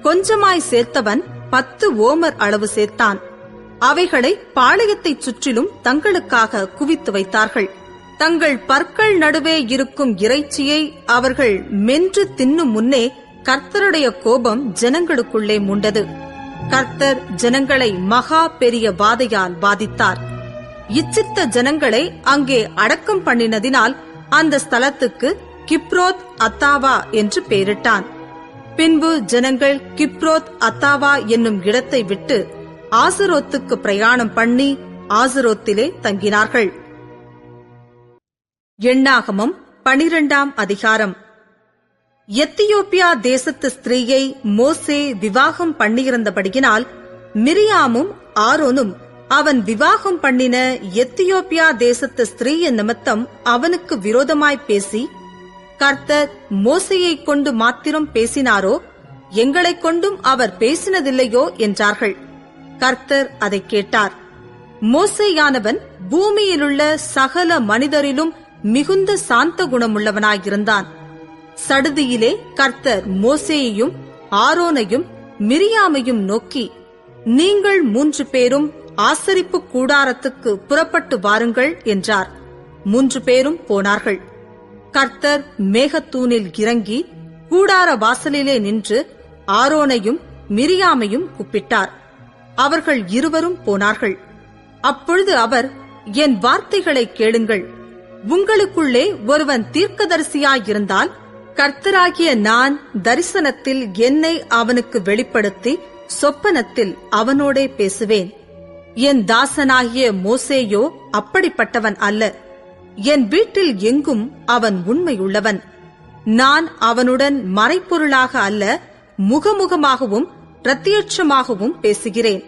கொஞ்சமாய் சேர்த்தவன் 10 ஓமர் அளவு சேர்த்தான். அவைகளை பாளையத்தைச் சுற்றிலும் தங்களுக்காக குவித்து வைத்தார்கள். தங்கள் பற்கள் நடுவே இருக்கும் இறைச்சியை அவர்கள் மென்று தின்னும் முன்னே கர்த்தருடைய கோபம் ஜனங்களுக்குள்ளே மூண்டது. கர்த்தர் ஜனங்களை மகா பெரிய வாதையால் பாதித்தார். இச்சித்த ஜனங்களை அங்கே அடக்கம் பண்ணினதினால் அந்த ஸ்தலத்துக்கு கிப்ரோத் அத்தாவா என்று பெயரிட்டான். பின்பு ஜனங்கள் கிப்ரோத் அத்தாவா என்னும் இடத்தை விட்டு ஆசரோத்துக்கு பிரயாணம் பண்ணி ஆசரோத்திலே தங்கினார்கள். எண்ணாகமம் 12ஆம் அதிகாரம். எத்தியோப்பியா தேசத்து ஸ்திரீயை மோசே விவாகம் பண்ணியிருந்தபடியினால் மிரியாமும் ஆரோனும் அவன் விவாகம் பண்ணின எத்தியோப்பியா தேசத்து ஸ்திரீயின் நிமித்தம் அவனுக்கு விரோதமாய் பேசி, கர்த்தர் மோசேயைக் கொண்டு மாத்திரம் பேசினாரோ, எங்களைக் கொண்டும் அவர் பேசினதில்லையோ என்றார்கள். கர்த்தர் அதை கேட்டார். மோசேயானவன் பூமியிலுள்ள சகல மனிதரிலும் மிகுந்த சாந்த குணமுள்ளவனாயிருந்தான். சடுதியிலே கர்த்தர் மோசேயையும் ஆரோனையும் மிரியாமையும் நோக்கி, நீங்கள் 3 பேரும் ஆசரிப்பு கூடாரத்துக்கு புறப்பட்டு வாருங்கள் என்றார். 3 பேரும் போனார்கள். கர்த்தர் மேகத்தூணில் இறங்கி கூடார வாசலிலே நின்று ஆரோனையும் மிரியாமையும் கூப்பிட்டார். அவர்கள் இருவரும் போனார்கள். அப்பொழுது அவர், என் வார்த்தைகளை கேளுங்கள். உங்களுக்குள்ளே ஒருவன் தீர்க்கதரிசியாயிருந்தால் கர்த்தராகிய நான் தரிசனத்தில் என்னை அவனுக்கு வெளிப்படுத்தி சொப்பனத்தில் அவனோடே பேசுவேன். என் தாசனாகிய மோசேயோ அப்படிப்பட்டவன் அல்ல. என் வீட்டில் எங்கும் அவன் உண்மையுள்ளவன். நான் அவனுடன் மறைப்பொருளாக அல்ல, முகமுகமாகவும் பிரத்யட்சமாகவும் பேசுகிறேன்.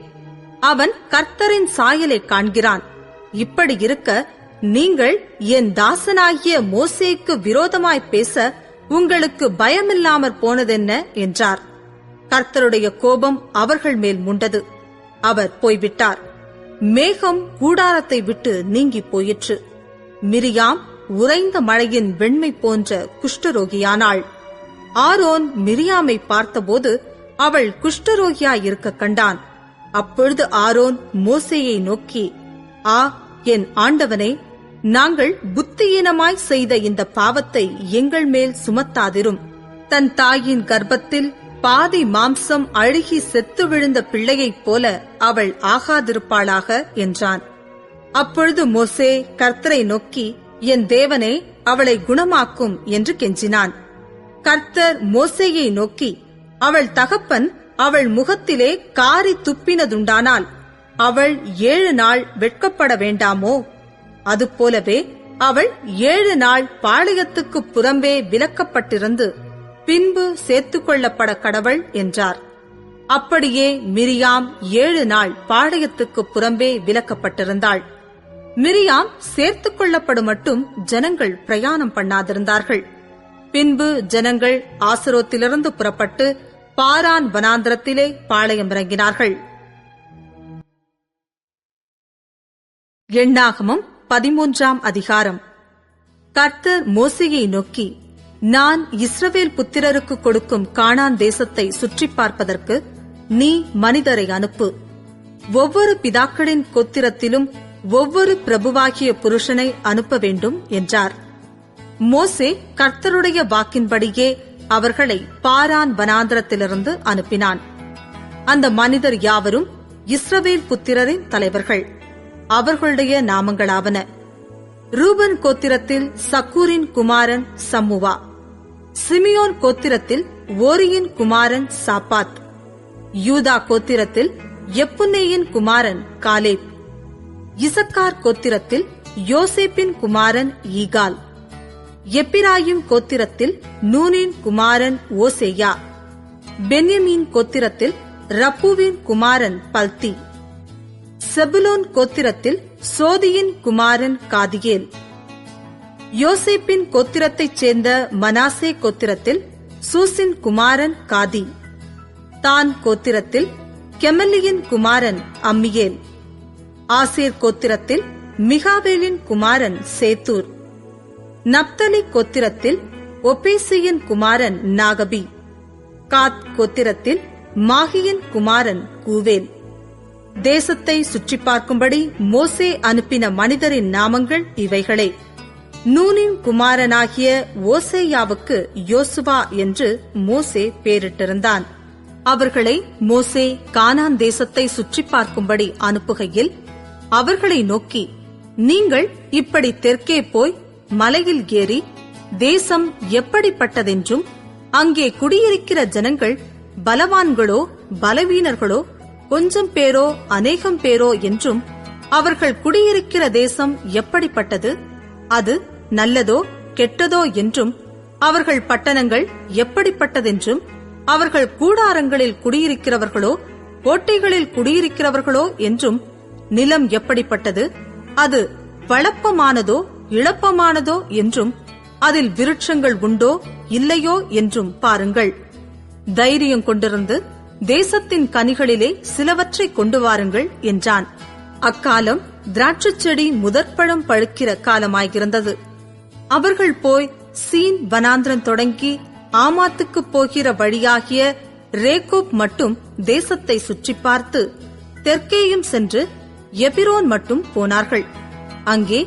அவன் கர்த்தரின் சாயலை காண்கிறான். இப்படி இருக்க நீங்கள் என் தாசனாகிய மோசேக்கு விரோதமாய் பேச உங்களுக்கு பயமில்லாமற் போனதென்ன என்றார். கர்த்தருடைய கோபம் அவர்கள் மேல் முண்டது. அவர் போய்விட்டார். மேகம் கூடாரத்தை விட்டு நீங்கி போயிற்று. மிரியாம் உறைந்த மழையின் வெண்மை போன்ற குஷ்டரோகியானாள். ஆரோன் மிரியாமை பார்த்தபோது அவள் குஷ்டரோகியாயிருக்க கண்டான். அப்பொழுது ஆரோன் மோசேயை நோக்கி, ஆ என் ஆண்டவனே, நாங்கள் புத்தியீனமாய் செய்த இந்த பாவத்தை எங்கள் மேல் சுமத்தாதிரும். தன் தாயின் கர்ப்பத்தில் பாதி மாம்சம் அழுகி செத்து விழுந்த பிள்ளையைப் போல அவள் ஆகாதிருப்பாளாக என்றான். அப்பொழுது மோசே கர்த்தரை நோக்கி, என் தேவனே, அவளை குணமாக்கும் என்று கெஞ்சினான். கர்த்தர் மோசேயை நோக்கி, அவள் தகப்பன் அவள் முகத்திலே காரி துப்பினதுண்டானால் அவள் 7 நாள் வெட்கப்பட வேண்டாமோ? அதுபோலவே அவள் 7 நாள் பாளையத்துக்கு புறம்பே விலக்கப்பட்டிருந்து பின்பு சேர்த்துக்கொள்ளப்பட கடவள் என்றார். அப்படியே மிரியாம் 7 நாள் பாளையத்துக்கு புறம்பே விலக்கப்பட்டிருந்தாள். மிரியாம் சேர்த்துக் கொள்ளப்படும் மட்டும் ஜனங்கள் பிரயாணம் பண்ணாதிருந்தார்கள். பின்பு ஜனங்கள் ஆசரோத்திலிருந்து புறப்பட்டு பாரான் வனாந்திரத்திலே பாளையம் இறங்கினார்கள். எண்ணாகமம் 13ஆம் அதிகாரம். கர்த்தர் மோசேயை நோக்கி, நான் இஸ்ரவேல் புத்திரருக்கு கொடுக்கும் கானான் தேசத்தை சுற்றி பார்ப்பதற்கு நீ மனிதரை அனுப்பு. ஒவ்வொரு பிதாக்களின் கோத்திரத்திலும் ஒவ்வொரு பிரபுவாகிய புருஷனை அனுப்ப வேண்டும் என்றார். மோசே கர்த்தருடைய வாக்கின்படியே அவர்களை பாரான் வனாந்திரத்திலிருந்து அனுப்பினான். அந்த மனிதர் யாவரும் இஸ்ரவேல் புத்திரரின் தலைவர்கள். அவர்களுடைய நாமங்களாவன: ரூபன் கோத்திரத்தில் சக்கூரின் குமாரன் சம்முவா, சிமியோன் கோத்திரத்தில் ஓரியின் குமாரன் சாப்பாத், யூதா கோத்திரத்தில் எப்புன்னேயின் குமாரன் காலேப், இசக்கார் கோத்திரத்தில் யோசேப்பின் குமாரன் ஈகால், எப்பிராயிம் கோத்திரத்தில் நூனின் குமாரன் ஓசேயா, பென்யமீன் கோத்திரத்தில் ரப்புவின் குமாரன் பல்தி, செபுலோன் கோத்திரத்தில் சோதியின் குமாரன் காதியேல், யோசேப்பின் கோத்திரத்தைச் சேர்ந்த மனாசே கோத்திரத்தில் சூசின் குமாரன் காதி, தான் கோத்திரத்தில் கெமலியின் குமாரன் அம்மியேல், ஆசேர் கோத்திரத்தில் மிகாவேலின் குமாரன் சேத்தூர், நப்தலி கோத்திரத்தில் ஒபேசியின் குமாரன் நாகபி, காத் கோத்திரத்தில் மாகியின் குமாரன் கூவேல். தேசத்தை சுற்றி பார்க்கும்படி மோசே அனுப்பின மனிதரின் நாமங்கள் இவைகளே. நூனின் குமாரனாகிய ஓசேயாவுக்கு யோசுவா என்று மோசே பேரிட்டிருந்தான். அவர்களை மோசே கானான் தேசத்தை சுற்றி பார்க்கும்படி அனுப்புகையில் அவர்களை நோக்கி, நீங்கள் இப்படி தெற்கே போய் மலையில் ஏறி தேசம் எப்படிப்பட்டதென்றும் அங்கே குடியிருக்கிற ஜனங்கள் பலவான்களோ பலவீனர்களோ கொஞ்சம் பேரோ அநேகம் பேரோ என்றும் அவர்கள் குடியிருக்கிற தேசம் எப்படிப்பட்டது, அது நல்லதோ கெட்டதோ என்றும் அவர்கள் பட்டணங்கள் எப்படிப்பட்டதென்றும் அவர்கள் கூடாரங்களில் குடியிருக்கிறவர்களோ கோட்டைகளில் குடியிருக்கிறவர்களோ என்றும் நிலம் எப்படிப்பட்டது, அது வளப்பமானதோ இளப்பமானதோ என்றும் அதில் விருட்சங்கள் உண்டோ இல்லையோ என்றும் பாருங்கள். தைரியம் கொண்டிருந்து தேசத்தின் கனிகளிலே சிலவற்றை கொண்டு வாருங்கள் என்றான். அக்காலம் திராட்சைச் செடி முதற்பழம் பழுக்கிற காலமாயிருந்தது. அவர்கள் போய் சீன் வனாந்திரம் தொடங்கி ஆமாத்துக்கு போகிற வழியாகிய ரேகோப் மட்டும் தேசத்தை சுற்றி பார்த்து தெற்கேயும் சென்று எபிரோன் மட்டும் போனார்கள். அங்கே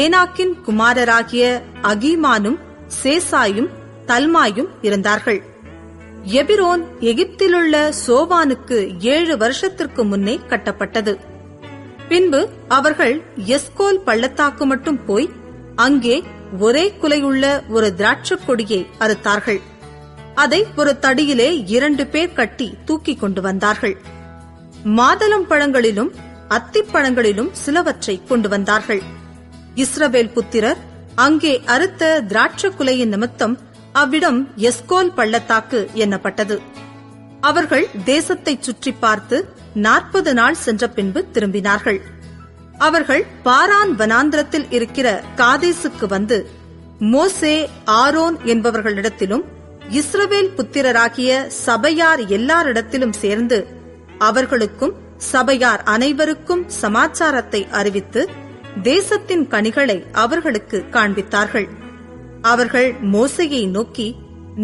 ஏனாக்கின் குமாரராகிய அகீமானும் சேசாயும் தல்மாயும் இருந்தார்கள். எபிரோன் எகிப்திலுள்ள சோவானுக்கு 7 வருஷத்திற்கு முன்னே கட்டப்பட்டது. பின்பு அவர்கள் எஸ்கோல் பள்ளத்தாக்கு மட்டும் போய் அங்கே ஒரே குலையுள்ள ஒரு திராட்சைக் கொடியை அறுத்தார்கள். அதை ஒரு தடியிலே 2 பேர் கட்டி தூக்கிக் கொண்டு வந்தார்கள். மாதளம் பழங்களிலும் அத்திப்பழங்களிலும் சிலவற்றை கொண்டு வந்தார்கள். இஸ்ரவேல் புத்திரர் அங்கே அறுத்த திராட்சை குலையின் நிமித்தம் அவ்விடம் எஸ்கோல் பள்ளத்தாக்கு எண்ணப்பட்டது. அவர்கள் தேசத்தை சுற்றி பார்த்து 40 நாள் சென்ற பின்பு திரும்பினார்கள். அவர்கள் பாரான் வனாந்திரத்தில் இருக்கிற காதேசுக்கு வந்து மோசே, ஆரோன் என்பவர்களிடத்திலும் இஸ்ரவேல் புத்திரராகிய சபையார் எல்லாரிடத்திலும் சேர்ந்து அவர்களுக்கும் சபையார் அனைவருக்கும் சமாச்சாரத்தை அறிவித்து தேசத்தின் கனிகளை அவர்களுக்கு காண்பித்தார்கள். அவர்கள் மோசேயை நோக்கி,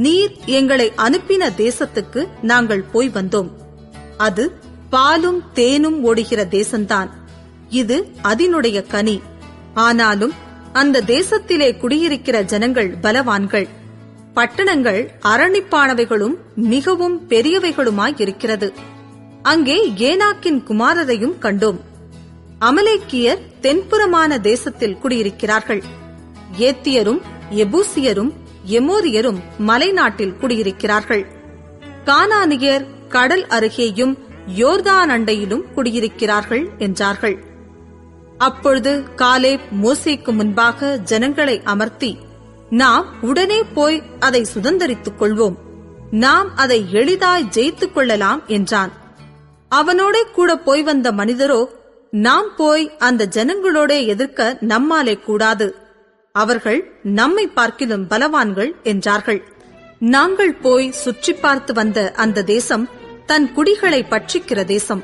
நீர் எங்களை அனுப்பின தேசத்துக்கு நாங்கள் போய் வந்தோம். அது பாலும் தேனும் ஓடுகிற தேசம்தான். இது அதனுடைய கனி. ஆனாலும் அந்த தேசத்திலே குடியிருக்கிற ஜனங்கள் பலவான்கள், பட்டணங்கள் அரணிப்பானவைகளும் மிகவும் பெரியவைகளுமாயிருக்கிறது. அங்கே ஏனாக்கின் குமாரரையும் கண்டோம். அமலேக்கியர் தென்புறமான தேசத்தில் குடியிருக்கிறார்கள். ஏத்தியரும் எபூசியரும் எமோரியரும் மலைநாட்டில் குடியிருக்கிறார்கள். கானானியர் கடல் அருகேயும் யோர்தான் அண்டையிலும் குடியிருக்கிறார்கள் என்றார்கள். அப்பொழுது காலேப் மோசேக்கு முன்பாக ஜனங்களை அமர்த்தி, நாம் உடனே போய் அதை சுதந்தரித்துக் கொள்வோம், நாம் அதை எளிதாய் ஜெயித்துக் கொள்ளலாம் என்றான். அவனோட கூட போய் வந்த மனிதரோ, நாம் போய் அந்த ஜனங்களோட எதிர்க்க நம்மாலே கூடாது, அவர்கள் நம்மை பார்க்கிலும் பலவான்கள் என்றார்கள். நாங்கள் போய் சுற்றி பார்த்து வந்த அந்த தேசம் தன் குடிகளை பட்சிக்கிற தேசம்.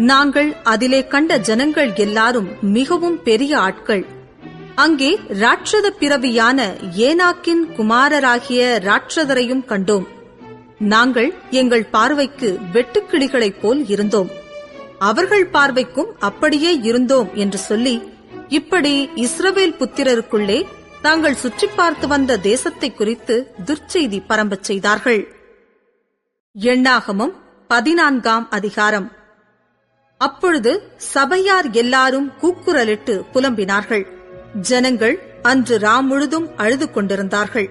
நாங்கள் அதிலே கண்ட ஜனங்கள் எல்லாரும் மிகவும் பெரிய ஆட்கள். அங்கே ராட்சத பிறவியான ஏனாக்கின் குமாரராகிய ராட்சதரையும் கண்டோம். நாங்கள் எங்கள் பார்வைக்கு வெட்டுக்கிளிகளைப் போல் இருந்தோம், அவர்கள் பார்வைக்கும் அப்படியே இருந்தோம் என்று சொல்லி, இப்படி இஸ்ரவேல் புத்திரருக்குள்ளே தாங்கள் சுற்றி பார்த்து வந்த தேசத்தை குறித்து துர்ச்செய்தி பரம்பச் செய்தார்கள். எண்ணாகமம் 14ஆம் அதிகாரம். அப்பொழுது சபையார் எல்லாரும் கூக்குரலிட்டு புலம்பினார்கள். ஜனங்கள் அன்று ராம் முழுதும் அழுது கொண்டிருந்தார்கள்.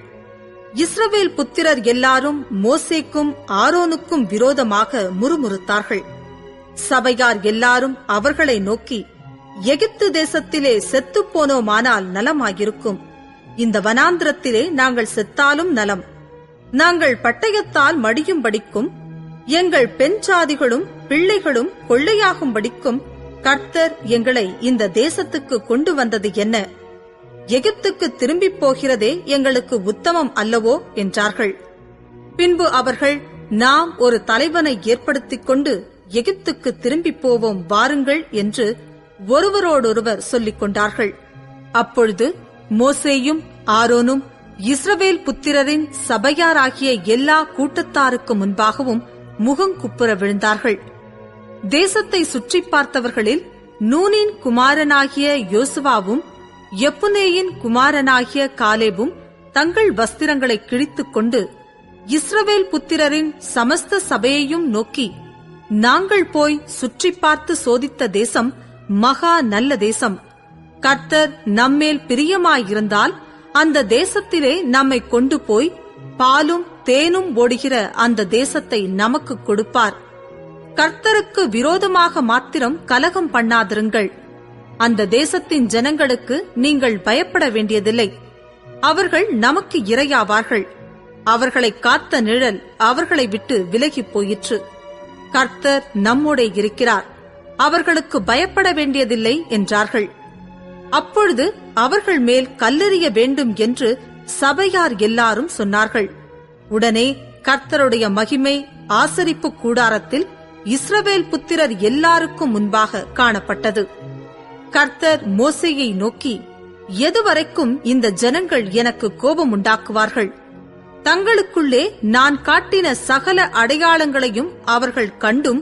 இஸ்ரவேல் புத்திரர் எல்லாரும் மோசேக்கும் ஆரோனுக்கும் விரோதமாக முறுமுறுத்தார்கள். சபையார் எல்லாரும் அவர்களை நோக்கி, எகிப்து தேசத்திலே செத்துப் போனோமானால் நலமாயிருக்கும், இந்த வனாந்திரத்திலே நாங்கள் செத்தாலும் நலம், நாங்கள் பட்டயத்தால் மடியும்படிக்கும் எங்கள் பெண் சாதிகளும் பிள்ளைகளும் கொள்ளையாகும்படிக்கும் கர்த்தர் எங்களை இந்த தேசத்துக்கு கொண்டு வந்தது என்ன? எகிப்துக்கு திரும்பிப் போகிறதே எங்களுக்கு உத்தமம் அல்லவோ என்றார்கள். பின்பு அவர்கள், நாம் ஒரு தலைவனை ஏற்படுத்திக் கொண்டு எகிப்துக்கு திரும்பிப் போவோம் வாருங்கள் என்று ஒருவரோடொருவர் சொல்லிக் கொண்டார்கள். அப்பொழுது மோசேயும் ஆரோனும் இஸ்ரவேல் புத்திரரின் சபையாராகிய எல்லா கூட்டத்தாருக்கு முன்பாகவும் முகங்குப்புற விழுந்தார்கள். தேசத்தை சுற்றி பார்த்தவர்களில் நூனின் குமாரனாகிய யோசுவாவும் எப்புனேயின் குமாரனாகிய காலேபும் தங்கள் வஸ்திரங்களை கிழித்துக் கொண்டு இஸ்ரவேல் புத்திரரின் சமஸ்த சபையையும் நோக்கி, நாங்கள் போய் சுற்றி பார்த்து சோதித்த தேசம் மகா நல்ல தேசம். கர்த்தர் நம்மேல் பிரியமாயிருந்தால் அந்த தேசத்திலே நம்மை கொண்டு போய் பாலும் தேனும் ஓடுகிற அந்த தேசத்தை நமக்கு கொடுப்பார். கர்த்தருக்கு விரோதமாக மாத்திரம் கலகம் பண்ணாதிருங்கள். அந்த தேசத்தின் ஜனங்களுக்கு நீங்கள் பயப்பட வேண்டியதில்லை, அவர்கள் நமக்கு இரையாவார்கள். அவர்களை காத்த நிழல் அவர்களை விட்டு விலகிப் போயிற்று. கர்த்தர் நம்மோடே இருக்கிறார், அவர்களுக்கு பயப்பட வேண்டியதில்லை என்றார்கள். அப்பொழுது அவர்கள் மேல் கல்லெறிய வேண்டும் என்று சபையார் எல்லாரும் சொன்னார்கள். உடனே கர்த்தருடைய மகிமை ஆசரிப்பு கூடாரத்தில் இஸ்ரவேல் புத்திரர் எல்லாருக்கும் முன்பாக காணப்பட்டது. கர்த்தர் மோசேயை நோக்கி, எதுவரைக்கும் இந்த ஜனங்கள் எனக்கு கோபம் உண்டாக்குவார்கள்? தங்களுக்குள்ளே நான் காட்டின சகல அடையாளங்களையும் அவர்கள் கண்டும்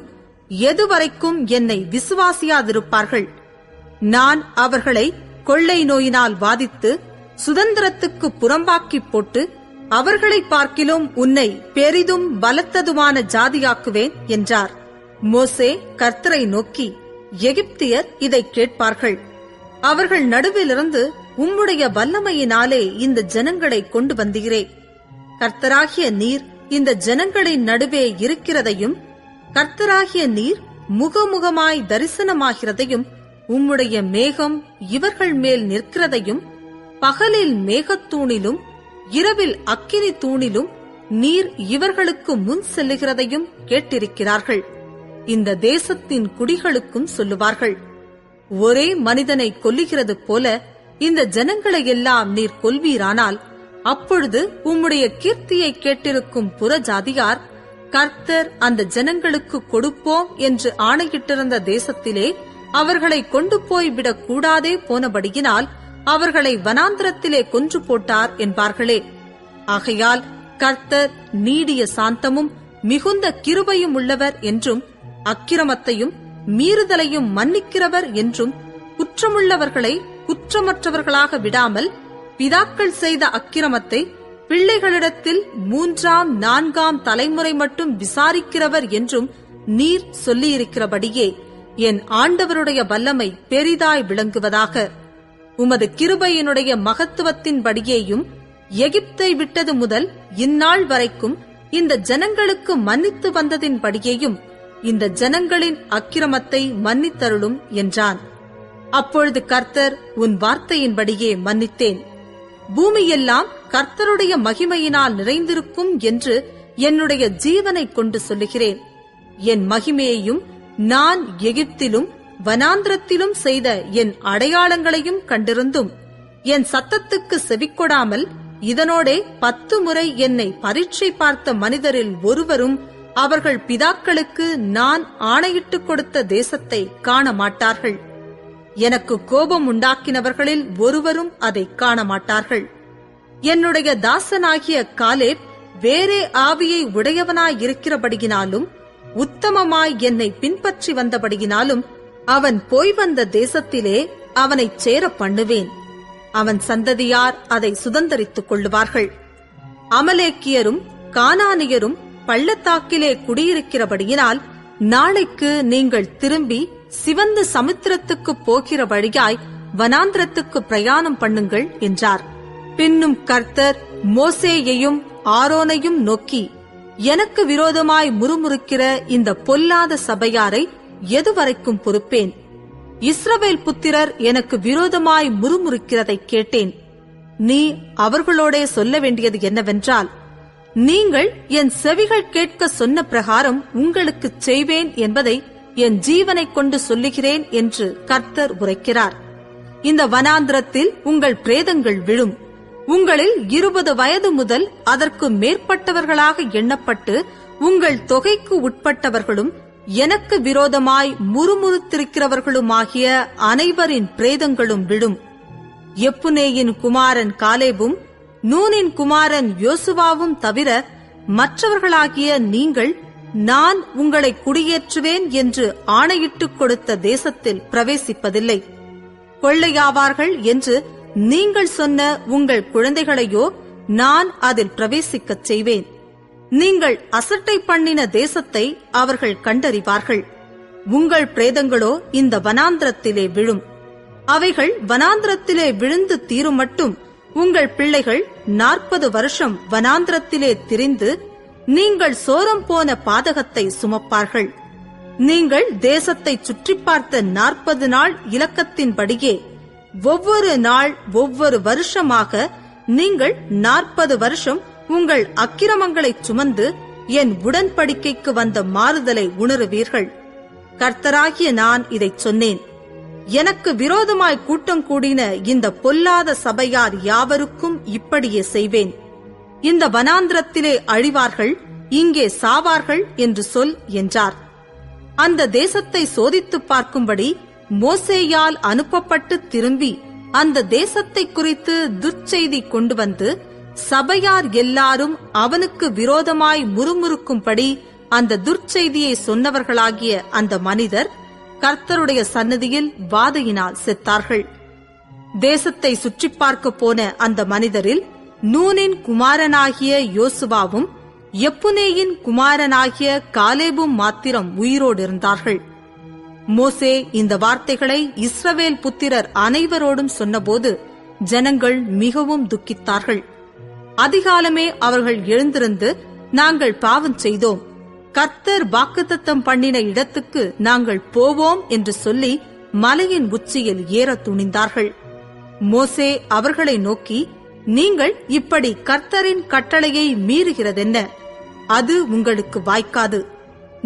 எதுவரைக்கும் என்னை விசுவாசியாதிருப்பார்கள்? நான் அவர்களை கொள்ளை நோயினால் வாதித்து சுதந்திரத்துக்கு புறம்பாக்கி போட்டு அவர்களை பார்க்கிலும் உன்னை பெரிதும் பலத்ததுமான ஜாதியாக்குவேன் என்றார். மோசே கர்த்தரை நோக்கி, எகிப்தியர் இதை கேட்பார்கள், அவர்கள் நடுவிலிருந்து உம்முடைய வல்லமையினாலே இந்த ஜனங்களை கொண்டு வந்தீரே. கர்த்தராகிய நீர் இந்த ஜனங்களின் நடுவே இருக்கிறதையும், கர்த்தராகிய நீர் முகமுகமாய் தரிசனமாகிறதையும், உம்முடைய மேகம் இவர்கள் மேல் நிற்கிறதையும், பகலில் மேகத்தூணிலும் இரவில் அக்கினி தூணிலும் நீர் இவர்களுக்கு முன் செல்லுகிறதையும் கேட்டிருக்கிறார்கள். இந்த தேசத்தின் குடிகளுக்கும் சொல்லுவார்கள், ஒரே மனிதனை கொல்லுகிறது போல இந்த ஜனங்களை எல்லாம் நீர் கொல்வீரானால், அப்பொழுது உம்முடைய கீர்த்தியை கேட்டிருக்கும் புறஜாதியார், கர்த்தர் அந்த ஜனங்களுக்கு கொடுப்போம் என்று ஆணையிட்டிருந்த தேசத்திலே அவர்களை கொண்டு போய்விடக் கூடாதே போனபடியினால் அவர்களை வனாந்திரத்திலே கொன்று போட்டார் என்பார்களே. ஆகையால் கர்த்தர் நீடிய சாந்தமும் மிகுந்த கிருபையும் உள்ளவர் என்றும், அக்கிரமத்தையும் மீறுதலையும் மன்னிக்கிறவர் என்றும், குற்றமுள்ளவர்களை குற்றமற்றவர்களாக விடாமல் பிதாக்கள் செய்த அக்கிரமத்தை பிள்ளைகளிடத்தில் 3ஆம் 4ஆம் தலைமுறை மட்டும் விசாரிக்கிறவர் என்றும் நீர் சொல்லியிருக்கிறபடியே என் ஆண்டவருடைய வல்லமை பெரிதாய் விளங்குவதாக. உமது கிருபையினுடைய மகத்துவத்தின்படியேயும் எகிப்தை விட்டது முதல் இந்நாள் வரைக்கும் இந்த ஜனங்களுக்கு மன்னித்து வந்ததின்படியேயும் இந்த ஜனங்களின் அக்கிரமத்தை மன்னித்தருளும் என்றான். அப்பொழுது கர்த்தர், உன் வார்த்தையின்படியே மன்னித்தேன். பூமியெல்லாம் கர்த்தருடைய மகிமையினால் நிறைந்திருக்கும் என்று என்னுடைய ஜீவனை கொண்டு சொல்லுகிறேன். என் மகிமையையும் நான் எகிப்திலும் வனாந்திரத்திலும் செய்த என் அடையாளங்களையும் கண்டிருந்தும் என் சத்தத்துக்கு செவிக்கொடாமல் இதனோடே 10 முறை என்னை பரீட்சை பார்த்த மனிதரில் ஒருவரும் அவர்கள் பிதாக்களுக்கு நான் ஆணையிட்டுக் கொடுத்த தேசத்தை காண மாட்டார்கள். எனக்கு கோபம் உண்டாக்கினவர்களில் ஒருவரும் அதை காண மாட்டார்கள். என்னுடைய தாசனாகிய காலேப் வேறே ஆவியை உடையவனாயிருக்கிறபடியினாலும் உத்தமமாய் என்னை பின்பற்றி வந்தபடியினாலும் அவன் போய் வந்த தேசத்திலே அவனைச் சேர பண்ணுவேன். அவன் சந்ததியார் அதை சுதந்தரித்துக் கொள்ளுவார்கள். அமலேக்கியரும் கானானியரும் பள்ளத்தாக்கிலே குடியிருக்கிறபடியினால் நாளைக்கு நீங்கள் திரும்பி சிவந்த சமுத்திரத்துக்கு போகிற வழியாய் வனாந்திரத்துக்கு பிரயாணம் பண்ணுங்கள் என்றார். பின்னும் கர்த்தர் மோசேயையும் ஆரோனையும் நோக்கி, எனக்கு விரோதமாய் முறுமுறுக்கிற இந்த பொல்லாத சபையாரை எதுவரைக்கும் பொறுப்பேன்? இஸ்ரவேல் புத்திரர் எனக்கு விரோதமாய் முறுமுறுக்கிறதை கேட்டேன். நீ அவர்களோடே சொல்ல வேண்டியது என்னவென்றால், நீங்கள் என் செவிகள் கேட்க சொன்ன பிரகாரம் உங்களுக்குச் செய்வேன் என்பதை என் ஜீவனைக் கொண்டு சொல்லுகிறேன் என்று கர்த்தர் உரைக்கிறார். இந்த வனாந்திரத்தில் உங்கள் பிரேதங்கள் விழும். உங்களில் 20 வயது முதல் அதற்கு மேற்பட்டவர்களாக எண்ணப்பட்டு உங்கள் தொகைக்கு உட்பட்டவர்களும் எனக்கு விரோதமாய் முறுமுறுத்திருக்கிறவர்களுமாகிய அனைவரின் பிரேதங்களும் விழும். எப்புனேயின் குமாரன் காலேபும் நூனின் குமாரன் யோசுவாவும் தவிர மற்றவர்களாகிய நீங்கள் நான் உங்களை குடியேற்றுவேன் என்று ஆணையிட்டுக் கொடுத்த தேசத்தில் பிரவேசிப்பதில்லை. கொள்ளையாவார்கள் என்று நீங்கள் சொன்ன உங்கள் குழந்தைகளையோ நான் அதில் பிரவேசிக்கச் செய்வேன். நீங்கள் அசட்டை பண்ணின தேசத்தை அவர்கள் கண்டறிவார்கள். உங்கள் பிரேதங்களோ இந்த வனாந்திரத்திலே விழும். அவைகள் வனாந்திரத்திலே விழுந்து தீரும் மட்டும் உங்கள் பிள்ளைகள் 40 வருஷம் வனாந்திரத்திலே திரிந்து நீங்கள் சோரம் போன பாதகத்தை சுமப்பார்கள். நீங்கள் தேசத்தை சுற்றி பார்த்த 40 நாள் இலக்கத்தின்படியே ஒவ்வொரு நாள் ஒவ்வொரு வருஷமாக நீங்கள் 40 வருஷம் உங்கள் அக்கிரமங்களைச் சுமந்து என் உடன்படிக்கைக்கு வந்த மாறுதலை உணருவீர்கள். கர்த்தராகிய நான் இதைச் சொன்னேன். எனக்கு விரோதமாய் கூட்டம் கூடின இந்த பொல்லாத சபையார் யாவருக்கும் இப்படியே செய்வேன். இந்த வனாந்திரத்திலே அழிவார்கள், இங்கே சாவார்கள் என்று சொல் என்றார். அந்த தேசத்தை சோதித்துப் பார்க்கும்படி மோசேயால் அனுப்பப்பட்டு திரும்பி அந்த தேசத்தை குறித்து துர்ச்செய்தி கொண்டு வந்து சபையார் எல்லாரும் அவனுக்கு விரோதமாய் முறுமுறுக்கும்படி அந்த துர்ச்செய்தியை சொன்னவர்களாகிய அந்த மனிதர் கர்த்தருடைய சந்நிதியில் வாதையினால் செத்தார்கள். தேசத்தை சுற்றி பார்க்க போன அந்த மனிதரில் நூனின் குமாரனாகிய யோசுவாவும் எப்புனேயின் குமாரனாகிய காலேபும் மாத்திரம் உயிரோடு இருந்தார்கள். மோசே இந்த வார்த்தைகளை இஸ்ரவேல் புத்திரர் அனைவரோடும் சொன்னபோது ஜனங்கள் மிகவும் துக்கித்தார்கள். அதிகாலமே அவர்கள் எழுந்திருந்து, நாங்கள் பாவம் செய்தோம், கர்த்தர் வாக்குத்தத்தம் பண்ணின இடத்துக்கு நாங்கள் போவோம் என்று சொல்லி மலையின் உச்சியில் ஏற துணிந்தார்கள். மோசே அவர்களை நோக்கி, நீங்கள் இப்படி கர்த்தரின் கட்டளையை மீறுகிறதென்ன? அது உங்களுக்கு வாய்க்காது.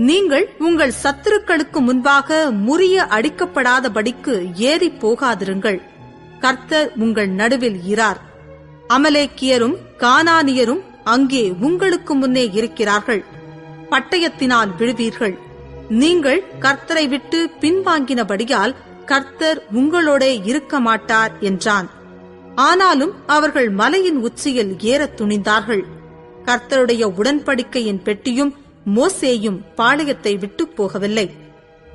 நீங்கள் உங்கள் சத்துருக்களுக்கு முன்பாக முறிய அடிக்கப்படாதபடிக்கு ஏறி போகாதிருங்கள். கர்த்தர் உங்கள் நடுவில் இரார். அமலேக்கியரும் கானானியரும் அங்கே உங்களுக்கு முன்னே இருக்கிறார்கள். பட்டயத்தினால் விழுவீர்கள். நீங்கள் கர்த்தரை விட்டு பின்வாங்கினபடியால் கர்த்தர் உங்களோடே இருக்க மாட்டார் என்றான். ஆனாலும் அவர்கள் மலையின் உச்சியில் ஏற துணிந்தார்கள். கர்த்தருடைய உடன்படிக்கையின் பெட்டியும் மோசேயும் பாளையத்தை விட்டு போகவில்லை.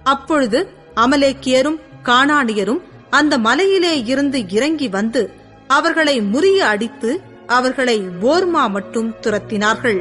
அப்பொழுது அமலேக்கியரும் கானானியரும் அந்த மலையிலே இருந்து இறங்கி வந்து அவர்களை முறிய அடித்து அவர்களை ஓர்மா மட்டும் துரத்தினார்கள்.